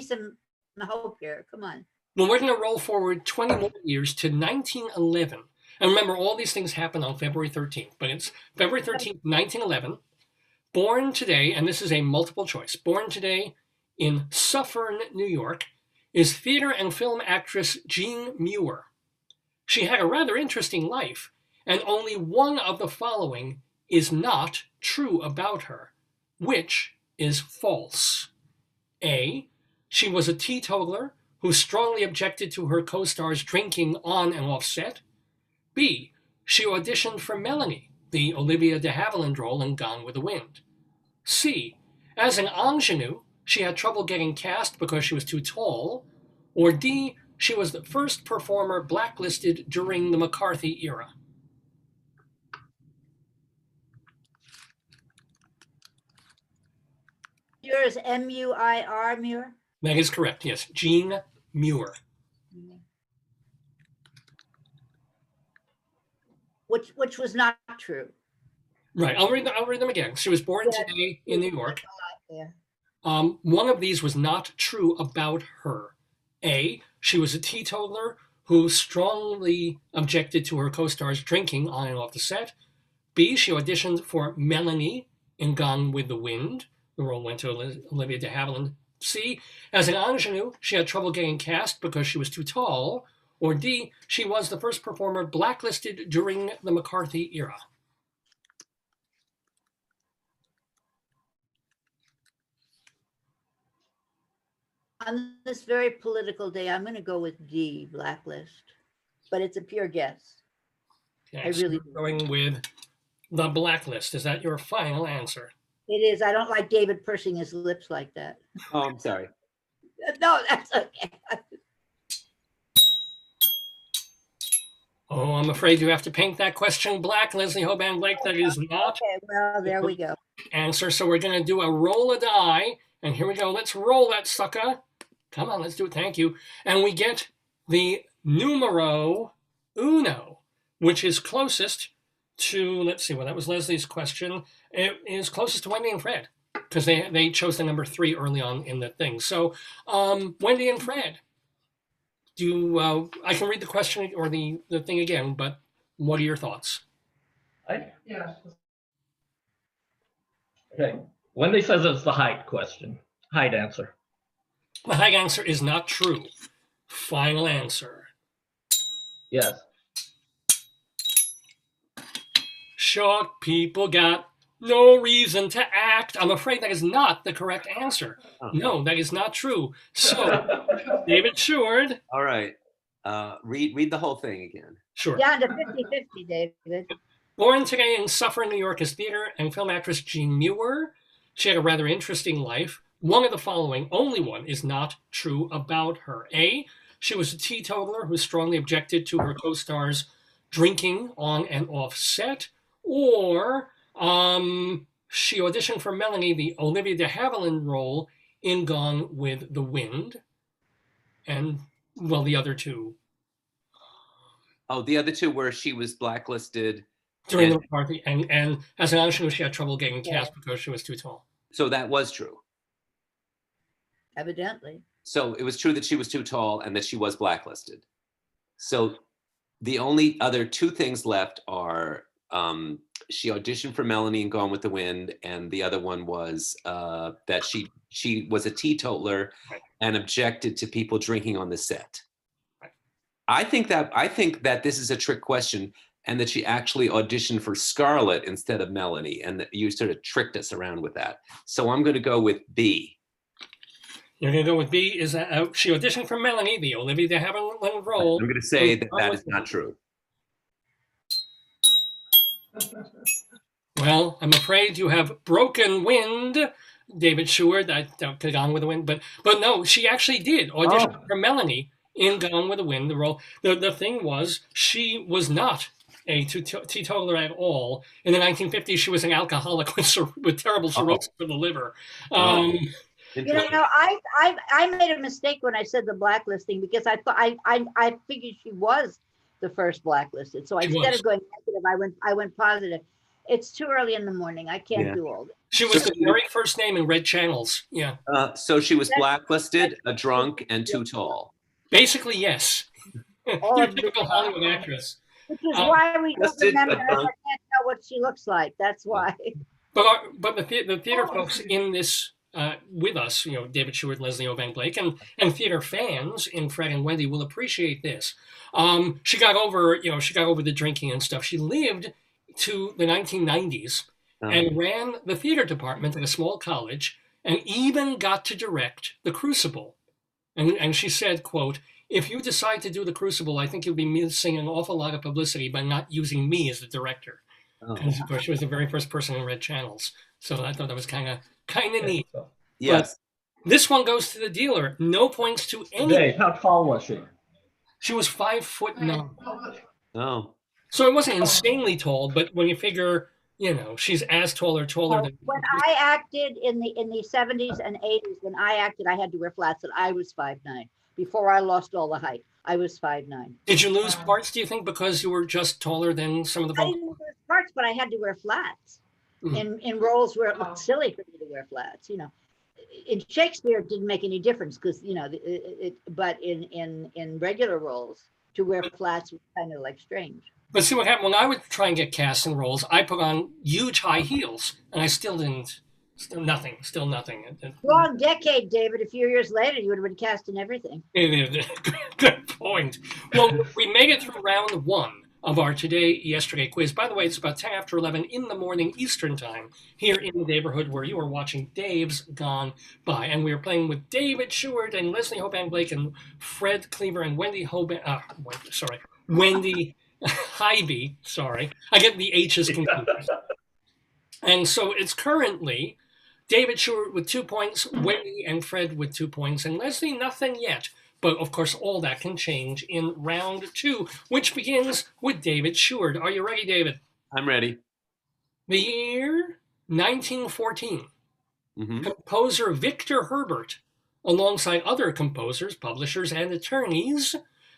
some hope here. Come on. Well, we're going to roll forward 20 more years to 1911. And remember, all these things happened on February 13th, but it's February 13th, 1911. Born today, and this is a multiple choice, born today in Suffern, New York, is theater and film actress Jean Muir. She had a rather interesting life, and only one of the following is not true about her. Which is false? A, she was a teetotaler who strongly objected to her co-stars drinking on and off set. B, she auditioned for Melanie, the Olivia de Havilland role in Gone with the Wind. C, as an ingenue, she had trouble getting cast because she was too tall. Or D, she was the first performer blacklisted during the McCarthy era. Yours M-U-I-R, Muir? That is correct, yes. Jean Muir. which was not true. Right. I'll read them again. She was born today in New York. Yeah. One of these was not true about her. A, she was a teetotaler who strongly objected to her co-stars drinking on and off the set. B, she auditioned for Melanie in Gone with the Wind. The role went to Olivia de Havilland. C, as an ingenue, she had trouble getting cast because she was too tall. Or D, she was the first performer blacklisted during the McCarthy era. On this very political day, I'm going to go with D, blacklist, but it's a pure guess. Okay, I really so going with the blacklist. Is that your final answer? It is. I don't like David pursing his lips like that. Oh, I'm sorry. No, that's okay. Oh, I'm afraid you have to paint that question black, Leslie Hoban Blake. That is not. Okay, well, there we go. Answer. So we're going to do a roll a die. And here we go. Let's roll that sucker. Come on, let's do it. Thank you. And we get the numero uno, which is closest to, let's see, well, that was Leslie's question. It is closest to Wendy and Fred because they chose the number 3 early on in the thing. So Wendy and Fred, I can read the question or the thing again, but what are your thoughts? Yeah. Okay. Wendy says it's the height question. Height answer. The height answer is not true. Final answer. Yes. Short people got no reason to act. I'm afraid that is not the correct answer. No, that is not true. So, David Sheward. All right. Read the whole thing again. Sure. Down to 50-50, David. Born today in Suffern, New York, as theater and film actress Jean Muir. She had a rather interesting life. One of the following, only one, is not true about her. A, she was a teetotaler who strongly objected to her co-stars drinking on and off set. Or she auditioned for Melanie, the Olivia de Havilland role in Gone with the Wind. And, well, the other two. Oh, the other two were she was blacklisted. During the McCarthy, and as an ingenue, she had trouble getting cast because she was too tall. So that was true. Evidently. So it was true that she was too tall and that she was blacklisted. So the only other 2 things left are she auditioned for Melanie and Gone with the Wind, and the other one was that she was a teetotaler and objected to people drinking on the set. Right. I think that this is a trick question, and that she actually auditioned for Scarlett instead of Melanie, and that you sort of tricked us around with that. So I'm going to go with B. You're going to go with B. Is that she auditioned for Melanie, the Olivia de Havilland role? I'm going to say that is not true. Well, I'm afraid you have broken wind, David Sheward. I could have gone with the wind, but no, she actually did audition for Melanie in Gone with the Wind. The role. The thing was, she was not a teetotaler at all. In the 1950s, she was an alcoholic with terrible cirrhosis of the liver. You know, I made a mistake when I said the blacklisting because I thought I figured she was the first blacklisted. So instead of going negative, I went positive. It's too early in the morning. I can't do all that. She was the very first name in Red Channels. Yeah. So she was blacklisted, a drunk, and too tall. Basically, yes. You're a typical Hollywood actress. Which is why we don't remember her. I can't tell what she looks like. That's why. But the theater folks in this with us, you know, David Sheward, Leslie Hoban Blake, and theater fans in Fred and Wendy will appreciate this. She got over the drinking and stuff. She lived to the 1990s and ran the theater department at a small college and even got to direct The Crucible. And she said, quote, "If you decide to do The Crucible, I think you'll be missing an awful lot of publicity by not using me as the director." Because of course she was the very first person in Red Channels. So I thought that was kind of neat. Yes. But this one goes to the dealer. No points to any. Dave, how tall was she? She was 5'9". Oh. So it wasn't insanely tall, but when you figure, you know, she's as taller than. When I acted in the 70s and 80s, when I acted, I had to wear flats, and I was 5'9" before I lost all the height. I was 5'9". Did you lose parts, do you think, because you were just taller than some of the I folks? didn't lose parts, but I had to wear flats in roles where it looked silly for me to wear flats. In Shakespeare, it didn't make any difference because but in regular roles, to wear flats was kind of like strange. But see what happened when I would try and get cast in roles, I put on huge high heels, and I still didn't. Still nothing. Long decade, David. A few years later, you would have been cast in everything. Good point. Well, we made it through round 1 of our yesterday quiz. By the way, it's about 10 after 11 in the morning Eastern time here in the Daverhood, where you are watching Dave's Gone By. And we are playing with David Sheward and Leslie Hoban Blake and Fred Cleaver and Wendy Hoban. Wendy Highby. Sorry. I get the H's confused. And so it's currently David Sheward with 2 points, Wendy and Fred with 2 points, and Leslie nothing yet. But of course, all that can change in round 2, which begins with David Sheward. Are you ready, David? I'm ready. The year 1914. Composer Victor Herbert, alongside other composers, publishers, and attorneys,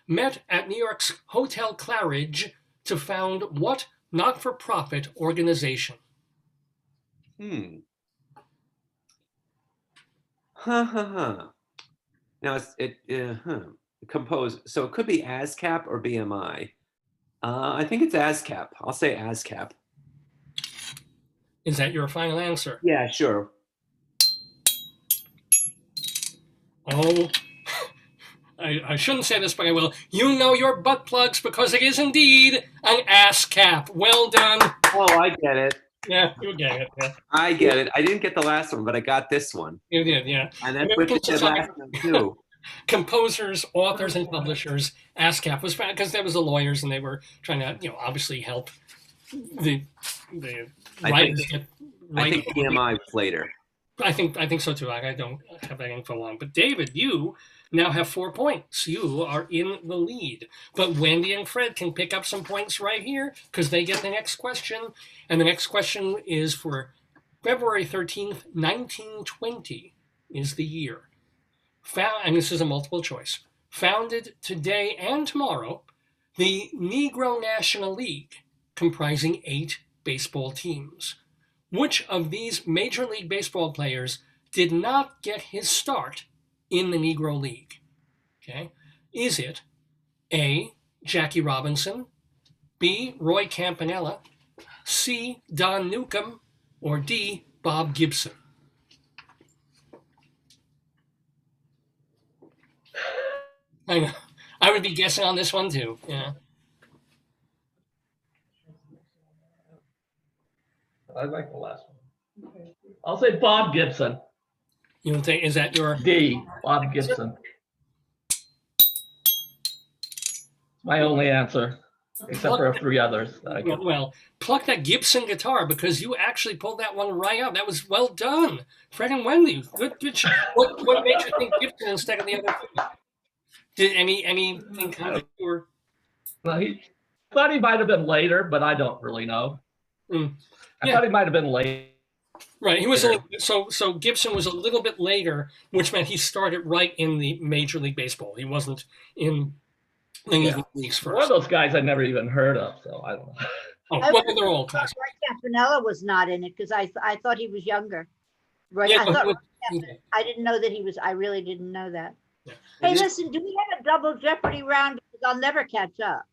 met at New York's Hotel Claridge to found what not-for-profit organization? Now compose. So it could be ASCAP or BMI. I think it's ASCAP. I'll say ASCAP. Is that your final answer? Yeah, sure. Oh, I shouldn't say this, but I will. You know your butt plugs because it is indeed an ASCAP. Well done. Oh, I get it. Yeah, you get it. Yeah. I get it. I didn't get the last one, but I got this one. You did, yeah. And that's what you said last time, too. Composers, authors, and publishers. ASCAP was found because there was the lawyers, and they were trying to, obviously help the writers get right. I think BMI was later. I think so too. I don't have that info on. But David, you now have 4 points. You are in the lead. But Wendy and Fred can pick up some points right here because they get the next question. And the next question is for February 13th, 1920 is the year. And this is a multiple choice. Founded today and tomorrow, the Negro National League, comprising 8 baseball teams. Which of these Major League Baseball players did not get his start in the Negro League? Okay. Is it A, Jackie Robinson, B, Roy Campanella, C, Don Newcomb, or D, Bob Gibson? I know. I would be guessing on this one too. Yeah. I like the last one. I'll say Bob Gibson. You don't think, is that your D, Bob Gibson? My only answer, except for 3 others. That I well, pluck that Gibson guitar because you actually pulled that one right out. That was well done. Fred and Wendy, good job. What made you think Gibson instead of the other 2? Did anything kind of or? Well, he thought he might have been later, but I don't really know. I thought he might have been late. Right, he was so Gibson was a little bit later, which meant he started right in the Major League Baseball. He wasn't in the leagues first. One of those guys I never even heard of, so I don't know. Oh, well, they're all classic. Campanella was not in it because I thought he was younger. Right, Yeah, I didn't know that he was. I really didn't know that. Yeah. Hey, listen, do we have a double Jeopardy round? Because I'll never catch up.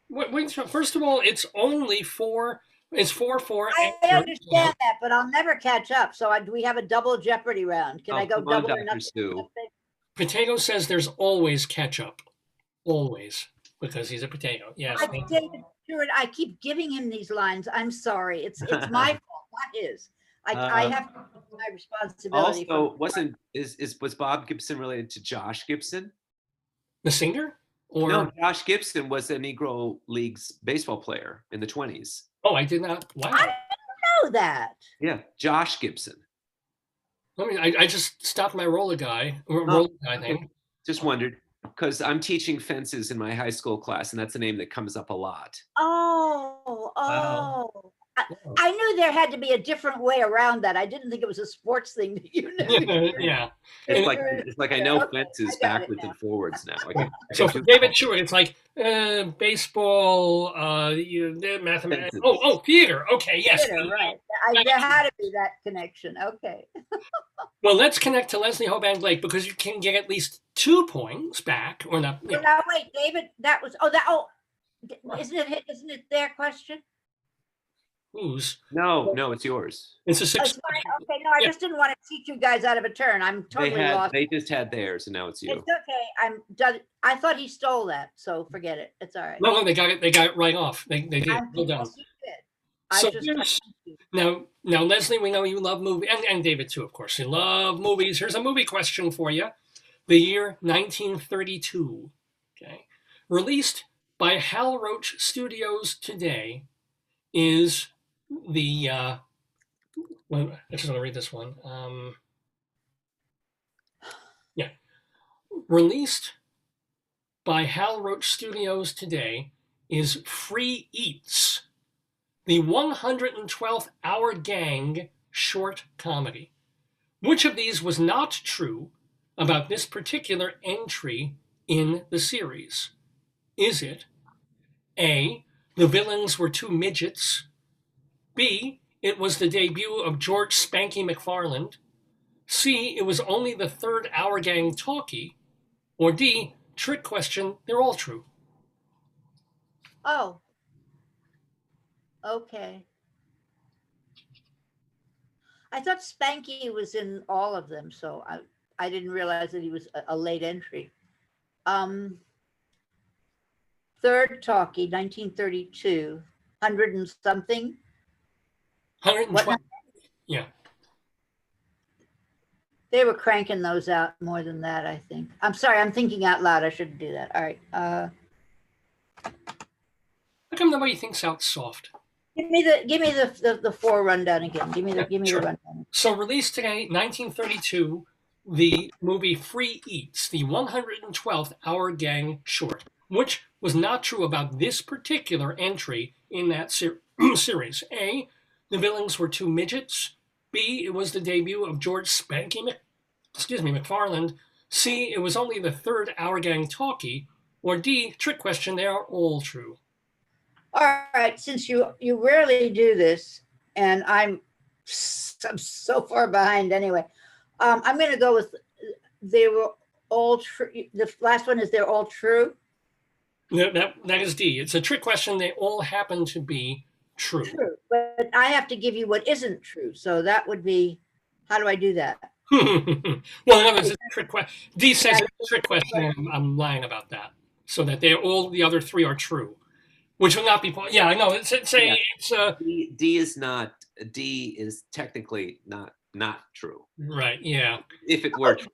Wait, first of all, it's only 4. It's 4-4. I understand that, but I'll never catch up. So do we have a double Jeopardy round? Can I go double or nothing? Potato says there's always catch up. Always. Because he's a potato. Yes. David Sheward, I keep giving him these lines. I'm sorry. It's my fault, not his. I have to take my responsibility. Also, was Bob Gibson related to Josh Gibson? The singer? Or no, Josh Gibson was a Negro Leagues baseball player in the 20s. Oh, I did not. Wow. I didn't know that. Yeah, Josh Gibson. I just stopped my roller guy thing. Just wondered, because I'm teaching fences in my high school class, and that's a name that comes up a lot. Oh. I knew there had to be a different way around that. I didn't think it was a sports thing that you knew. Yeah. It's like I know Okay, fences I got it backwards now. and forwards now. So for David Sheward, it's like baseball, mathematics. Fences. Oh, theater. Okay, yes. Theater, right. There had to be that connection. Okay. Well, let's connect to Leslie Hoban Blake because you can get at least 2 points back, or not. Well, now wait, David, isn't it their question? Whose? No, it's yours. It's a Oh, 6. it's mine? Okay, no, I just didn't want to teach you guys out of a turn. I'm totally lost. They just had theirs, and now it's you. It's okay. I'm done. I thought he stole that, so forget it. It's all right. No, they got it. They got it right off. They did. Well done. Yes, you did. So now, Leslie, we know you love movies, and David too, of course. You love movies. Here's a movie question for you. The year 1932, okay, released by Hal Roach Studios today, is the. Well, I just want to read this one. Yeah, released by Hal Roach Studios today is Free Eats, the 112th Hour Gang short comedy. Which of these was not true about this particular entry in the series? Is it A, the villains were 2 midgets, B, it was the debut of George Spanky McFarland, C, it was only the 3rd Hour Gang talkie, or D, trick question, they're all true? Oh. Okay. I thought Spanky was in all of them, so I didn't realize that he was a late entry. 3rd talkie, 1932, 100 and something. 112. Yeah. They were cranking those out more than that, I think. I'm sorry, I'm thinking out loud. I shouldn't do that. All right. How come nobody thinks out soft? Give me the 4 rundown again. Give me the rundown. So released today, 1932, the movie Free Eats, the 112th Hour Gang short, which was not true about this particular entry in that series. A, the villains were 2 midgets. B, it was the debut of George Spanky McFarland. C, it was only the 3rd Hour Gang talkie. Or D, trick question, they are all true. All right, since you rarely do this, and I'm so far behind anyway, I'm going to go with they were all true. The last one is they're all true. That is D. It's a trick question. They all happen to be true. True, but I have to give you what isn't true. So that would be, how do I do that? Well, in other words, it's a trick question. D says it's a trick question. I'm lying about that, so that all the other 3 are true. Which will not be. Yeah, I know. It's D is not. D is technically not true. Right. Yeah. If it were true.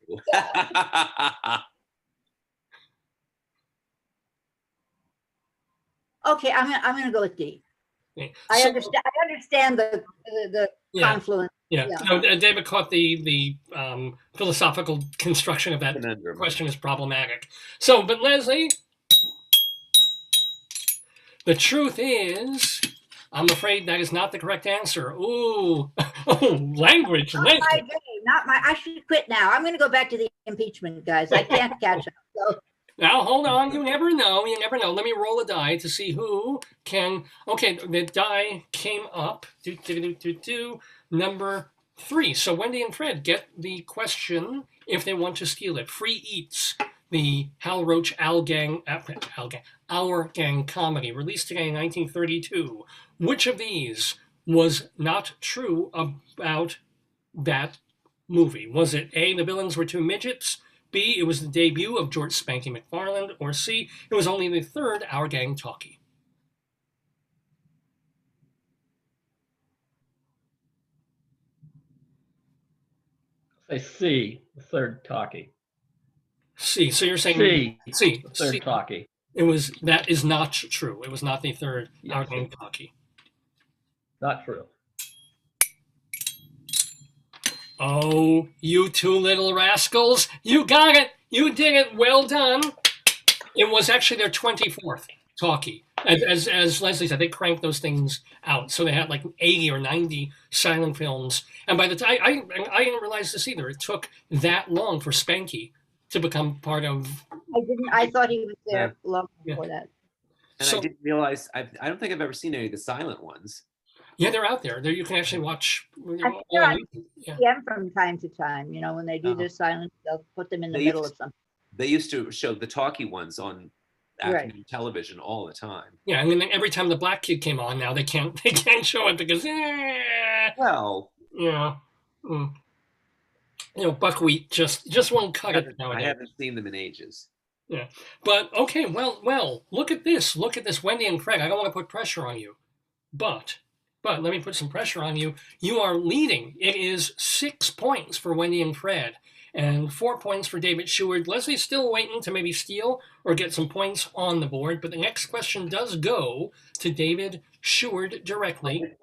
Okay, I'm gonna go with D. Okay. I understand the confluence. Yeah. No, David caught the philosophical construction of that question is problematic. So, but Leslie. The truth is, I'm afraid that is not the correct answer. Ooh, language. Not my day, I should quit now. I'm going to go back to the impeachment, guys. I can't catch up. So. Now, hold on. You never know. Let me roll a die to see who can. Okay, the die came up. Number 3. So Wendy and Fred get the question if they want to steal it. Free Eats, the Hal Roach Our Gang comedy, released today in 1932. Which of these was not true about that movie? Was it A, the villains were 2 midgets, B, it was the debut of George Spanky McFarland, or C, it was only the 3rd Hour Gang talkie? Say C, the 3rd talkie. C. So you're saying C. The 3rd talkie. That is not true. It was not the 3rd Hour Gang talkie. Not true. Oh, you 2 little rascals. You got it. You did it. Well done. It was actually their 24th talkie. As Leslie said, they cranked those things out. So they had like 80 or 90 silent films. And by the time, I didn't realize this either. It took that long for Spanky to become part of. I thought he was there long Yeah. before that. And So- I didn't realize, I don't think I've ever seen any of the silent ones. Yeah, they're out there. There you can actually watch. they're on PM from time to time, when they do their silence, they'll put them in the middle of something. They used to show the talkie ones on afternoon television all the time. Yeah, and then every time the black kid came on, now they can't show it because well, buckwheat just won't cut it nowadays. I haven't seen them in ages. Yeah, but okay, well, look at this, Wendy and Craig. I don't want to put pressure on you, but let me put some pressure on you. You are leading. It is 6 points for Wendy and Fred, and 4 points for David Sheward. Leslie's still waiting to maybe steal or get some points on the board, but the next question does go to David Sheward directly.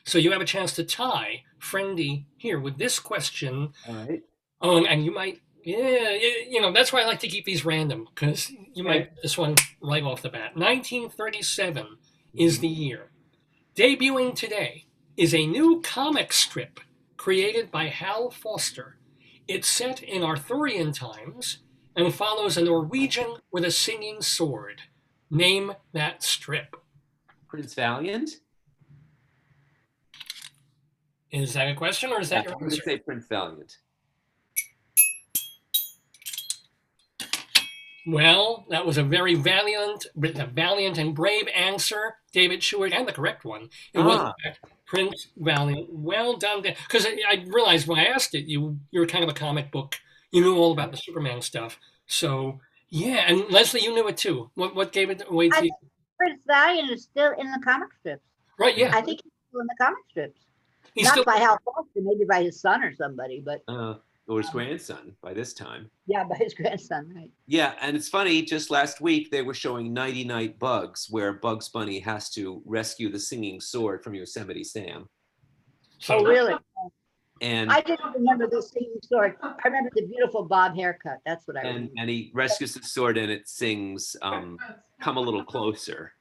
So you have a chance to tie Friendy here with this question. All right. Oh, and you might, that's why I like to keep these random, because you might get this one right off the bat. 1937 is the year. Debuting today is a new comic strip created by Hal Foster. It's set in Arthurian times and follows a Norwegian with a singing sword. Name that strip. Prince Valiant? Is that a question or is that your I'm going to answer? say Prince Valiant. Well, that was a very valiant and brave answer, David Sheward, and the correct one. It was in fact Prince Valiant. Well done, because I realized when I asked it, you were kind of a comic book. You knew all about the Superman stuff. So yeah, and Leslie, you knew it too. What gave it away to you? Prince Valiant is still in the comic strips. Right? Yeah. I think he's still in the comic strips. He's Not still by Hal Foster, maybe by his son or somebody, but Or his grandson by this time. yeah, by his grandson, right? Yeah, and it's funny, just last week they were showing Nighty Night Bugs, where Bugs Bunny has to rescue the singing sword from Yosemite Sam. Oh, really? And I didn't remember the singing sword. I remember the beautiful bob haircut. That's what I remember. and he rescues the sword and it sings Come a Little Closer.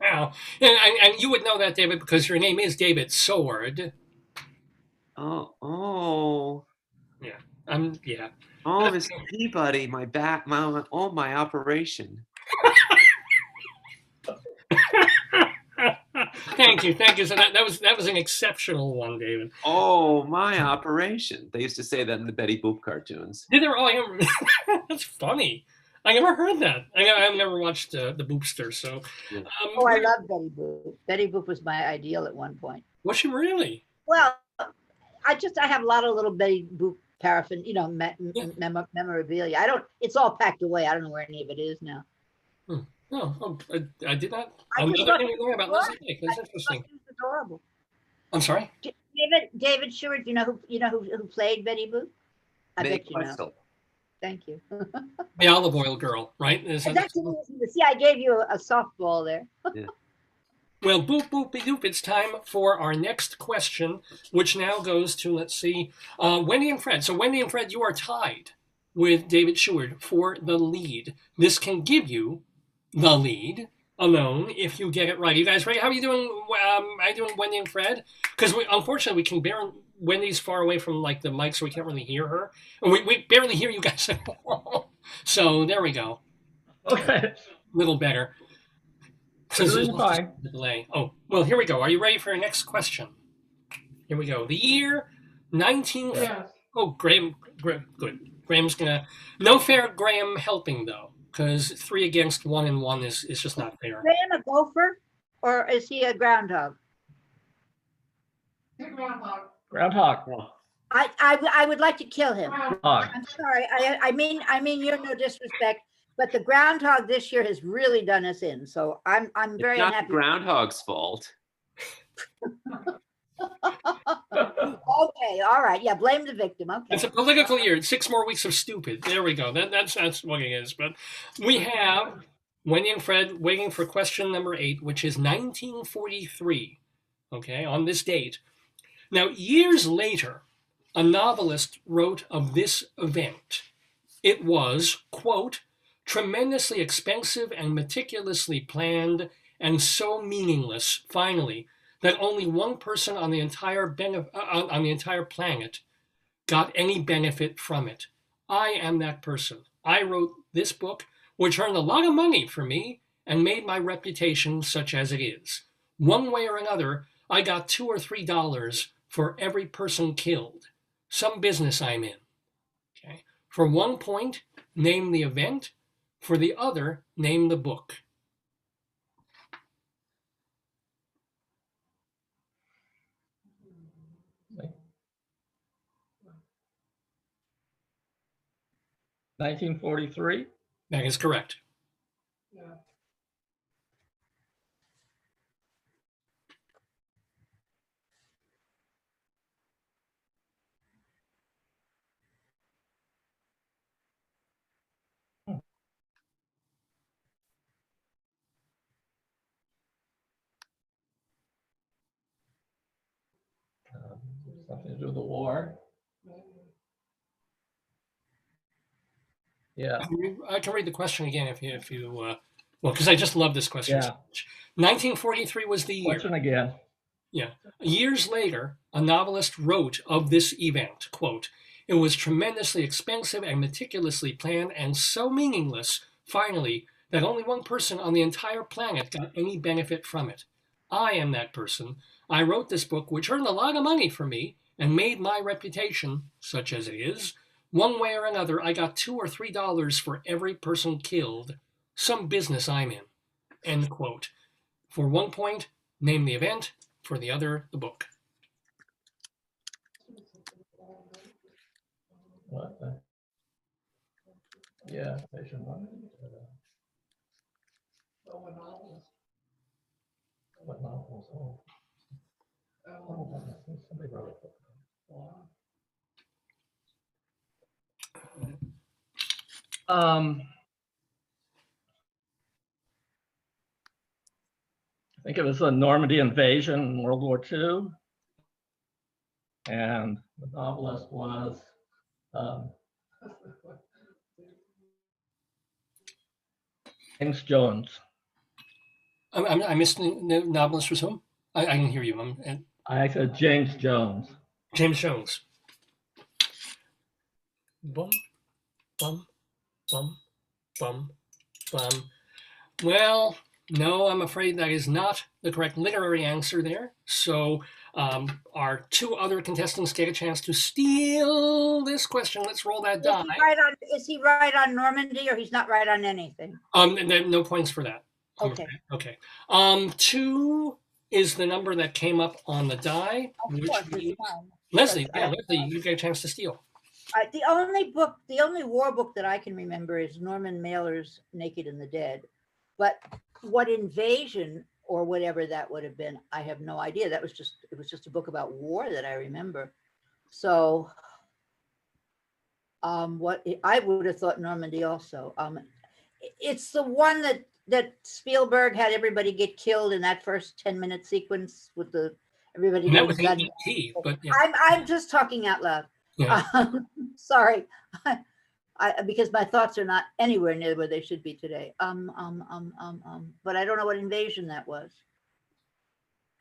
Wow. And you would know that, David, because your name is David Sword. Oh. Yeah. Oh, Mr. Peabody, my operation. Thank you. So that was an exceptional one, David. Oh, my operation. They used to say that in the Betty Boop cartoons. Did there? Oh, that's funny. I never heard that. I've never watched the Boopster, so. Yeah. I love Betty Boop. Betty Boop was my ideal at one point. Was she really? Well, I have a lot of little Betty Boop paraffin, memorabilia. It's all packed away. I don't know where any of it is now. No, I did not. Another thing we learned about Leslie Blake. That's interesting. It's adorable. I'm sorry? David Sheward, you know who played Betty Boop? I bet you know. Thank you. The olive oil girl, right? See, I gave you a softball there. Yeah. Well, boop, boop, doop. It's time for our next question, which now goes to, let's see, Wendy and Fred. So, Wendy and Fred, you are tied with David Sheward for the lead. This can give you the lead alone if you get it right. You guys ready? How are you doing? Are you doing Wendy and Fred? Because unfortunately, we can barely. Wendy's far away from like the mic, so we can't really hear her, and we barely hear you guys at all. So there we go. Okay. A little better. Since there's a delay. Oh, well, here we go. Are you ready for your next question? Here we go. The year 19. Yes. Oh, Graham, good. Graham's gonna. No fair Graham helping though, because 3 against 1 and 1 is just not fair. Graham a gopher, or is he a groundhog? Groundhog. I would like to kill him. Groundhog. I'm sorry. I mean you're no disrespect, but the groundhog this year has really done us in. So I'm very It's not unhappy. the groundhog's fault. Okay, all right. Yeah, blame the victim. Okay. It's a political year. 6 more weeks of stupid. There we go. That's what it is. But we have Wendy and Fred waiting for question number 8, which is 1943. Okay, on this date. Now, years later, a novelist wrote of this event. It was, quote, tremendously expensive and meticulously planned, and so meaningless, finally, that only one person on the entire planet got any benefit from it. I am that person. I wrote this book, which earned a lot of money for me and made my reputation such as it is. One way or another, I got $2 or $3 for every person killed. Some business I'm in. Okay. For one point, name the event. For the other, name the book. Like 1943. That is correct. Yeah. Something to do with the war. Yeah. I can read the question again if you well, because I just love this question so much. 1943 was the year. Question again. Yeah. Years later, a novelist wrote of this event, quote, "It was tremendously expensive and meticulously planned and so meaningless, finally, that only one person on the entire planet got any benefit from it. I am that person. I wrote this book, which earned a lot of money for me and made my reputation, such as it is. One way or another, I got $2 or $3 for every person killed. Some business I'm in." End quote. For one point, name the event. For the other, the book. What? Yeah, patient one. What novels? Somebody wrote it. I think it was the Normandy invasion in World War II. And the novelist was James Jones. I missed the novelist was whom? I didn't hear you. I said James Jones. James Jones. Bum, bum, bum, bum, bum. Well, no, I'm afraid that is not the correct literary answer there. So our two other contestants get a chance to steal this question. Let's roll that die. Is he right on Normandy, or he's not right on anything? No points for that. Okay. Okay. 2 is the number that came up on the die. Of course, it's fine. Leslie, you get a chance to steal. The only war book that I can remember is Norman Mailer's Naked and the Dead. But what invasion or whatever that would have been, I have no idea. It was just a book about war that I remember. So what I would have thought Normandy also. It's the one that Spielberg had everybody get killed in that first 10-minute sequence with everybody. And that was E.T., but yeah. I'm just talking out loud. Yeah. Sorry, because my thoughts are not anywhere near where they should be today. But I don't know what invasion that was.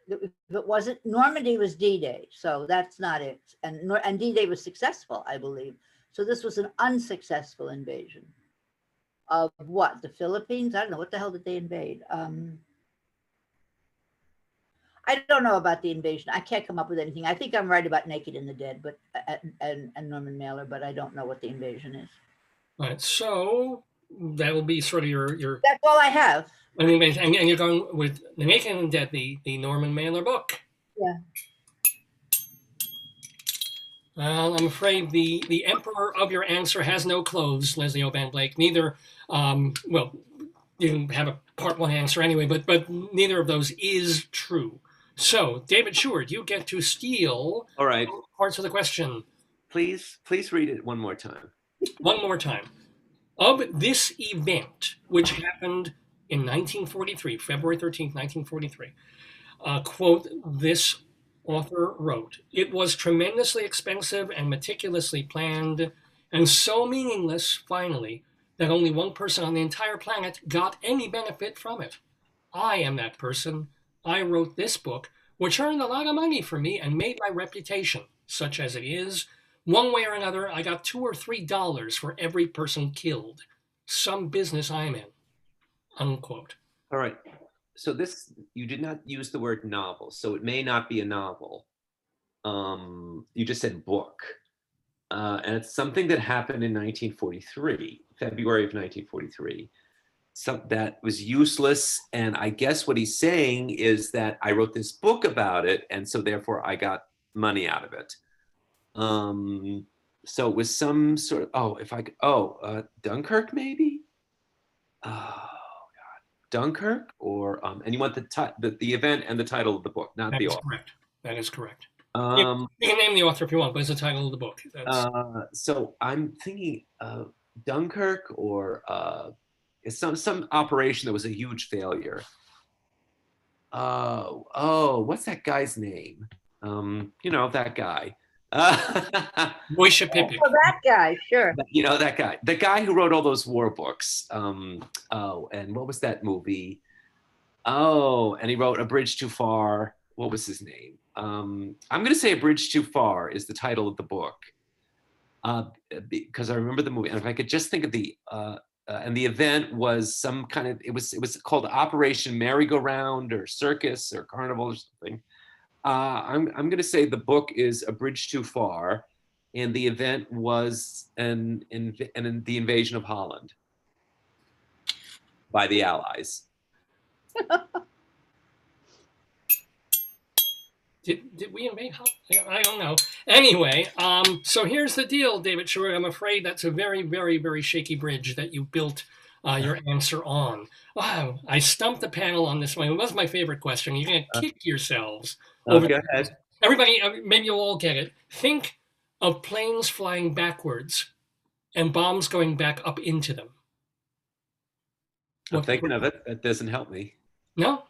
If it wasn't, Normandy was D-Day, so that's not it. And D-Day was successful, I believe. So this was an unsuccessful invasion of what? The Philippines? I don't know. What the hell did they invade? I don't know about the invasion. I can't come up with anything. I think I'm right about Naked and the Dead, but and Norman Mailer, but I don't know what the invasion is. All right, so that will be sort of your. That's all I have. I mean, and you're going with The Naked and the Dead, the Norman Mailer book. Yeah. Well, I'm afraid the emperor of your answer has no clothes, Leslie Hoban Blake. Neither, well, you didn't have a part one answer anyway, but neither of those is true. So, David Sheward, you get to steal all right parts of the question. Please read it one more time. One more time. Of this event, which happened in 1943, February 13th, 1943, quote, this author wrote, "It was tremendously expensive and meticulously planned, and so meaningless, finally, that only one person on the entire planet got any benefit from it. I am that person. I wrote this book, which earned a lot of money for me and made my reputation, such as it is. One way or another, I got $2 or $3 for every person killed. Some business I'm in." Unquote. All right. So this, you did not use the word novel, so it may not be a novel. You just said book. And it's something that happened in 1943, February of 1943. That was useless. And I guess what he's saying is that I wrote this book about it, and so therefore I got money out of it. So it was some sort of, Dunkirk maybe? Oh God, Dunkirk, or and you want the event and the title of the book, not the author. Correct. That is correct. You can name the author if you want, but it's the title of the book. So I'm thinking Dunkirk, or it's some operation that was a huge failure. What's that guy's name? That guy. Moishe Pippik. Oh, that guy, sure. That guy. The guy who wrote all those war books. And what was that movie? Oh, and he wrote A Bridge Too Far. What was his name? I'm going to say A Bridge Too Far is the title of the book, because I remember the movie. And if I could just think of and the event was some kind of, it was called Operation Merry-Go-Round or Circus or Carnival or something. I'm going to say the book is A Bridge Too Far, and the event was the invasion of Holland by the Allies. Did we invade Holland? I don't know. Anyway, so here's the deal, David Sheward. I'm afraid that's a very, very, very shaky bridge that you built your answer on. Wow, I stumped the panel on this one. It was my favorite question. You're going to kick yourselves. Go ahead. Everybody, maybe you'll all get it. Think of planes flying backwards and bombs going back up into them. I'm thinking of it. That doesn't help me. No.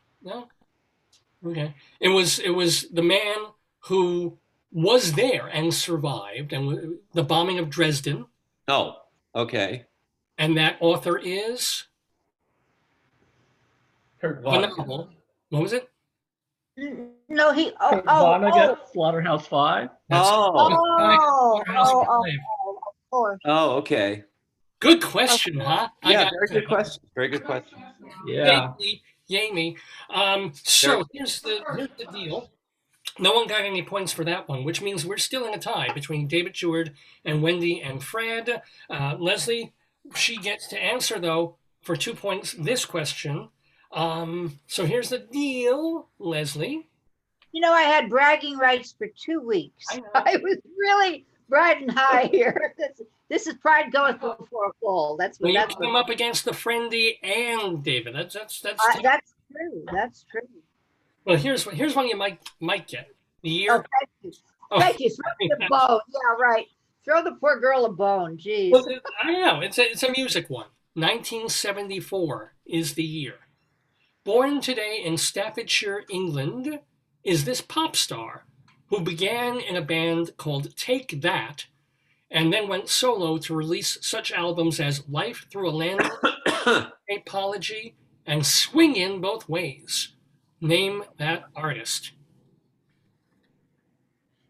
Okay. It was the man who was there and survived, and the bombing of Dresden. Oh, okay. And that author is Kurt Vonnegut. What was it? No, Vonnegut, Slaughterhouse 5. Oh, okay. Good question, huh? Yeah, very good question. Very good question. Yeah. Yay me. So here's the deal. No one got any points for that one, which means we're still in a tie between David Sheward and Wendy and Fred. Leslie, she gets to answer, though, for 2 points this question. So here's the deal, Leslie. I had bragging rights for 2 weeks. I was really riding high here. This is pride goeth before a fall. That's what. You come up against the Friendy and David. That's true. That's true. Well, here's one you might get. The year. Thank you. Throw the bone. Yeah, right. Throw the poor girl a bone. Jeez. Well, I know it's a music one. 1974 is the year. Born today in Staffordshire, England, is this pop star who began in a band called Take That, and then went solo to release such albums as Life Through a Lens, Apology, and Swing In Both Ways. Name that artist.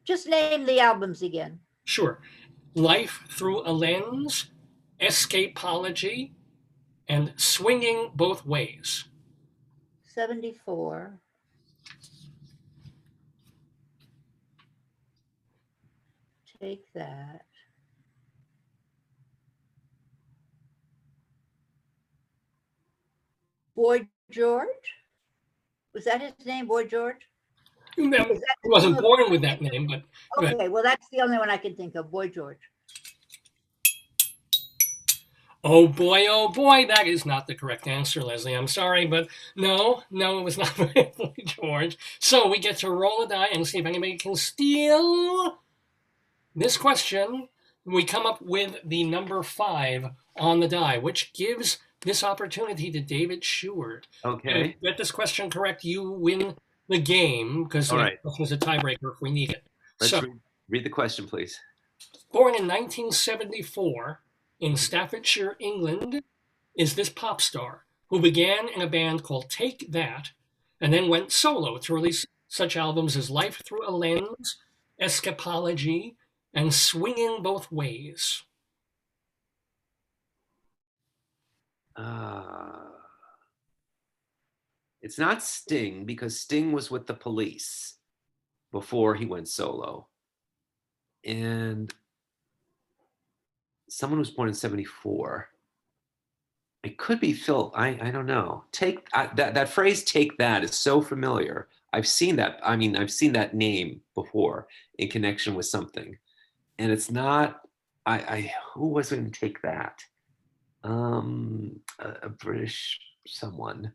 Just name the albums again. Sure. Life Through a Lens, Escapology, and Swinging Both Ways. 74. Take That. Boy George? Was that his name, Boy George? No, he wasn't born with that name, but... Okay, well, that's the only one I can think of, Boy George. Oh boy, that is not the correct answer, Leslie. I'm sorry, but no, it was not Boy George. So we get to roll a die and see if anybody can steal this question. We come up with the number 5 on the die, which gives this opportunity to David Sheward. Okay. And if you get this question correct, you win the game, because it was a tiebreaker if we need it. Let's read the question, please. Born in 1974, in Staffordshire, England, is this pop star who began in a band called Take That and then went solo to release such albums as Life Through a Lens, Escapology, and Swinging Both Ways? It's not Sting, because Sting was with the Police before he went solo. And someone was born in 74. It could be Phil. I don't know. That phrase "take that" is so familiar. I've seen that. I mean, I've seen that name before in connection with something, and it's not. Who was going to take that? A British someone.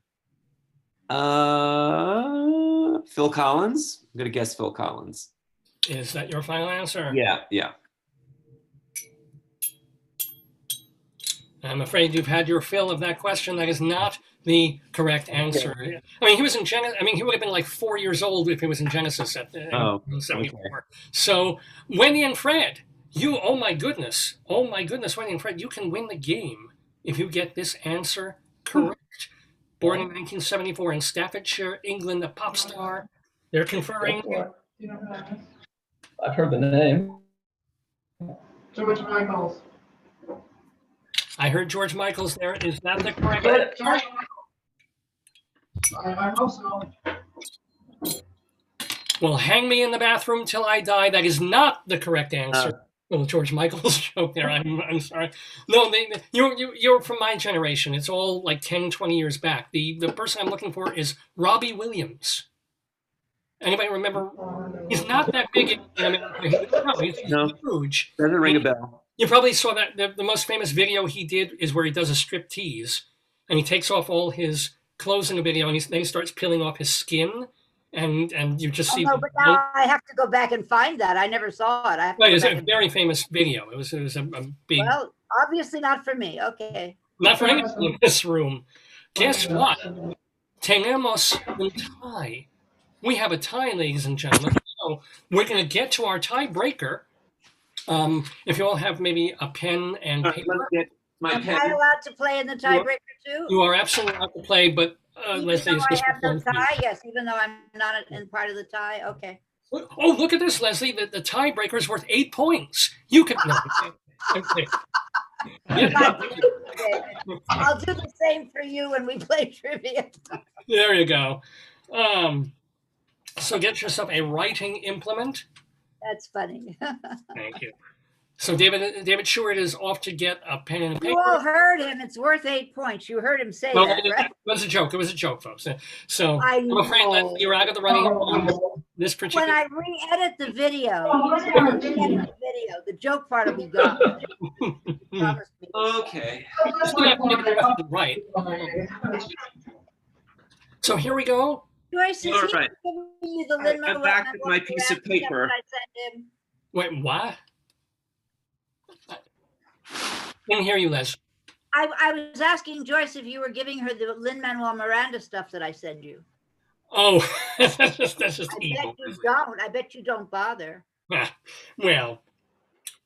Phil Collins. I'm gonna guess Phil Collins. Is that your final answer? Yeah. I'm afraid you've had your fill of that question. That is not the correct answer. I mean, he was in Genesis. I mean, he would have been like 4 years old if he was in Genesis in 74. Okay. So, Wendy and Fred, oh my goodness, Wendy and Fred, you can win the game if you get this answer correct. Born in 1974 in Staffordshire, England, a pop star. They're conferring. I've heard the name. George Michaels. I heard George Michaels there. Is that the correct answer? I hope so. Well, hang me in the bathroom till I die. That is not the correct answer. Well, George Michael's joke there. I'm sorry. No, you're from my generation. It's all like 10, 20 years back. The person I'm looking for is Robbie Williams. Anybody remember? He's not that big in America. He's huge. Doesn't ring a bell. You probably saw that the most famous video he did is where he does a strip tease, and he takes off all his clothes in the video, and then he starts peeling off his skin, and you just see. No, but now I have to go back and find that. I never saw it. Right, it's a very famous video. It was a big. Well, obviously not for me. Okay. Not for anybody in this room. Guess what? Tenemos un tie. We have a tie, ladies and gentlemen. So we're going to get to our tiebreaker. If you all have maybe a pen and paper. Am I allowed to play in the tiebreaker too? You are absolutely allowed to play, but Leslie is just I have the tie, yes, even though I'm not in part of the tie. Okay. Oh, look at this, Leslie. The tiebreaker is worth 8 points. You can. No, okay. I'll do the same for you when we play trivia. There you go. So get yourself a writing implement. That's funny. Thank you. So David Sheward is off to get a pen and a paper. You all heard him. It's worth 8 points. You heard him say that, right? It was a joke. It was a joke, folks. So I'm afraid that you're out of the running on this particular. When I re-edit the video, the joke part will be gone. Okay. Right. So here we go. Joyce, is he right. giving you the Lin-Manuel I'm back with my piece of paper. I sent him? Wait, what? Didn't hear you, Les. I was asking Joyce if you were giving her the Lin-Manuel Miranda stuff that I send you. Oh, that's just evil. I bet you don't bother. Well,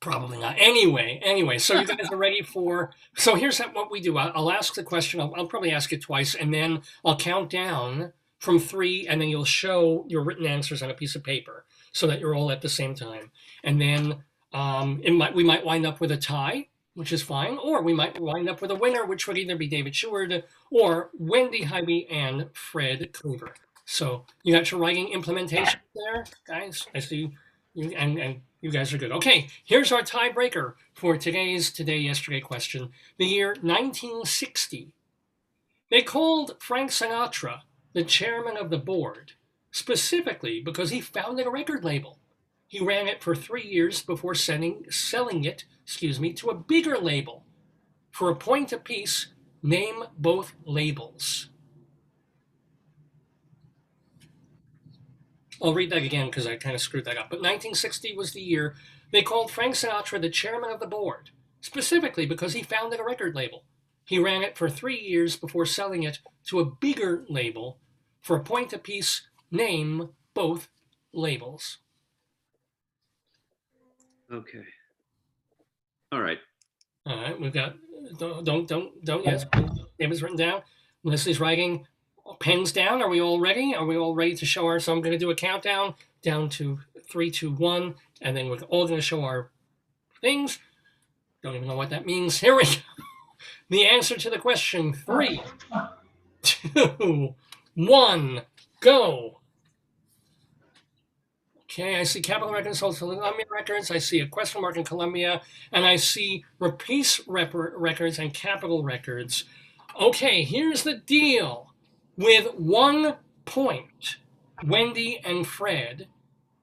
probably not. Anyway, so you guys are ready for. So here's what we do. I'll ask the question. I'll probably ask it twice, and then I'll count down from 3, and then you'll show your written answers on a piece of paper so that you're all at the same time. And then we might wind up with a tie, which is fine, or we might wind up with a winner, which would either be David Sheward or Wendy, Highby, and Fred Cleaver. So you got your writing implementation there, guys. I see you, and you guys are good. Okay, here's our tiebreaker for today's Today Yesterday question. The year 1960. They called Frank Sinatra the chairman of the board, specifically because he founded a record label. He ran it for 3 years before selling it, to a bigger label. For a point apiece, name both labels. I'll read that again because I kind of screwed that up. But 1960 was the year they called Frank Sinatra the chairman of the board, specifically because he founded a record label. He ran it for 3 years before selling it to a bigger label. For a point apiece, name both labels. Okay. All right. All right, we've got don't yes. David's written down. Leslie's writing pens down. Are we all ready? Are we all ready to show our? So I'm going to do a countdown down to 3, 2, 1, and then we're all going to show our things. Don't even know what that means. Here we go. The answer to the question: 3, 2, 1, go. Okay, I see Capitol Records, Columbia Records. I see a question mark in Columbia, and I see Rapice Records and Capitol Records. Okay, here's the deal. With 1 point, Wendy and Fred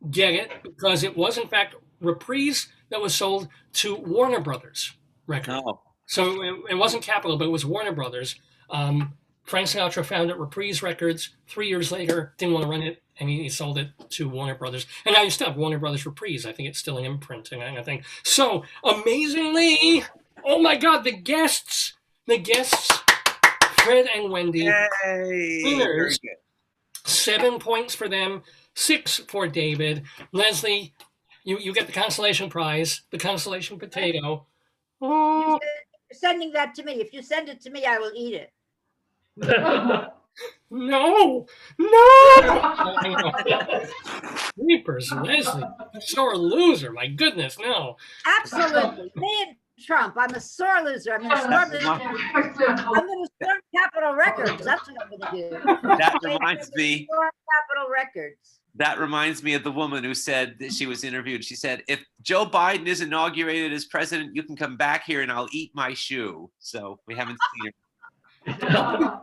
get it because it was in fact Reprise that was sold to Warner Brothers Records. Oh. So it wasn't Capitol, but it was Warner Brothers. Frank Sinatra found it Reprise Records. 3 years later, didn't want to run it, and he sold it to Warner Brothers. And now you still have Warner Brothers Reprise. I think it's still an imprint and I think. So amazingly, oh my God, the guests, Fred and Wendy, winners. 7 points for them, 6 for David. Leslie, you get the consolation prize, the consolation potato. Oh. You're sending that to me. If you send it to me, I will eat it. No. Reapers, Leslie, sore loser. My goodness, no. Absolutely. Me and Trump. I'm a sore loser. I'm going to storm Capitol Records. That's what I'm going to do. That reminds me. Storm Capitol Records. That reminds me of the woman who said that she was interviewed. She said, if Joe Biden is inaugurated as president, you can come back here and I'll eat my shoe. So we haven't seen her.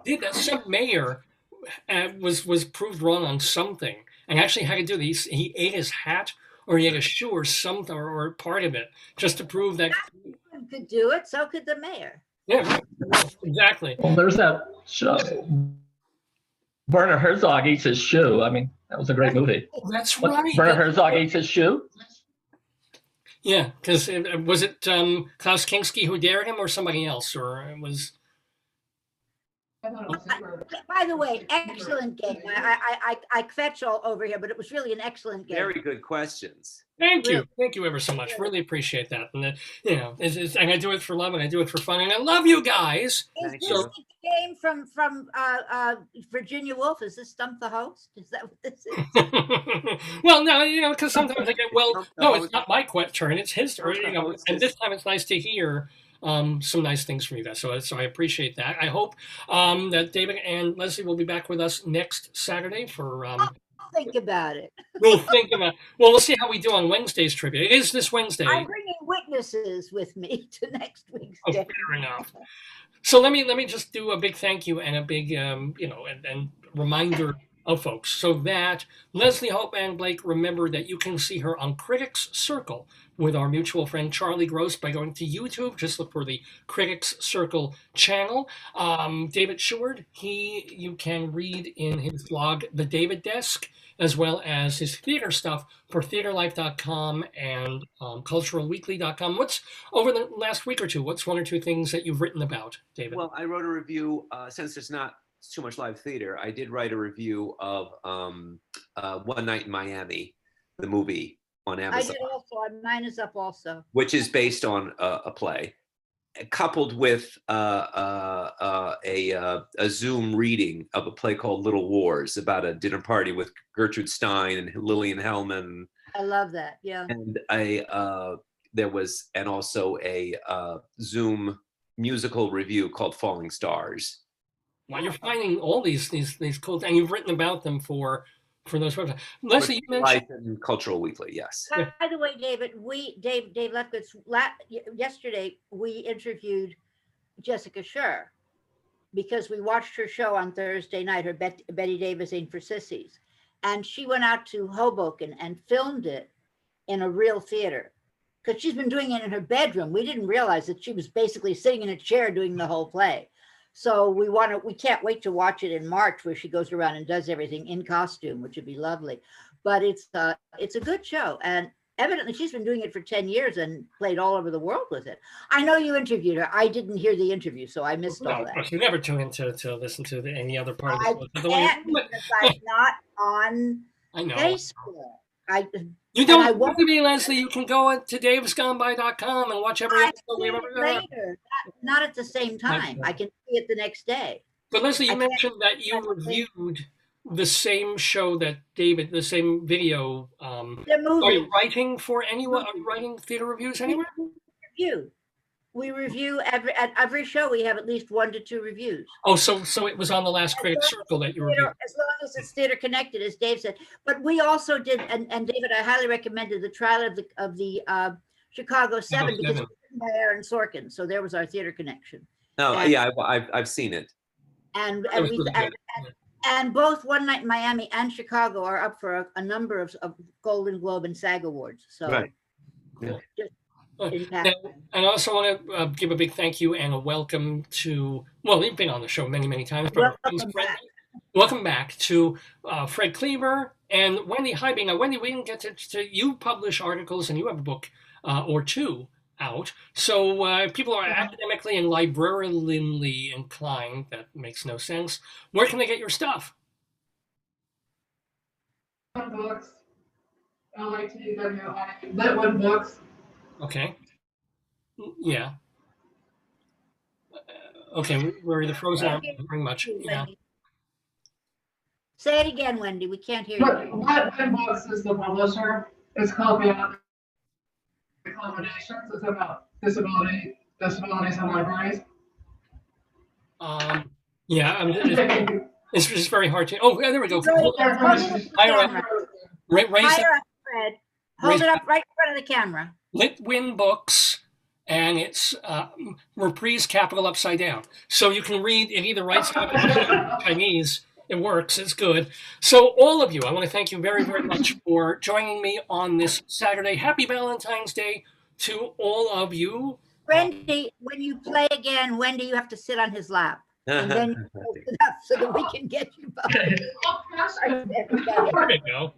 Did that? Some mayor was proved wrong on something and actually had to do this. He ate his hat or he ate a shoe or something or part of it just to prove that. Could do it. So could the mayor. Yeah, exactly. Well, there's that show. Werner Herzog eats his shoe. I mean, that was a great movie. That's right. Werner Herzog eats his shoe? Yeah, because was it Klaus Kinski who dared him or somebody else? Or it was... By the way, excellent game. I kvetch all over here, but it was really an excellent game. Very good questions. Thank you ever so much. Really appreciate that. And and I do it for love and I do it for fun, and I love you guys. Is this the game from Virginia Woolf? Is this Stump the Host? Is that what this is? Well, no, because sometimes I get no, it's not my turn. It's his turn. And this time it's nice to hear some nice things from you guys. So I appreciate that. I hope that David and Leslie will be back with us next Saturday for. Think about it. We'll see how we do on Wednesday's trivia. It is this Wednesday. I'm bringing witnesses with me to next week's day. Fair enough. So let me just do a big thank you and a big and reminder of folks, so that Leslie Hope and Blake, remember that you can see her on Critics Circle with our mutual friend Charlie Gross by going to YouTube. Just look for the Critics Circle channel. David Sheward, you can read in his blog, The David Desk, as well as his theater stuff for theaterlife.com and culturalweekly.com. What's over the last week or two? What's 1 or 2 things that you've written about, David? Well, I wrote a review, since there's not too much live theater, I did write a review of One Night in Miami, the movie on Amazon. I did also. Mine is up also. Which is based on a play, coupled with a Zoom reading of a play called Little Wars about a dinner party with Gertrude Stein and Lillian Hellman. I love that. Yeah. And there was also a Zoom musical review called Falling Stars. Well, you're finding all these cool, and you've written about them for those websites. Leslie, you mentioned Life and Cultural Weekly, yes. By the way, David, Dave Lefkowitz, yesterday we interviewed Jessica Scher because we watched her show on Thursday night, her Betty Davis Ain't for Sissies, and she went out to Hoboken and filmed it in a real theater because she's been doing it in her bedroom. We didn't realize that she was basically sitting in a chair doing the whole play. So we can't wait to watch it in March, where she goes around and does everything in costume, which would be lovely. But it's a good show, and evidently she's been doing it for 10 years and played all over the world with it. I know you interviewed her. I didn't hear the interview, so I missed all that. You never tune in to listen to any other part of the can't because I'm not on Facebook. You don't have to be, Leslie. You can go to davesgoneby.com and watch every episode we've ever done. Later, not at the same time. I can see it the next day. But Leslie, you mentioned that you reviewed the same show that David, the same video. Are you writing for anyone? Are you writing theater reviews anywhere? We review at every show. We have at least 1 to 2 reviews. Oh, so it was on the last Critic Circle that you reviewed. As long as it's theater connected, as Dave said. But we also did, and David, I highly recommended the trial of the Chicago 7 because it was written by Aaron Sorkin. So there was our theater connection. Oh, yeah, I've seen it. And both One Night in Miami and Chicago are up for a number of Golden Globe and SAG awards. So right. And I also want to give a big thank you and a welcome to, well, you've been on the show many, many times, but welcome back to Fred Cleaver and Wendy Highby. Now, Wendy, we didn't get to you publish articles and you have a book or 2 out. So people are academically and librarianly inclined. That makes no sense. Where can they get your stuff? Books. LITWI. Litwood Books. Okay. Yeah. Okay, we're either frozen or very much. Yeah. Say it again, Wendy. We can't hear you. Litwood Books is the publisher. It's called Beyond Accommodations. It's about disabilities in libraries. Yeah, it's just very hard to. Oh, there we go. Higher up, Fred. Hold it up right in front of the camera. Litwin Books, and it's reprise capital upside down. So you can read it either right side or Chinese. It works. It's good. So all of you, I want to thank you very, very much for joining me on this Saturday. Happy Valentine's Day to all of you. Wendy, when you play again, Wendy, you have to sit on his lap. And then you hold it up so that we can get you both. There we go.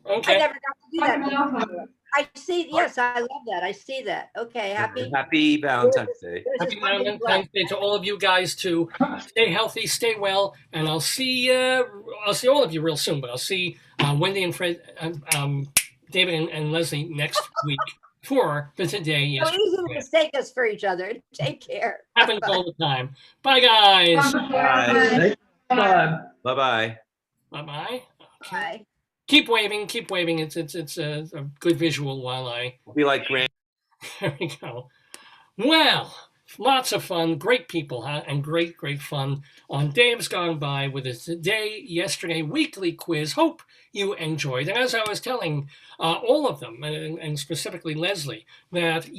Okay. I never got to do that. I see. Yes, I love that. I see that. Okay. Happy Valentine's Day. Happy Valentine's Day to all of you guys too. Stay healthy, stay well, and I'll see all of you real soon. But I'll see Wendy and Fred, David and Leslie next week for the Today. Yesterday. So easy to mistake us for each other. Take care. Happens all the time. Bye, guys. Bye. Bye-bye. Bye-bye. Okay. Bye. Keep waving. It's a good visual while I be like Grant. There we go. Well, lots of fun, great people, huh? And great fun on Dave's Gone By with a Today Yesterday weekly quiz. Hope you enjoyed. And as I was telling all of them, and specifically Leslie, that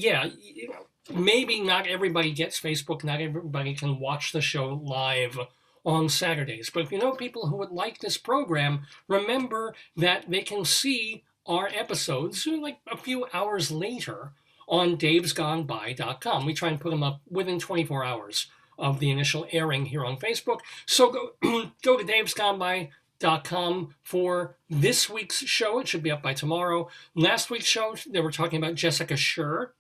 maybe not everybody gets Facebook, not everybody can watch the show live on Saturdays. But if you know people who would like this program, remember that they can see our episodes like a few hours later on davesgoneby.com. We try and put them up within 24 hours of the initial airing here on Facebook. So go to davesgoneby.com for this week's show. It should be up by tomorrow. Last week's show, they were talking about Jessica Scher,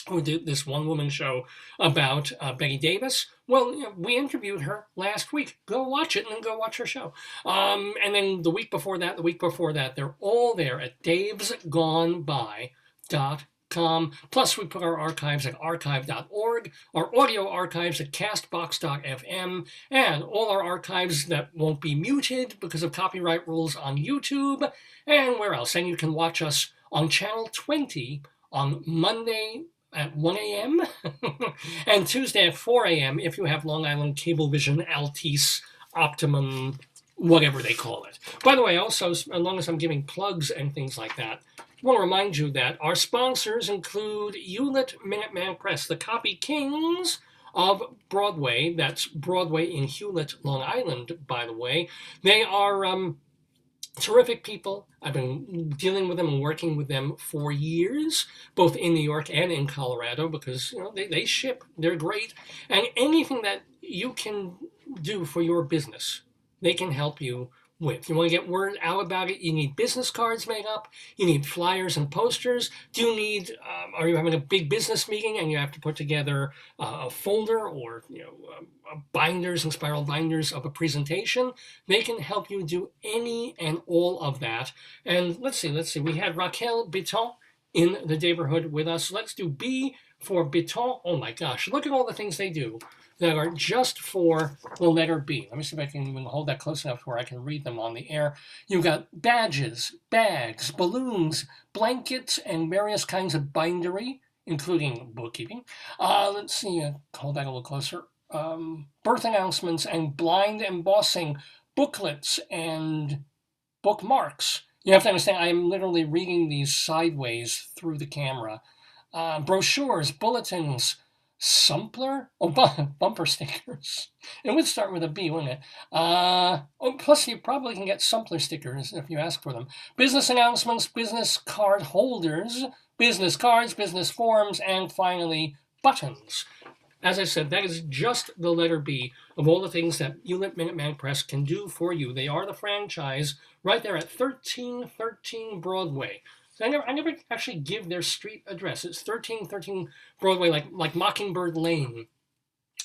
who did this one-woman show about Betty Davis. Well, we interviewed her last week. Go watch it and then go watch her show. And then the week before that, they're all there at davesgoneby.com. Plus, we put our archives at archive.org, our audio archives at castbox.fm, and all our archives that won't be muted because of copyright rules on YouTube, and where else? And you can watch us on Channel 20 on Monday at 1 a.m. and Tuesday at 4 a.m. if you have Long Island Cablevision, Altice, Optimum, whatever they call it. By the way, also, as long as I'm giving plugs and things like that, I want to remind you that our sponsors include Hewlett Minuteman Press, the copy kings of Broadway. That's Broadway in Hewlett, Long Island, by the way. They are terrific people. I've been dealing with them and working with them for years, both in New York and in Colorado, because they ship. They're great. And anything that you can do for your business, they can help you with. You want to get word out about it, you need business cards made up, you need flyers and posters. Do you need, are you having a big business meeting and you have to put together a folder or binders and spiral binders of a presentation? They can help you do any and all of that. And let's see, we had Raquel Bitton in the Daverhood with us. Let's do B for Bitton. Oh my gosh, look at all the things they do that are just for the letter B. Let me see if I can even hold that close enough where I can read them on the air. You've got badges, bags, balloons, blankets, and various kinds of bindery, including bookkeeping. Let's see, hold that a little closer. Birth announcements and blind embossing, booklets and bookmarks. You have to understand, I'm literally reading these sideways through the camera. Brochures, bulletins, Sumpler? Oh, bumper stickers. It would start with a B, wouldn't it? Plus, you probably can get Sumpler stickers if you ask for them. Business announcements, business card holders, business cards, business forms, and finally, buttons. As I said, that is just the letter B of all the things that Hewlett Minuteman Press can do for you. They are the franchise right there at 1313 Broadway. So I never actually give their street address. It's 1313 Broadway, like Mockingbird Lane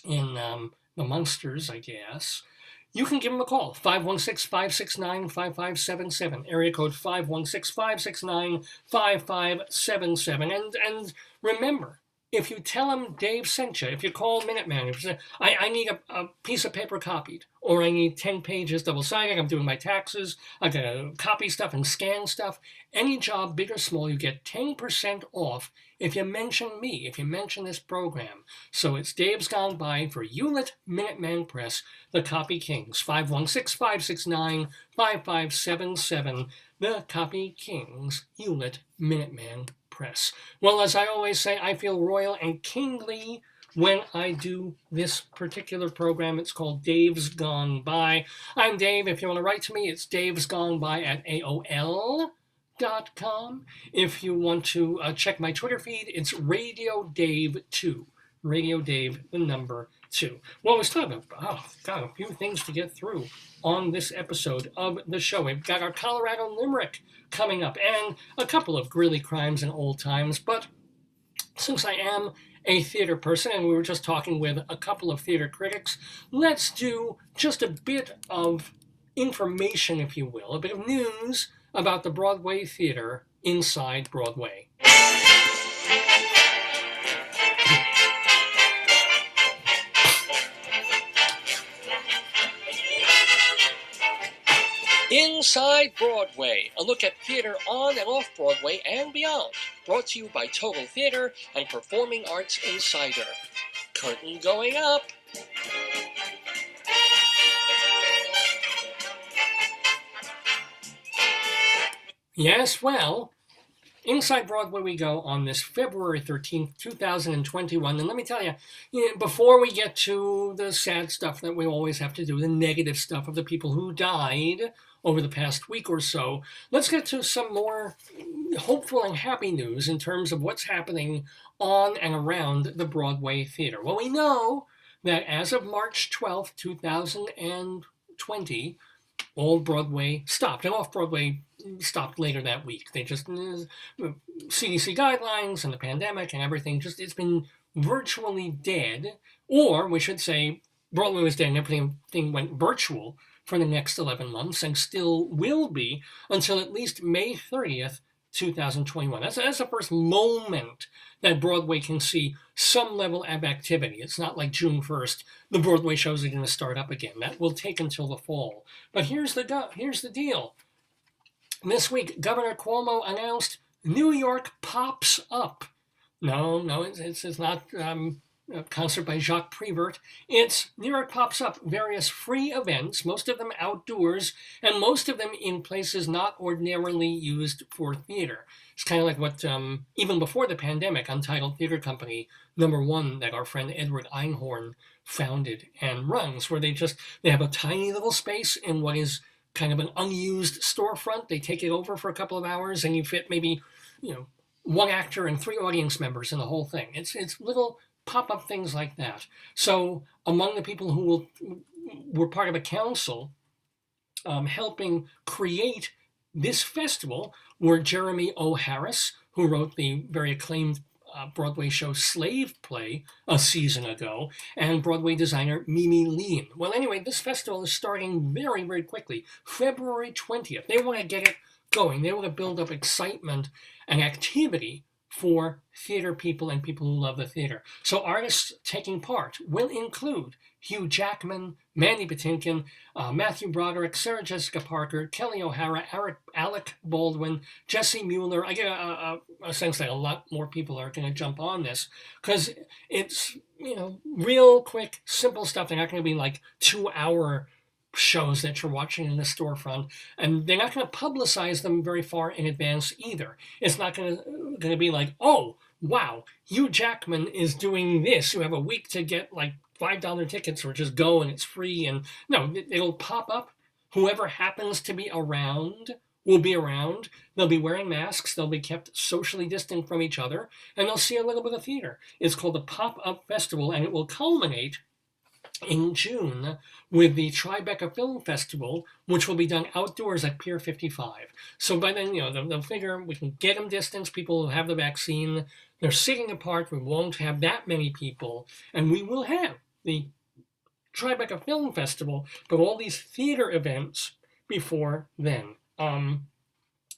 in the Munsters, I guess. You can give them a call, 516-569-5577, area code 516-569-5577. And remember, if you tell them Dave sent you, if you call Minuteman, if you say, I need a piece of paper copied, or I need 10 pages double-sided, I'm doing my taxes, I gotta copy stuff and scan stuff, any job, big or small, you get 10% off if you mention me, if you mention this program. So it's Dave's Gone By for Hewlett Minuteman Press, the Copy Kings, 516-569-5577, the Copy Kings, Hewlett Minuteman Press. Well, as I always say, I feel royal and kingly when I do this particular program. It's called Dave's Gone By. I'm Dave. If you want to write to me, it's davesgoneby@aol.com. If you want to check my Twitter feed, it's Radio Dave 2. Radio Dave, the number 2. Well, let's talk about, got a few things to get through on this episode of the show. We've got our Colorado Limerick coming up and a couple of Greeley crimes and old times. But since I am a theater person and we were just talking with a couple of theater critics, let's do just a bit of information, if you will, a bit of news about the Broadway theater inside Broadway. Inside Broadway, a look at theater on and off Broadway and beyond. Brought to you by Total Theater and Performing Arts Insider. Curtain going up. Yes, well, inside Broadway we go on this February 13th, 2021. And let me tell you, before we get to the sad stuff that we always have to do, the negative stuff of the people who died over the past week or so, let's get to some more hopeful and happy news in terms of what's happening on and around the Broadway theater. Well, we know that as of March 12th, 2020, Old Broadway stopped, and Off-Broadway stopped later that week. They just, CDC guidelines and the pandemic and everything, just it's been virtually dead, or we should say Broadway was dead and everything went virtual for the next 11 months and still will be until at least May 30th, 2021. That's the first moment that Broadway can see some level of activity. It's not like June 1st, the Broadway shows are going to start up again. That will take until the fall. But here's the deal. This week, Governor Cuomo announced New York pops up. No, it's not a concert by Jacques Prévert. It's New York pops up, various free events, most of them outdoors, and most of them in places not ordinarily used for theater. It's kind of like what, even before the pandemic, Untitled Theater Company, #1, that our friend Edward Einhorn founded and runs, where they have a tiny little space in what is kind of an unused storefront. They take it over for a couple of hours and you fit maybe, one actor and 3 audience members in the whole thing. It's little pop-up things like that. So among the people who were part of a council helping create this festival were Jeremy O. Harris, who wrote the very acclaimed Broadway show Slave Play a season ago, and Broadway designer Mimi Lean. Well, anyway, this festival is starting very, very quickly, February 20th. They want to get it going. They want to build up excitement and activity for theater people and people who love the theater. So artists taking part will include Hugh Jackman, Mandy Patinkin, Matthew Broderick, Sarah Jessica Parker, Kelly O'Hara, Alec Baldwin, Jesse Mueller. I get a sense that a lot more people are going to jump on this because it's, real quick, simple stuff. They're not going to be like 2-hour shows that you're watching in the storefront, and they're not going to publicize them very far in advance either. It's not going to be like, oh, wow, Hugh Jackman is doing this. You have a week to get like $5 tickets or just go and it's free. And no, it'll pop up. Whoever happens to be around will be around. They'll be wearing masks. They'll be kept socially distant from each other, and they'll see a little bit of theater. It's called the Pop-Up Festival, and it will culminate in June with the Tribeca Film Festival, which will be done outdoors at Pier 55. So by then, they'll figure we can get them distance. People who have the vaccine, they're sitting apart. We won't have that many people, and we will have the Tribeca Film Festival, but all these theater events before then.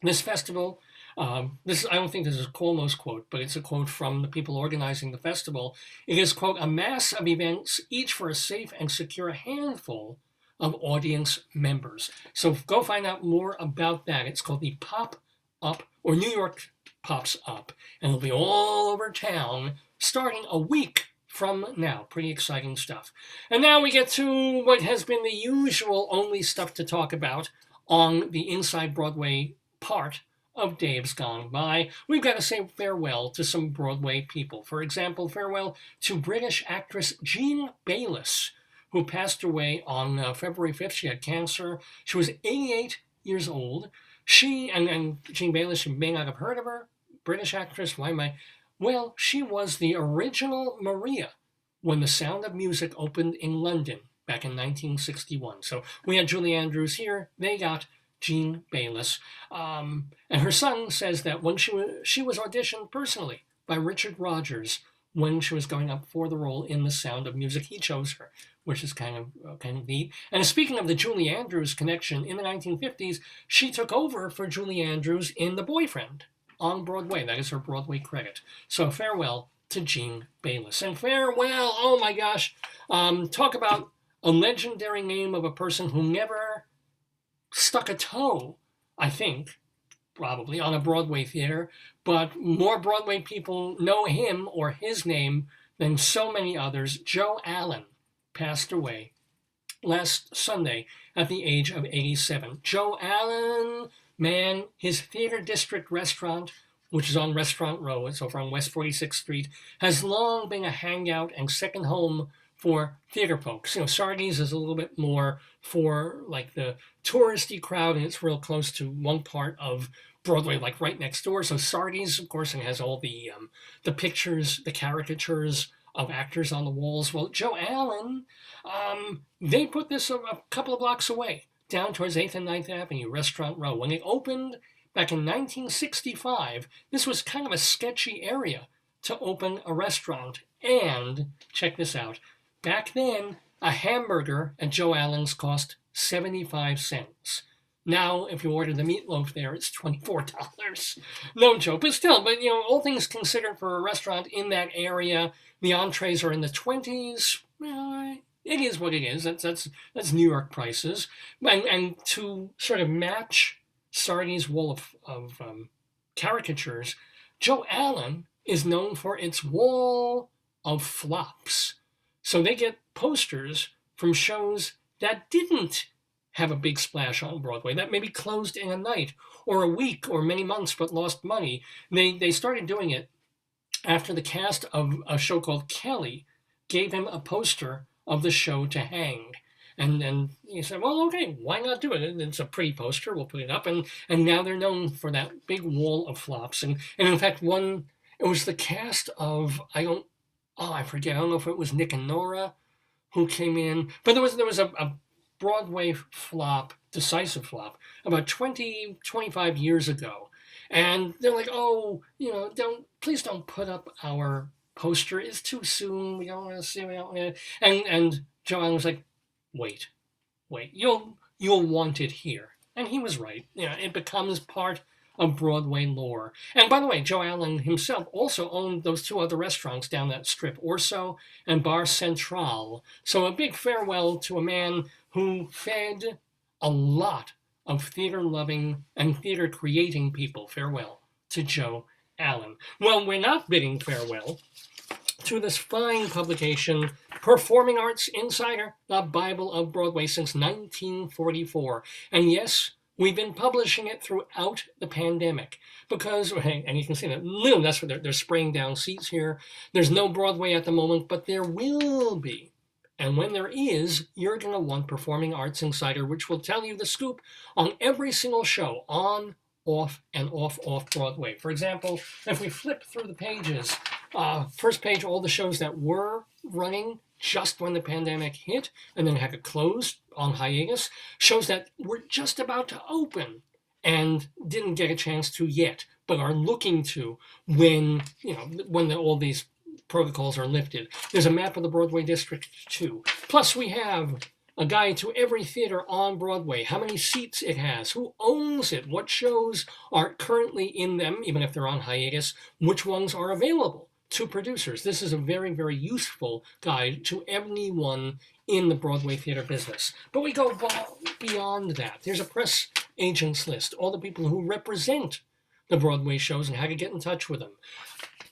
This festival, I don't think this is Cuomo's quote, but it's a quote from the people organizing the festival. It is, quote, a mass of events, each for a safe and secure handful of audience members. So go find out more about that. It's called the Pop-Up, or New York Pops Up, and it'll be all over town starting a week from now. Pretty exciting stuff. And now we get to what has been the usual only stuff to talk about on the Inside Broadway part of Dave's Gone By. We've got to say farewell to some Broadway people. For example, farewell to British actress Jean Bayliss, who passed away on February 5th. She had cancer. She was 88 years old. She, and Jean Bayliss, you may not have heard of her, British actress, why am I? Well, she was the original Maria when The Sound of Music opened in London back in 1961. So we had Julie Andrews here. They got Jean Bayliss. And her son says that when she was auditioned personally by Richard Rodgers when she was going up for the role in The Sound of Music. He chose her, which is kind of neat. And speaking of the Julie Andrews connection, in the 1950s, she took over for Julie Andrews in The Boyfriend on Broadway. That is her Broadway credit. So farewell to Jean Bayliss. And farewell, oh my gosh, talk about a legendary name of a person who never stuck a toe, I think, probably, on a Broadway theater, but more Broadway people know him or his name than so many others. Joe Allen passed away last Sunday at the age of 87. Joe Allen, man, his Theater District restaurant, which is on Restaurant Row, it's over on West 46th Street, has long been a hangout and second home for theater folks. You know, Sardi's is a little bit more for like the touristy crowd, and it's real close to one part of Broadway, like right next door. So Sardi's, of course, and has all the pictures, the caricatures of actors on the walls. Well, Joe Allen, they put this a couple of blocks away, down towards 8th and 9th Avenue, Restaurant Row. When it opened back in 1965, this was kind of a sketchy area to open a restaurant. And, check this out, back then, a hamburger at Joe Allen's cost 75 cents. Now, if you order the meatloaf there, it's $24. No joke, but still, you know, all things considered for a restaurant in that area, the entrees are in the 20s. It is what it is. That's New York prices. And to sort of match Sardi's wall of caricatures, Joe Allen is known for its wall of flops. So they get posters from shows that didn't have a big splash on Broadway, that maybe closed in a night or a week or many months but lost money. They started doing it after the cast of a show called Kelly gave him a poster of the show to hang. And he said, well, okay, why not do it? It's a pretty poster, we'll put it up. And now they're known for that big wall of flops. And in fact, it was the cast of, I forget, I don't know if it was Nick and Nora who came in, but there was a Broadway flop, decisive flop, about 20, 25 years ago. And they're like, oh, please don't put up our poster. It's too soon. We don't want to see. We don't want to. And Joe Allen was like, wait, you'll want it here. And he was right. It becomes part of Broadway lore. And by the way, Joe Allen himself also owned those two other restaurants down that strip, Orso and Bar Central. So a big farewell to a man who fed a lot of theater-loving and theater-creating people. Farewell to Joe Allen. Well, we're not bidding farewell to this fine publication, Performing Arts Insider, the Bible of Broadway, since 1944. And yes, we've been publishing it throughout the pandemic because, and you can see that, that's what they're spraying down seats here. There's no Broadway at the moment, but there will be. And when there is, you're going to want Performing Arts Insider, which will tell you the scoop on every single show on, off, and off Broadway. For example, if we flip through the pages, first page, all the shows that were running just when the pandemic hit and then had to close on hiatus, shows that were just about to open and didn't get a chance to yet, but are looking to when all these protocols are lifted. There's a map of the Broadway district too. Plus we have a guide to every theater on Broadway, how many seats it has, who owns it, what shows are currently in them, even if they're on hiatus, which ones are available to producers. This is a very, very useful guide to anyone in the Broadway theater business. But we go beyond that. There's a press agents list, all the people who represent the Broadway shows and how to get in touch with them.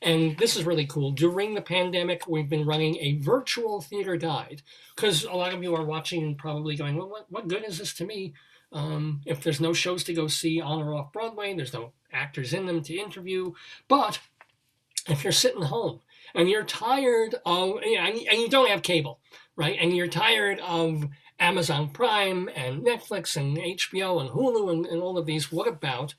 And this is really cool. During the pandemic, we've been running a virtual theater guide because a lot of you are watching and probably going, well, what good is this to me? If there's no shows to go see on or off Broadway, there's no actors in them to interview. But if you're sitting home and you're tired of, and you don't have cable, right? And you're tired of Amazon Prime and Netflix and HBO and Hulu and all of these, what about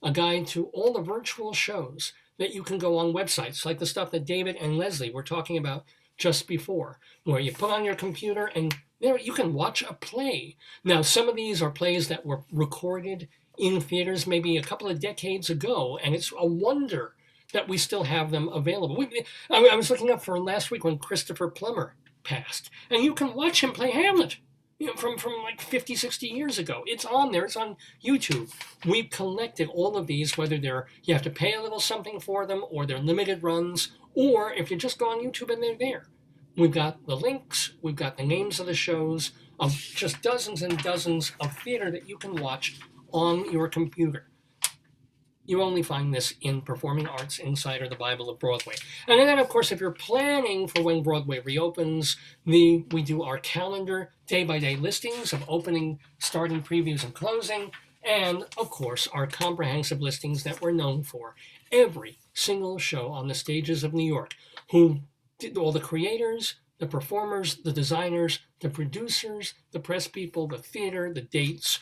a guide to all the virtual shows that you can go on websites, like the stuff that David and Leslie were talking about just before, where you put on your computer and there you can watch a play. Now, some of these are plays that were recorded in theaters maybe a couple of decades ago, and it's a wonder that we still have them available. I was looking up for last week when Christopher Plummer passed, and you can watch him play Hamlet from like 50, 60 years ago. It's on there. It's on YouTube. We've collected all of these, whether you have to pay a little something for them or they're limited runs, or if you just go on YouTube and they're there. We've got the links. We've got the names of the shows of just dozens and dozens of theater that you can watch on your computer. You only find this in Performing Arts Insider, the Bible of Broadway. And then, of course, if you're planning for when Broadway reopens, we do our calendar, day-by-day listings of opening, starting, previews, and closing, and, of course, our comprehensive listings that we're known for. Every single show on the stages of New York, who did all the creators, the performers, the designers, the producers, the press people, the theater, the dates.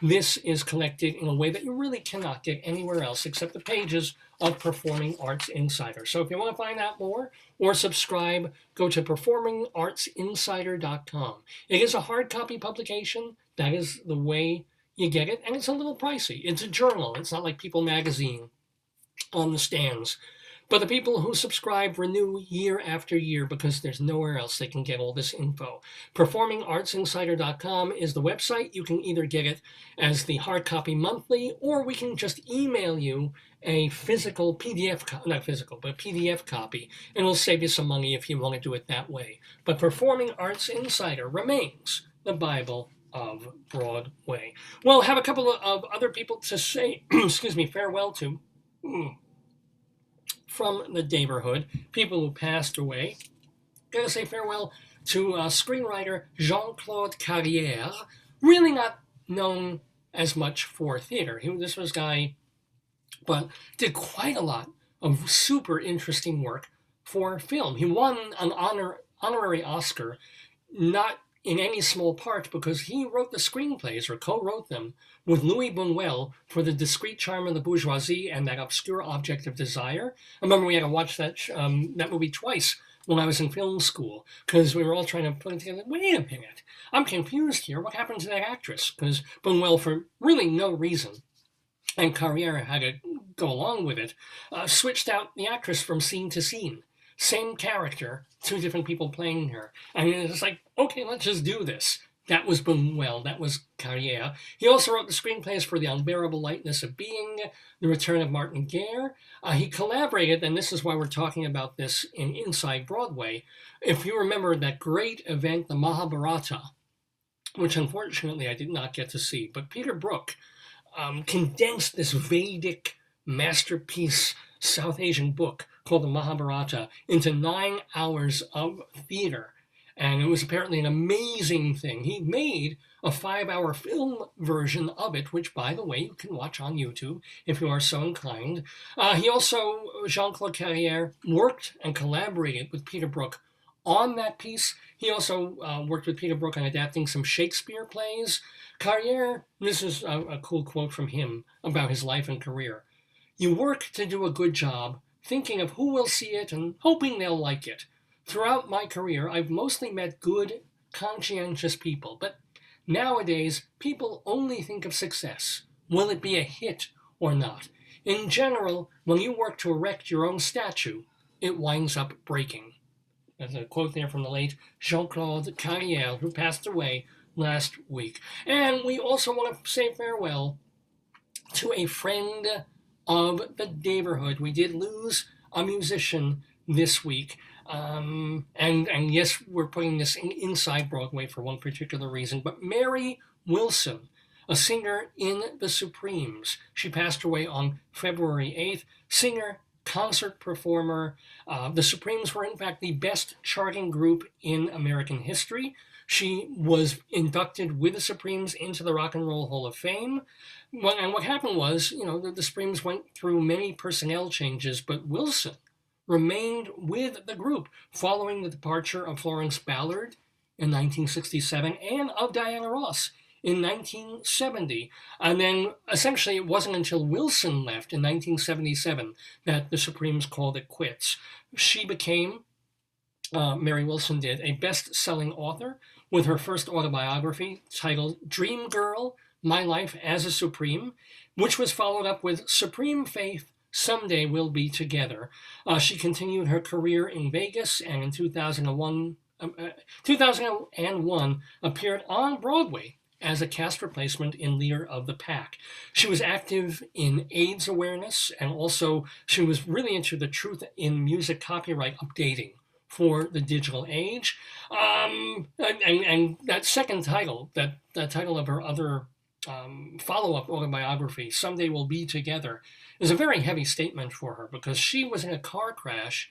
This is collected in a way that you really cannot get anywhere else except the pages of Performing Arts Insider. So if you want to find out more or subscribe, go to performingartsinsider.com. It is a hard copy publication. That is the way you get it. And it's a little pricey. It's a journal. It's not like People Magazine on the stands. But the people who subscribe renew year after year because there's nowhere else they can get all this info. Performingartsinsider.com is the website. You can either get it as the hard copy monthly, or we can just email you a physical PDF, not physical, but a PDF copy, and it'll save you some money if you want to do it that way. But Performing Arts Insider remains the Bible of Broadway. Well, have a couple of other people to say, farewell to. From the Daverhood, people who passed away. Gotta say farewell to screenwriter Jean-Claude Carrière, really not known as much for theater. This was a guy, but did quite a lot of super interesting work for film. He won an honorary Oscar, not in any small part because he wrote the screenplays or co-wrote them with Louis Buñuel for The Discreet Charm of the Bourgeoisie and That Obscure Object of Desire. I remember we had to watch that movie twice when I was in film school, because we were all trying to put it together. Wait a minute, I'm confused here. What happened to that actress? Because Buñuel, for really no reason, and Carriere had to go along with it, switched out the actress from scene to scene. Same character, two different people playing her. And it's like, okay, let's just do this. That was Buñuel, that was Carriere. He also wrote the screenplays for The Unbearable Lightness of Being, The Return of Martin Guerre. He collaborated, and this is why we're talking about this in Inside Broadway. If you remember that great event, the Mahabharata, which unfortunately I did not get to see, but Peter Brook condensed this Vedic masterpiece South Asian book called the Mahabharata into 9 hours of theater. And it was apparently an amazing thing. He made a 5-hour film version of it, which, by the way, you can watch on YouTube if you are so inclined. He also, Jean-Claude Carriere, worked and collaborated with Peter Brook on that piece. He also worked with Peter Brook on adapting some Shakespeare plays. Carriere, this is a cool quote from him about his life and career. "You work to do a good job, thinking of who will see it and hoping they'll like it. Throughout my career, I've mostly met good, conscientious people, but nowadays, people only think of success. Will it be a hit or not? In general, when you work to erect your own statue, it winds up breaking." There's a quote there from the late Jean-Claude Carriere, who passed away last week. And we also want to say farewell to a friend of the Daverhood. We did lose a musician this week. And yes, we're putting this inside Broadway for one particular reason, but Mary Wilson, a singer in the Supremes. She passed away on February 8th. Singer, concert performer. The Supremes were, in fact, the best charting group in American history. She was inducted with the Supremes into the Rock and Roll Hall of Fame. And what happened was, the Supremes went through many personnel changes, but Wilson remained with the group following the departure of Florence Ballard in 1967 and of Diana Ross in 1970. And then essentially it wasn't until Wilson left in 1977 that the Supremes called it quits. She became, Mary Wilson did, a best-selling author with her first autobiography titled Dream Girl, My Life as a Supreme, which was followed up with Supreme Faith, Someday We'll Be Together. She continued her career in Vegas and in 2001 appeared on Broadway as a cast replacement in Leader of the Pack. She was active in AIDS awareness, and also she was really into the truth in music copyright updating for the digital age. And that second title, that title of her other follow-up autobiography, Someday We'll Be Together, is a very heavy statement for her because she was in a car crash.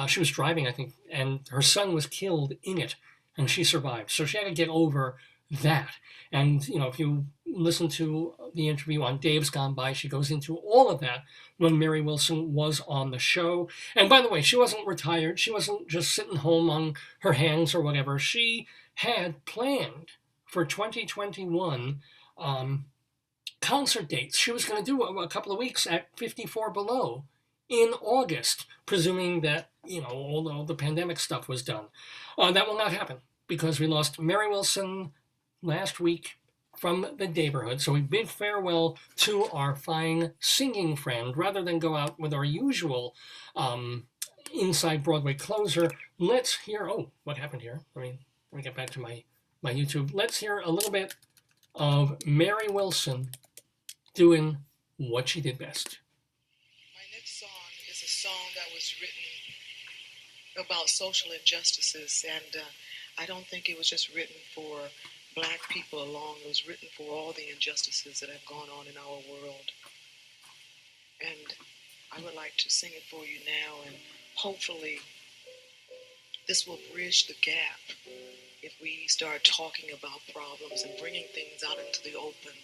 She was driving, I think, and her son was killed in it, and she survived. So she had to get over that. And, if you listen to the interview on Dave's Gone By, she goes into all of that when Mary Wilson was on the show. And by the way, she wasn't retired. She wasn't just sitting home on her hands or whatever. She had planned for 2021 concert dates. She was going to do a couple of weeks at 54 Below in August, presuming that, all the pandemic stuff was done. That will not happen because we lost Mary Wilson last week from the Daverhood. So we bid farewell to our fine singing friend. Rather than go out with our usual Inside Broadway closer, let's hear, what happened here? Let me get back to my YouTube. Let's hear a little bit of Mary Wilson doing what she did best. My next song is a song that was written about social injustices, and I don't think it was just written for Black people alone. It was written for all the injustices that have gone on in our world. And I would like to sing it for you now, and hopefully this will bridge the gap if we start talking about problems and bringing things out into the open.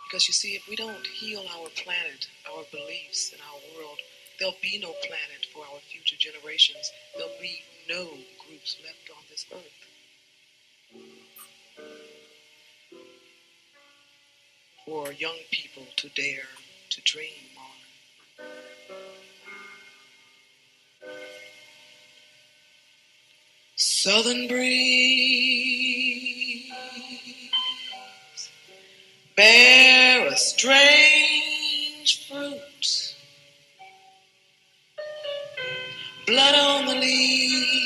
Because you see, if we don't heal our planet, our beliefs, and our world, there'll be no planet for our future generations. There'll be no groups left on this earth. For young people to dare to dream on. Southern breeze bear a strange fruit, blood on the leaves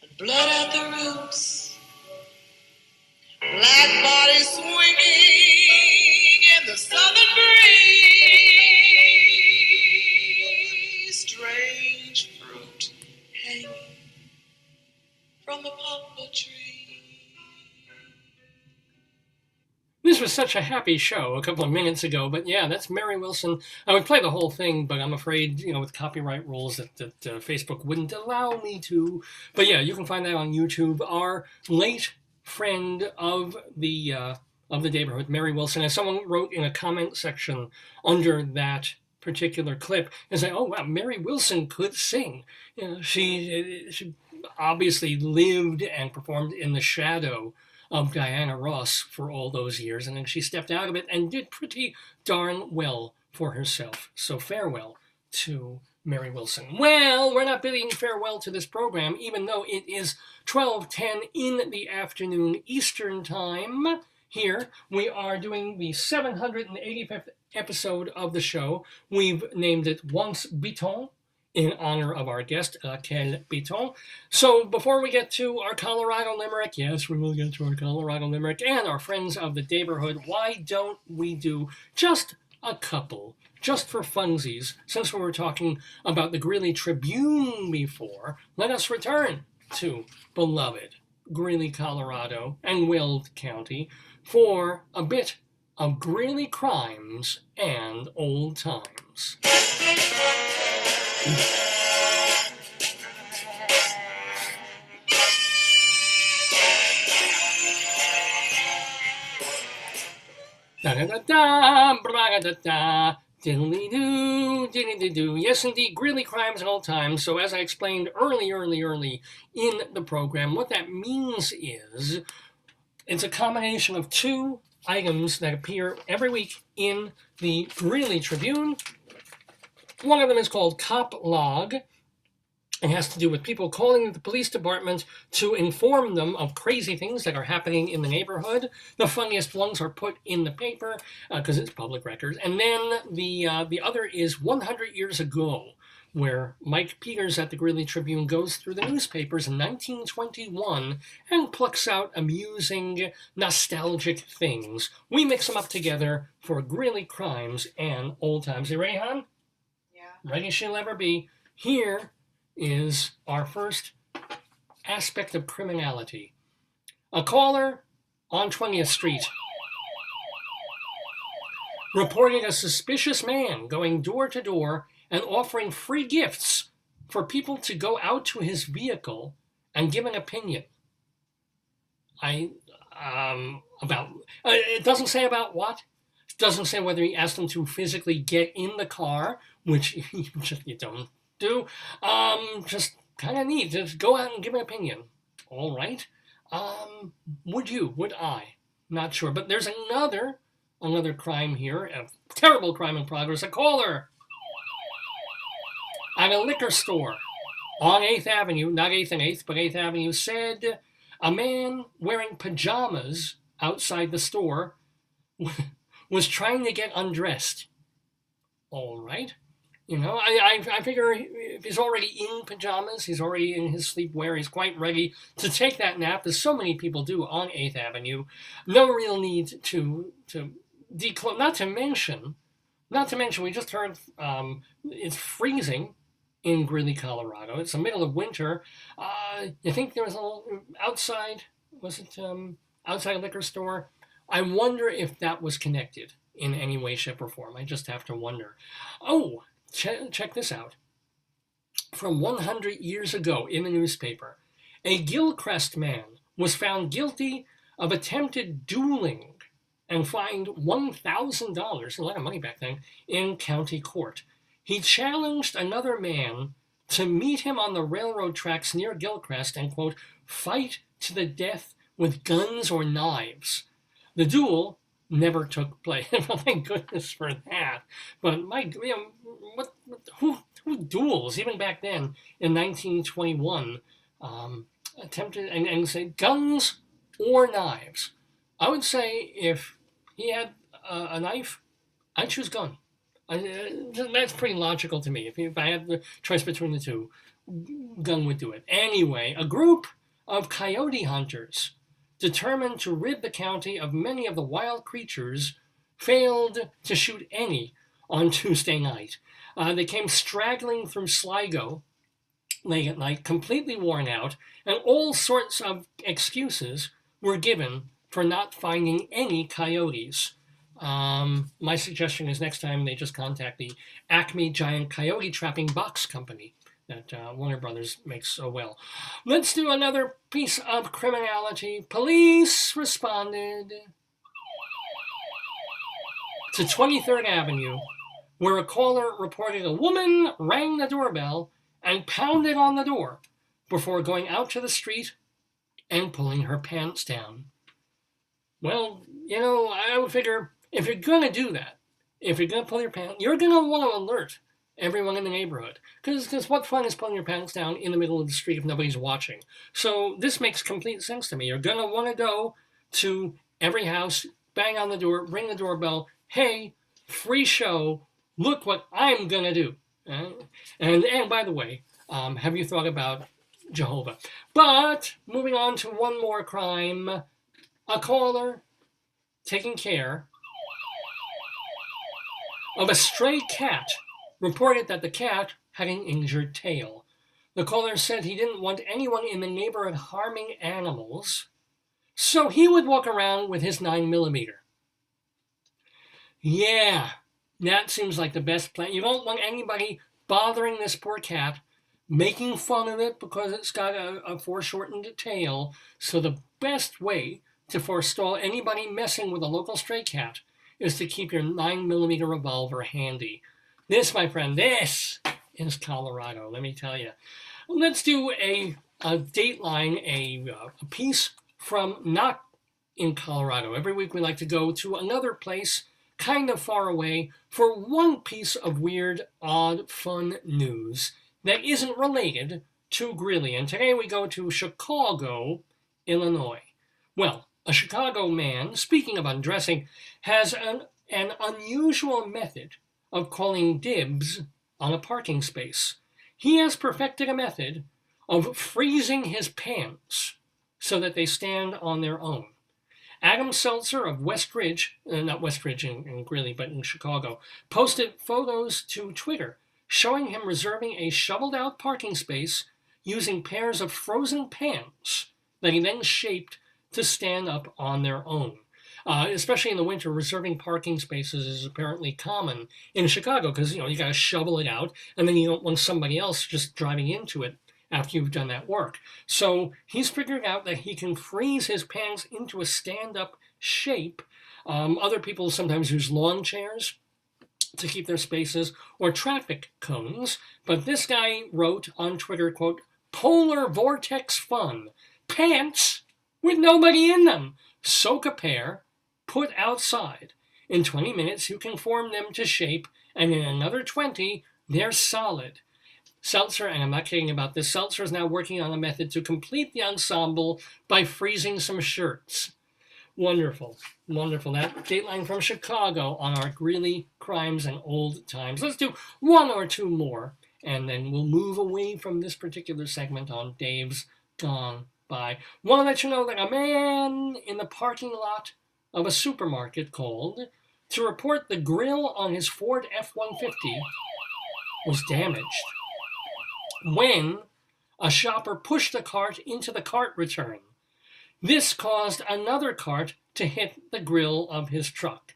and blood at the roots, black bodies swinging in the southern breeze, strange fruit hanging from the poplar tree. This was such a happy show a couple of minutes ago, but yeah, that's Mary Wilson. I would play the whole thing, but I'm afraid, with copyright rules that Facebook wouldn't allow me to. But yeah, you can find that on YouTube. Our late friend of the Daverhood, Mary Wilson, as someone wrote in a comment section under that particular clip, and say, "Oh wow, Mary Wilson could sing." She obviously lived and performed in the shadow of Diana Ross for all those years, and then she stepped out of it and did pretty darn well for herself. So farewell to Mary Wilson. Well, we're not bidding farewell to this program, even though it is 12:10 in the afternoon Eastern Time. Here we are doing the 785th episode of the show. We've named it Once Bitton, in honor of our guest, Raquel Bitton. So before we get to our Colorado Limerick, yes, we will get to our Colorado Limerick, and our friends of the Daverhood, why don't we do just a couple, just for funsies, since we were talking about the Greeley Tribune before, let us return to beloved Greeley, Colorado, and Weld County for a bit of Greeley crimes and old times. Da da da da, bra da da, diddly doo, diddly doo. Yes, indeed, Greeley crimes and old times. So, as I explained early in the program, what that means is it's a combination of two items that appear every week in the Greeley Tribune. One of them is called Cop Log. It has to do with people calling the police department to inform them of crazy things that are happening in the neighborhood. The funniest ones are put in the paper because it's public record. And then the other is 100 Years Ago, where Mike Peters at the Greeley Tribune goes through the newspapers in 1921 and plucks out amusing, nostalgic things. We mix them up together for Greeley crimes and old times. You ready, hon? Yeah. Ready as she'll ever be. Here is our first aspect of criminality. A caller on 20th Street reported a suspicious man going door to door and offering free gifts for people to go out to his vehicle and give an opinion. It doesn't say about what. It doesn't say whether he asked them to physically get in the car, which you don't do. Just kind of neat. Just go out and give an opinion. All right. Would you? Would I? Not sure. But there's another crime here, a terrible crime in progress. A caller at a liquor store on 8th Avenue, not 8th and 8th, but 8th Avenue, said a man wearing pajamas outside the store was trying to get undressed. All right. I figure if he's already in pajamas, he's already in his sleepwear, he's quite ready to take that nap, as so many people do on 8th Avenue. No real need to declose. Not to mention, we just heard it's freezing in Greeley, Colorado. It's the middle of winter. I think there was a little outside, outside a liquor store? I wonder if that was connected in any way, shape, or form. I just have to wonder. Oh, check this out. From 100 years ago in the newspaper, a Gilchrist man was found guilty of attempted dueling and fined $1,000, a lot of money back then, in county court. He challenged another man to meet him on the railroad tracks near Gilchrist and, quote, fight to the death with guns or knives. The duel never took place. Well, thank goodness for that. But duels, even back then in 1921, attempted and say guns or knives. I would say if he had a knife, I'd choose gun. That's pretty logical to me. If I had the choice between the two, gun would do it. Anyway, a group of coyote hunters determined to rid the county of many of the wild creatures failed to shoot any on Tuesday night. They came straggling through Sligo late at night, completely worn out, and all sorts of excuses were given for not finding any coyotes. My suggestion is next time they just contact the Acme Giant Coyote Trapping Box Company that Warner Brothers makes so well. Let's do another piece of criminality. Police responded to 23rd Avenue, where a caller reported a woman rang the doorbell and pounded on the door before going out to the street and pulling her pants down. Well, I would figure if you're going to do that, if you're going to pull your pants, you're going to want to alert everyone in the neighborhood. Because what fun is pulling your pants down in the middle of the street if nobody's watching? So this makes complete sense to me. You're going to want to go to every house, bang on the door, ring the doorbell. Hey, free show. Look what I'm going to do. And by the way, have you thought about Jehovah? But moving on to one more crime. A caller taking care of a stray cat reported that the cat had an injured tail. The caller said he didn't want anyone in the neighborhood harming animals, so he would walk around with his 9mm. Yeah, that seems like the best plan. You don't want anybody bothering this poor cat, making fun of it because it's got a foreshortened tail. So the best way to forestall anybody messing with a local stray cat is to keep your 9mm revolver handy. This, my friend, this is Colorado, let me tell you. Let's do a Dateline, a piece from not in Colorado. Every week we like to go to another place kind of far away for one piece of weird, odd, fun news that isn't related to Greeley. And today we go to Chicago, Illinois. Well, a Chicago man, speaking of undressing, has an unusual method of calling dibs on a parking space. He has perfected a method of freezing his pants so that they stand on their own. Adam Seltzer of West Ridge, not West Ridge in Greeley, but in Chicago, posted photos to Twitter showing him reserving a shoveled-out parking space using pairs of frozen pants that he then shaped to stand up on their own. Especially in the winter, reserving parking spaces is apparently common in Chicago because, you got to shovel it out, and then you don't want somebody else just driving into it after you've done that work. So he's figured out that he can freeze his pants into a stand-up shape. Other people sometimes use lawn chairs to keep their spaces, or traffic cones. But this guy wrote on Twitter, quote, "Polar vortex fun. Pants with nobody in them. Soak a pair, put outside. In 20 minutes, you can form them to shape, and in another 20, they're solid." Seltzer, and I'm not kidding about this, Seltzer is now working on a method to complete the ensemble by freezing some shirts. Wonderful, wonderful. That Dateline from Chicago on our Greeley crimes and old times. Let's do one or two more, and then we'll move away from this particular segment on Dave's Gone By. Want to let you know that a man in the parking lot of a supermarket called to report the grill on his Ford F-150 was damaged when a shopper pushed the cart into the cart return. This caused another cart to hit the grill of his truck.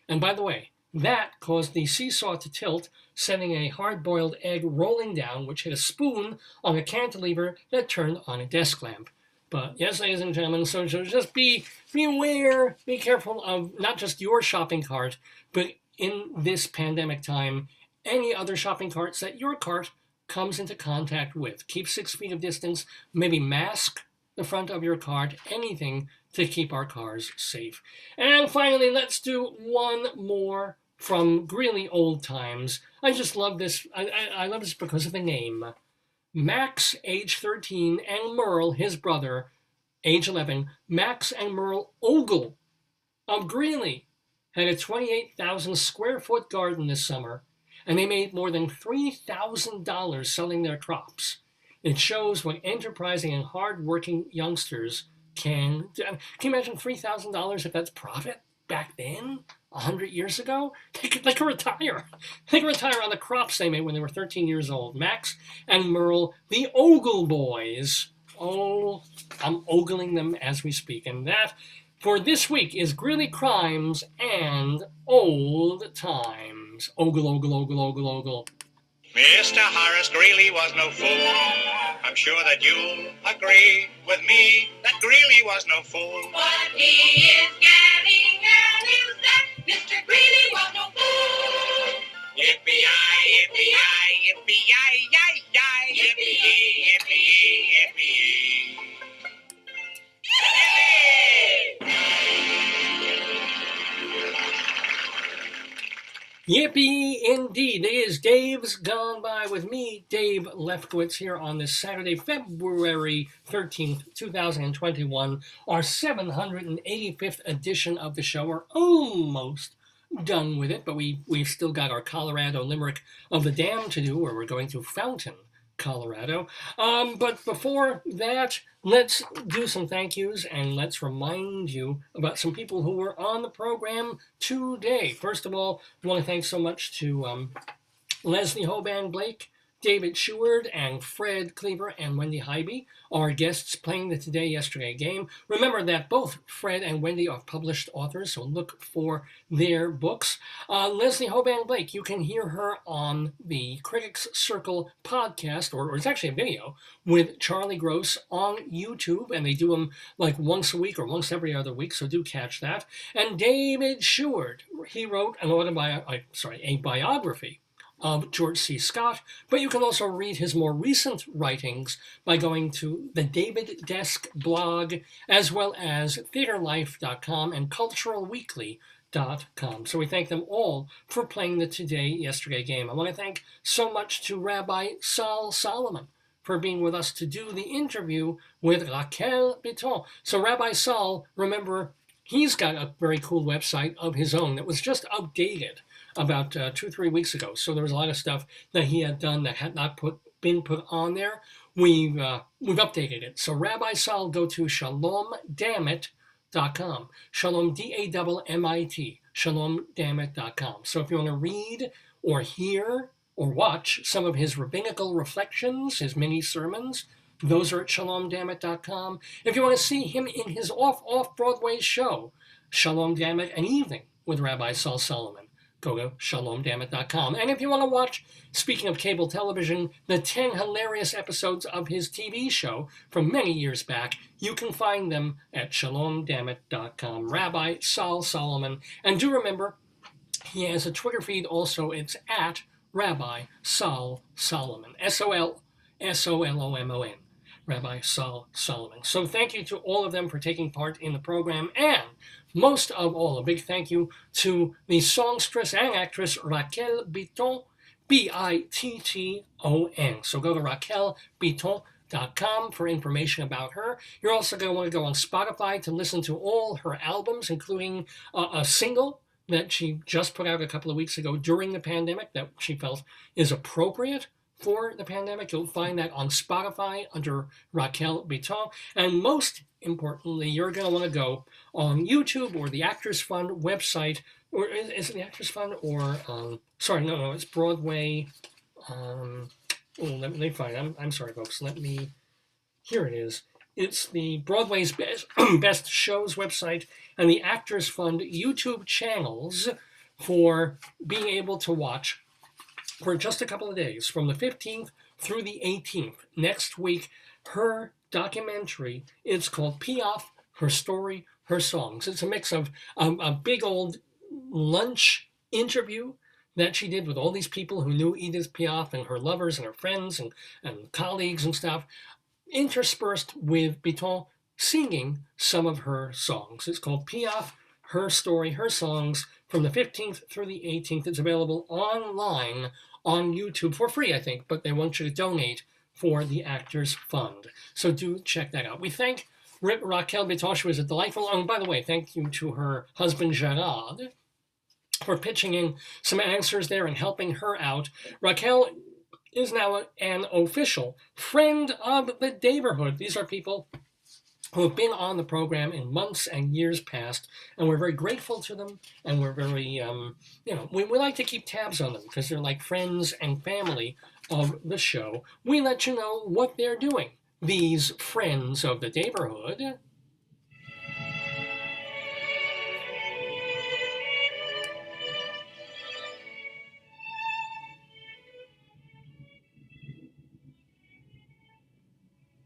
And by the way, that caused the seesaw to tilt, sending a hard-boiled egg rolling down, which hit a spoon on a cantilever that turned on a desk lamp. But yes, ladies and gentlemen, so just be aware, be careful of not just your shopping cart, but in this pandemic time, any other shopping carts that your cart comes into contact with. Keep 6 feet of distance, maybe mask the front of your cart, anything to keep our cars safe. And finally, let's do one more from Greeley old times. I just love this. I love this because of the name. Max, age 13, and Merle, his brother, age 11, Max and Merle Ogle of Greeley had a 28,000 square foot garden this summer, and they made more than $3,000 selling their crops. It shows what enterprising and hard-working youngsters can do. Can you imagine $3,000 if that's profit back then, 100 years ago? They could retire. They could retire on the crops they made when they were 13 years old. Max and Merle, the Ogle boys. Oh, I'm ogling them as we speak. And that, for this week, is Greeley Crimes and Old Times. Ogle, ogle, ogle, ogle, ogle. Mr. Horace Greeley was no fool. I'm sure that you'll agree with me that Greeley was no fool. What he is getting at is that Mr. Greeley was no fool. Yippee-yi, yippee-yi, yippee-yi, yi, yi, yippee-yi, yippee-yi, yippee-yi. Yippee indeed. It is Dave's Gone By with me, Dave Lefkowitz, here on this Saturday, February 13th, 2021, our 785th edition of the show. We're almost done with it, but we've still got our Colorado Limerick of the Dam to do, where we're going to Fountain, Colorado. But before that, let's do some thank yous and let's remind you about some people who were on the program today. First of all, I want to thank so much to Leslie Hoban Blake, David Sheward, and Fred Cleaver and Wendy Highby, our guests playing the Today Yesterday game. Remember that both Fred and Wendy are published authors, so look for their books. Leslie Hoban Blake, you can hear her on the Critics Circle podcast, or it's actually a video, with Charlie Gross on YouTube, and they do them like once a week or once every other week, so do catch that. And David Sheward, he wrote a biography of George C. Scott, but you can also read his more recent writings by going to the David Desk blog, as well as theaterlife.com and culturalweekly.com. So we thank them all for playing the Today Yesterday game. I want to thank so much to Rabbi Saul Solomon for being with us to do the interview with Raquel Bitton. So Rabbi Saul, remember, he's got a very cool website of his own that was just updated about 2-3 weeks ago. So there was a lot of stuff that he had done that had not been put on there. We've updated it. So Rabbi Saul, go to shalomdammit.com. Shalom, DAMMIT, shalomdammit.com. So if you want to read or hear or watch some of his rabbinical reflections, his mini sermons, those are at shalomdammit.com. If you want to see him in his off-Broadway show, Shalom Dammit, An Evening with Rabbi Saul Solomon, go to shalomdammit.com. And if you want to watch, speaking of cable television, the 10 hilarious episodes of his TV show from many years back, you can find them at shalomdammit.com. Rabbi Saul Solomon. And do remember, he has a Twitter feed also. It's at Rabbi Saul Solomon. SOLOMON. Rabbi Saul Solomon. So thank you to all of them for taking part in the program, and most of all, a big thank you to the songstress and actress Raquel Bitton, Bitton. So go to raquelbitton.com for information about her. You're also going to want to go on Spotify to listen to all her albums, including a single that she just put out a couple of weeks ago during the pandemic that she felt is appropriate for the pandemic. You'll find that on Spotify under Raquel Bitton. And most importantly, you're going to want to go on YouTube or the Actors Fund website, or is it the Actors Fund or, it's Broadway. Let me find it. I'm sorry, folks. Here it is. It's the Broadway's Best Shows website and the Actors Fund YouTube channels for being able to watch for just a couple of days, from the 15th through the 18th. Next week, her documentary, it's called Piaf, Her Story, Her Songs. It's a mix of a big old lunch interview that she did with all these people who knew Edith Piaf and her lovers and her friends and colleagues and stuff, interspersed with Bitton singing some of her songs. It's called Piaf, Her Story, Her Songs, from the 15th through the 18th. It's available online on YouTube for free, I think, but they want you to donate for the Actors Fund. So do check that out. We thank Raquel Bitton. She was a delightful, and by the way, thank you to her husband Gerard for pitching in some answers there and helping her out. Raquel is now an official friend of the Daverhood. These are people who have been on the program in months and years past, and we're very grateful to them, and we're very, we like to keep tabs on them because they're like friends and family of the show. We let you know what they're doing, these friends of the Daverhood.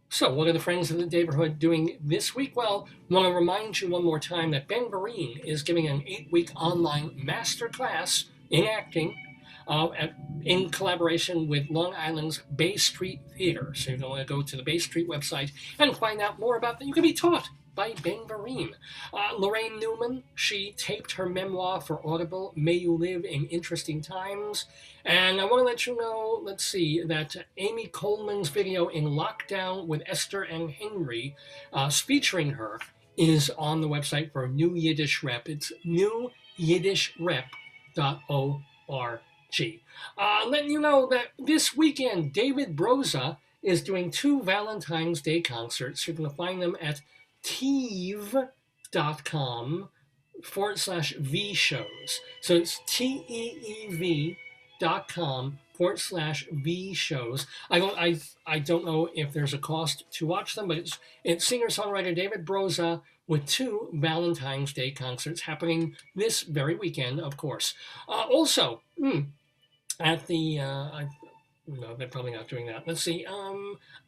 So what are the friends of the Daverhood doing this week? Well, I want to remind you one more time that Ben Vereen is giving an 8-week online master class in acting in collaboration with Long Island's Bay Street Theater. So you're going to go to the Bay Street website and find out more about that. You can be taught by Ben Vereen. Lorraine Newman, she taped her memoir for Audible, May You Live in Interesting Times. And I want to let you know, let's see, that Amy Coleman's video in Lockdown with Esther and Henry, featuring her, is on the website for New Yiddish Rep. It's newyiddishrep.org. Letting you know that this weekend, David Broza is doing 2 Valentine's Day concerts. You're going to find them at teev.com/V shows. So it's teev.com/V shows. I don't know if there's a cost to watch them, but it's singer-songwriter David Broza with 2 Valentine's Day concerts happening this very weekend, of course. Also, at the no, they're probably not doing that. Let's see,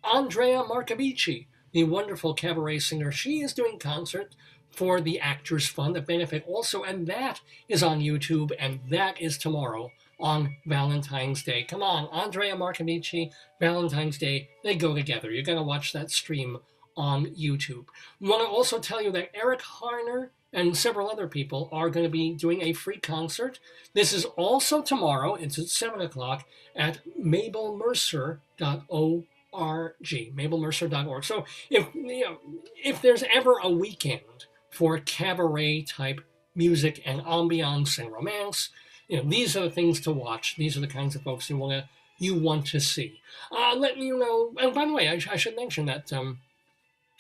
Andrea Marcovici, the wonderful cabaret singer, she is doing concert for the Actors Fund, a benefit also, and that is on YouTube, and that is tomorrow on Valentine's Day. Come on, Andrea Marcovici, Valentine's Day, they go together. You're going to watch that stream on YouTube. I want to also tell you that Eric Harner and several other people are going to be doing a free concert. This is also tomorrow. It's at 7 o'clock at mabelmercer.org. mabelmercer.org. So if there's ever a weekend for cabaret type music and ambiance and romance, these are the things to watch. These are the kinds of folks you want to see. Letting you know, and by the way, I should mention that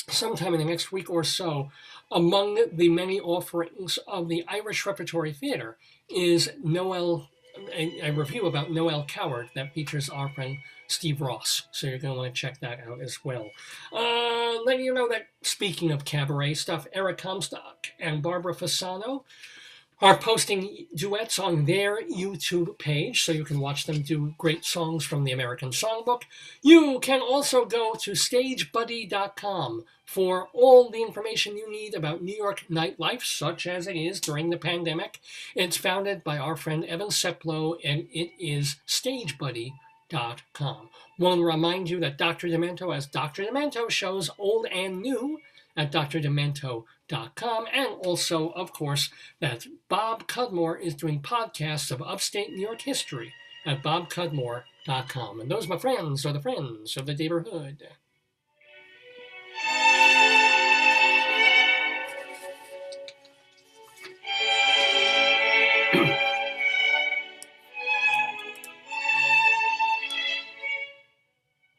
sometime in the next week or so, among the many offerings of the Irish Repertory Theatre is a review about Noel Coward that features our friend Steve Ross. So you're going to want to check that out as well. Letting you know that, speaking of cabaret stuff, Eric Comstock and Barbara Fasano are posting duets on their YouTube page, so you can watch them do great songs from the American Songbook. You can also go to stagebuddy.com for all the information you need about New York nightlife, such as it is during the pandemic. It's founded by our friend Evan Seplow, and it is stagebuddy.com. Want to remind you that Dr. Demento has Dr. Demento shows, old and new, at drdemento.com, and also, of course, that Bob Cudmore is doing podcasts of upstate New York history at bobcudmore.com. And those, my friends, are the friends of the Daverhood.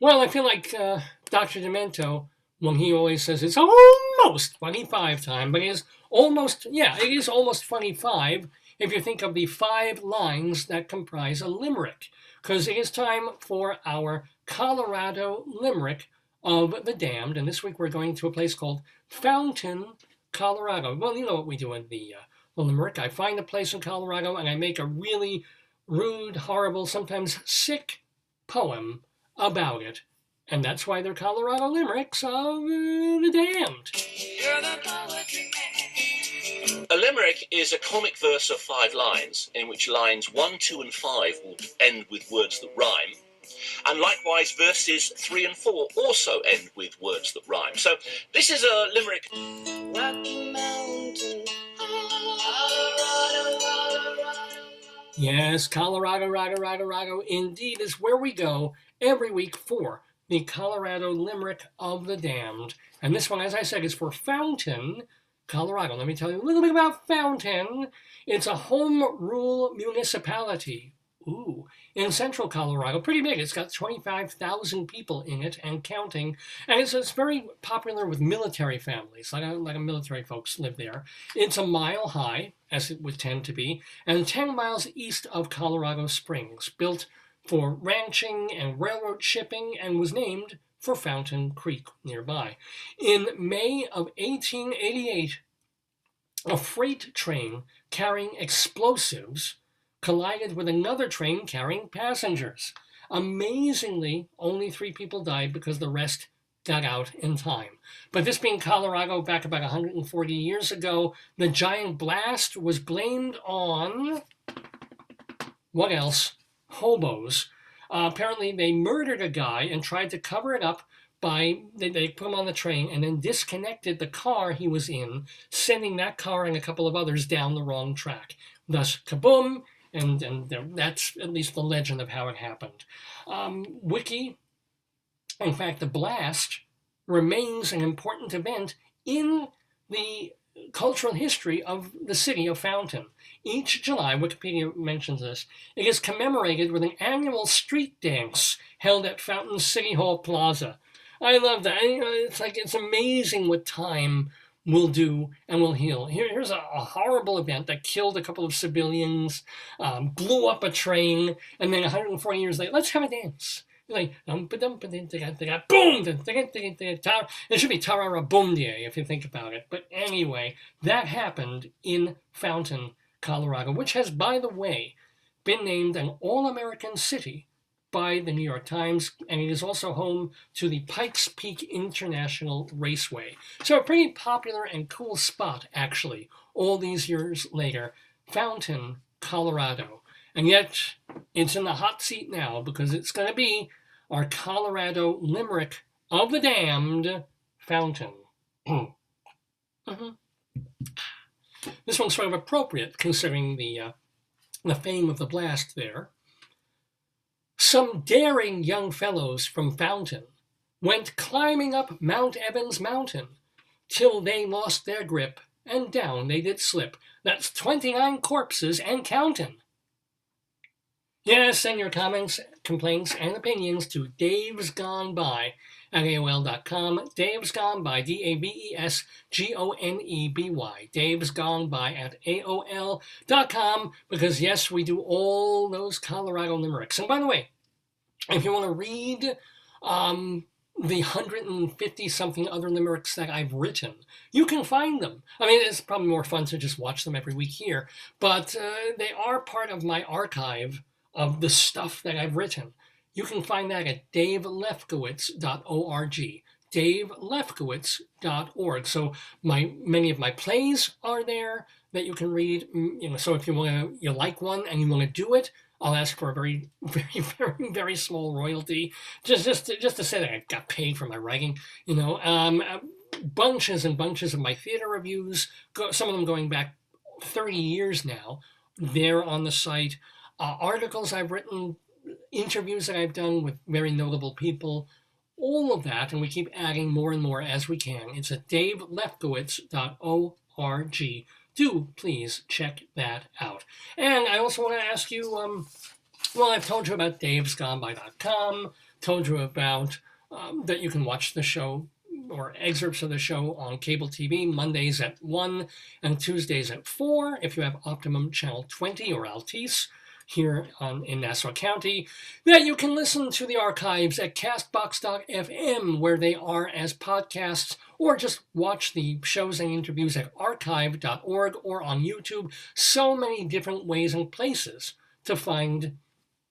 Well, I feel like Dr. Demento, when he always says it's almost funny 5 time, but it is almost funny 5 if you think of the 5 lines that comprise a limerick, because it is time for our Colorado Limerick of the Damned, and this week we're going to a place called Fountain, Colorado. Well, you know what we do in the limerick. I find a place in Colorado and I make a really rude, horrible, sometimes sick poem about it. And that's why they're Colorado Limericks of the Damned. A limerick is a comic verse of 5 lines, in which lines 1, 2, and 5 will end with words that rhyme. And likewise, verses 3 and 4 also end with words that rhyme. So this is a limerick. Rocky Mountain, Colorado, Yes, Colorado, indeed, is where we go every week for the Colorado Limerick of the Damned. And this one, as I said, is for Fountain, Colorado. Let me tell you a little bit about Fountain. It's a home rule municipality. Ooh, in central Colorado, pretty big. It's got 25,000 people in it and counting. And it's very popular with military families. Like a military folks live there. It's a mile high, as it would tend to be, and 10 miles east of Colorado Springs, built for ranching and railroad shipping, and was named for Fountain Creek nearby. In May of 1888, a freight train carrying explosives collided with another train carrying passengers. Amazingly, only 3 people died because the rest got out in time. But this being Colorado back about 140 years ago, the giant blast was blamed on, what else? Hobos. Apparently they murdered a guy and tried to cover it up by, they put him on the train and then disconnected the car he was in, sending that car and a couple of others down the wrong track. Thus, kaboom, and that's at least the legend of how it happened. Wiki, in fact, the blast remains an important event in the cultural history of the city of Fountain. Each July, Wikipedia mentions this, it is commemorated with an annual street dance held at Fountain City Hall Plaza. I love that. It's amazing what time will do and will heal. Here's a horrible event that killed a couple of civilians, blew up a train, and then 140 years later, let's have a dance. Like, boom, it should be Tararabumdie if you think about it. But anyway, that happened in Fountain, Colorado, which has, by the way, been named an All-American City by the New York Times, and it is also home to the Pikes Peak International Raceway. So a pretty popular and cool spot, actually, all these years later, Fountain, Colorado. And yet, it's in the hot seat now because it's going to be our Colorado Limerick of the Damned, Fountain. This one's sort of appropriate considering the fame of the blast there. Some daring young fellows from Fountain went climbing up Mount Evans Mountain till they lost their grip and down they did slip. That's 29 corpses and counting. Yes, send your comments, complaints, and opinions to davesgoneby at AOL.com. Dave's Gone By, DAVESGONEBY. Dave's Gone By at AOL.com, because yes, we do all those Colorado limericks. And by the way, if you want to read the 150-something other limericks that I've written, you can find them. I mean, it's probably more fun to just watch them every week here, but they are part of my archive of the stuff that I've written. You can find that at davelefkowitz.org. davelefkowitz.org. So many of my plays are there that you can read. So if you like one and you want to do it, I'll ask for a very, very, very, very small royalty, just to say that I got paid for my writing. Bunches and bunches of my theater reviews, some of them going back 30 years now. They're on the site. Articles I've written, interviews that I've done with very notable people, all of that, and we keep adding more and more as we can. It's at davelefkowitz.org. Do please check that out. And I also want to ask you, I've told you about davesgoneby.com, told you about that you can watch the show or excerpts of the show on cable TV Mondays at 1 and Tuesdays at 4 if you have Optimum Channel 20 or Altice here in Nassau County, that you can listen to the archives at castbox.fm, where they are as podcasts, or just watch the shows and interviews at archive.org or on YouTube. So many different ways and places to find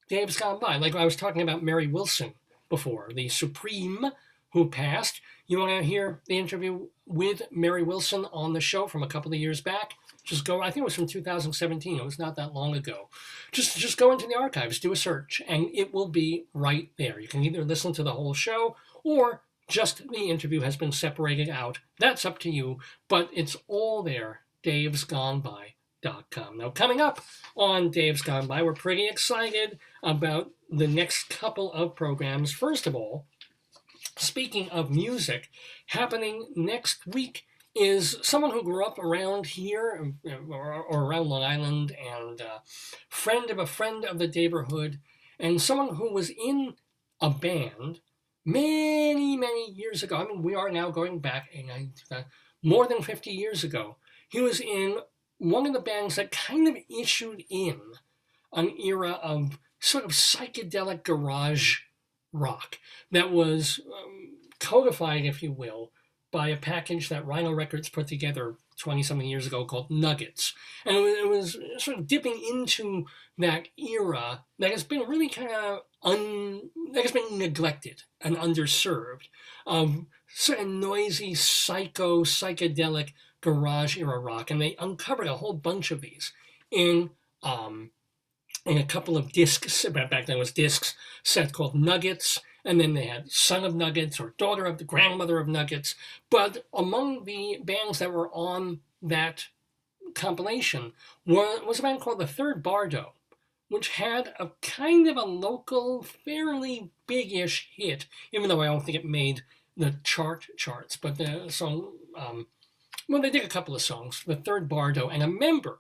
Dave's Gone By. Like I was talking about Mary Wilson before, the Supreme who passed. You want to hear the interview with Mary Wilson on the show from a couple of years back? Just go, I think it was from 2017. It was not that long ago. Just go into the archives, do a search, and it will be right there. You can either listen to the whole show or just the interview has been separated out. That's up to you, but it's all there, davesgoneby.com. gmail.com. Now, coming up on Dave's Gone By, we're pretty excited about the next couple of programs. First of all, speaking of music, happening next week is someone who grew up around here or around Long Island, and friend of a friend of the Daverhood, and someone who was in a band many, many years ago. I mean, we are now going back more than 50 years ago. He was in one of the bands that kind of issued in an era of sort of psychedelic garage rock that was codified, if you will, by a package that Rhino Records put together 20-something years ago called Nuggets. And it was sort of dipping into that era that has been really kind of that has been neglected and underserved, of sort of noisy, psychedelic garage era rock. And they uncovered a whole bunch of these in a couple of discs. Back then it was discs set called Nuggets, and then they had Son of Nuggets or Daughter of the Grandmother of Nuggets. But among the bands that were on that compilation was a band called the Third Bardo, which had a kind of a local, fairly big-ish hit, even though I don't think it made the charts. But the song, they did a couple of songs, the Third Bardo, and a member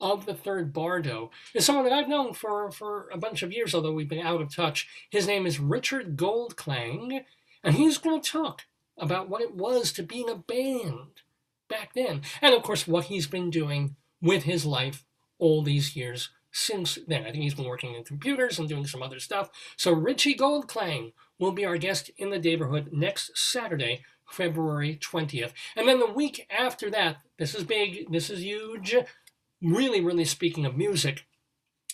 of the Third Bardo is someone that I've known for a bunch of years, although we've been out of touch. His name is Richard Goldklang, and he's going to talk about what it was to be in a band back then, and of course what he's been doing with his life all these years since then. I think he's been working in computers and doing some other stuff. So Richie Goldklang will be our guest in the Daverhood next Saturday, February 20th. And then the week after that, this is big, this is huge. Really, speaking of music,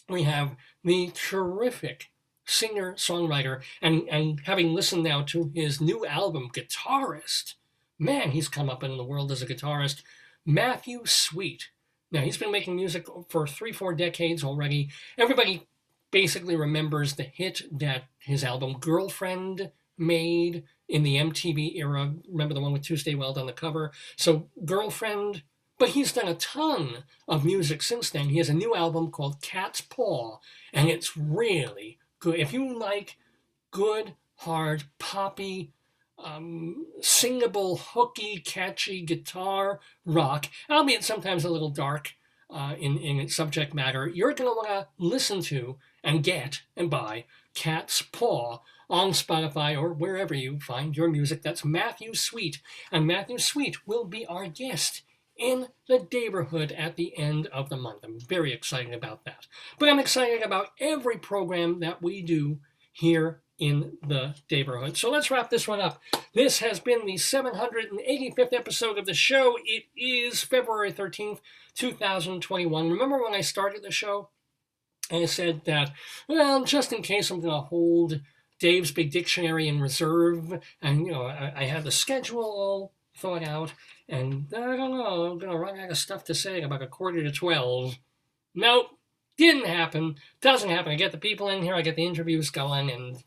we have the terrific singer-songwriter, and having listened now to his new album, guitarist, man, he's come up in the world as a guitarist, Matthew Sweet. Now, he's been making music for 3-4 decades already. Everybody basically remembers the hit that his album Girlfriend made in the MTV era. Remember the one with Tuesday Weld on the cover? So Girlfriend. But he's done a ton of music since then. He has a new album called Cat's Paw, and it's really good. If you like good, hard, poppy, singable, hooky, catchy guitar rock, albeit sometimes a little dark in its subject matter, you're going to want to listen to and get and buy Cat's Paw on Spotify or wherever you find your music. That's Matthew Sweet, and Matthew Sweet will be our guest in the Daverhood at the end of the month. I'm very excited about that. But I'm excited about every program that we do here in the Daverhood. So let's wrap this one up. This has been the 785th episode of the show. It is February 13th, 2021. Remember when I started the show? I said that, well, just in case I'm going to hold Dave's Big Dictionary in reserve, and, I had the schedule all thought out, and I don't know, I'm going to run out of stuff to say about 11:45. Nope, didn't happen, doesn't happen. I get the people in here, I get the interviews going, and,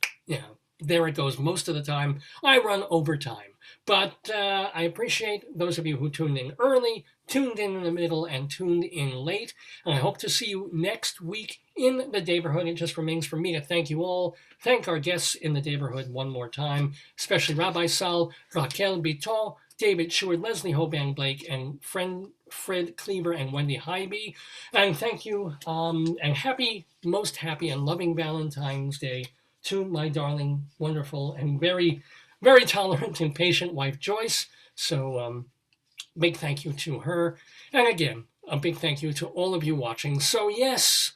there it goes. Most of the time, I run overtime. But I appreciate those of you who tuned in early, tuned in the middle, and tuned in late. And I hope to see you next week in the Daverhood. It just remains for me to thank you all, thank our guests in the Daverhood one more time, especially Rabbi Sal, Raquel Bitton, David Sheward, Leslie Hoban Blake, and Fred Cleaver, and Wendy Highby. And thank you, and most happy and loving Valentine's Day to my darling, wonderful, and very, very tolerant and patient wife, Joyce. So big thank you to her. And again, a big thank you to all of you watching. So yes,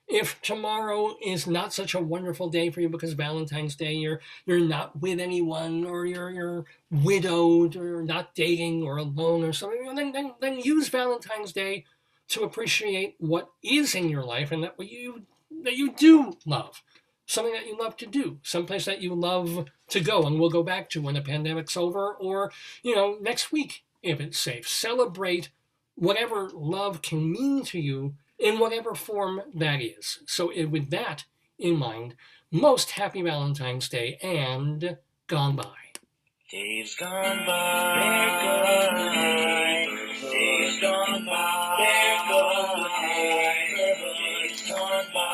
if tomorrow is not such a wonderful day for you because Valentine's Day, you're not with anyone, or you're widowed, or not dating, or alone, or something, then use Valentine's Day to appreciate what is in your life and that you do love. Something that you love to do, someplace that you love to go and will go back to when the pandemic's over, or, next week, if it's safe. Celebrate whatever love can mean to you in whatever form that is. So with that in mind, most happy Valentine's Day, and gone by. Days gone by, days gone by. gone by.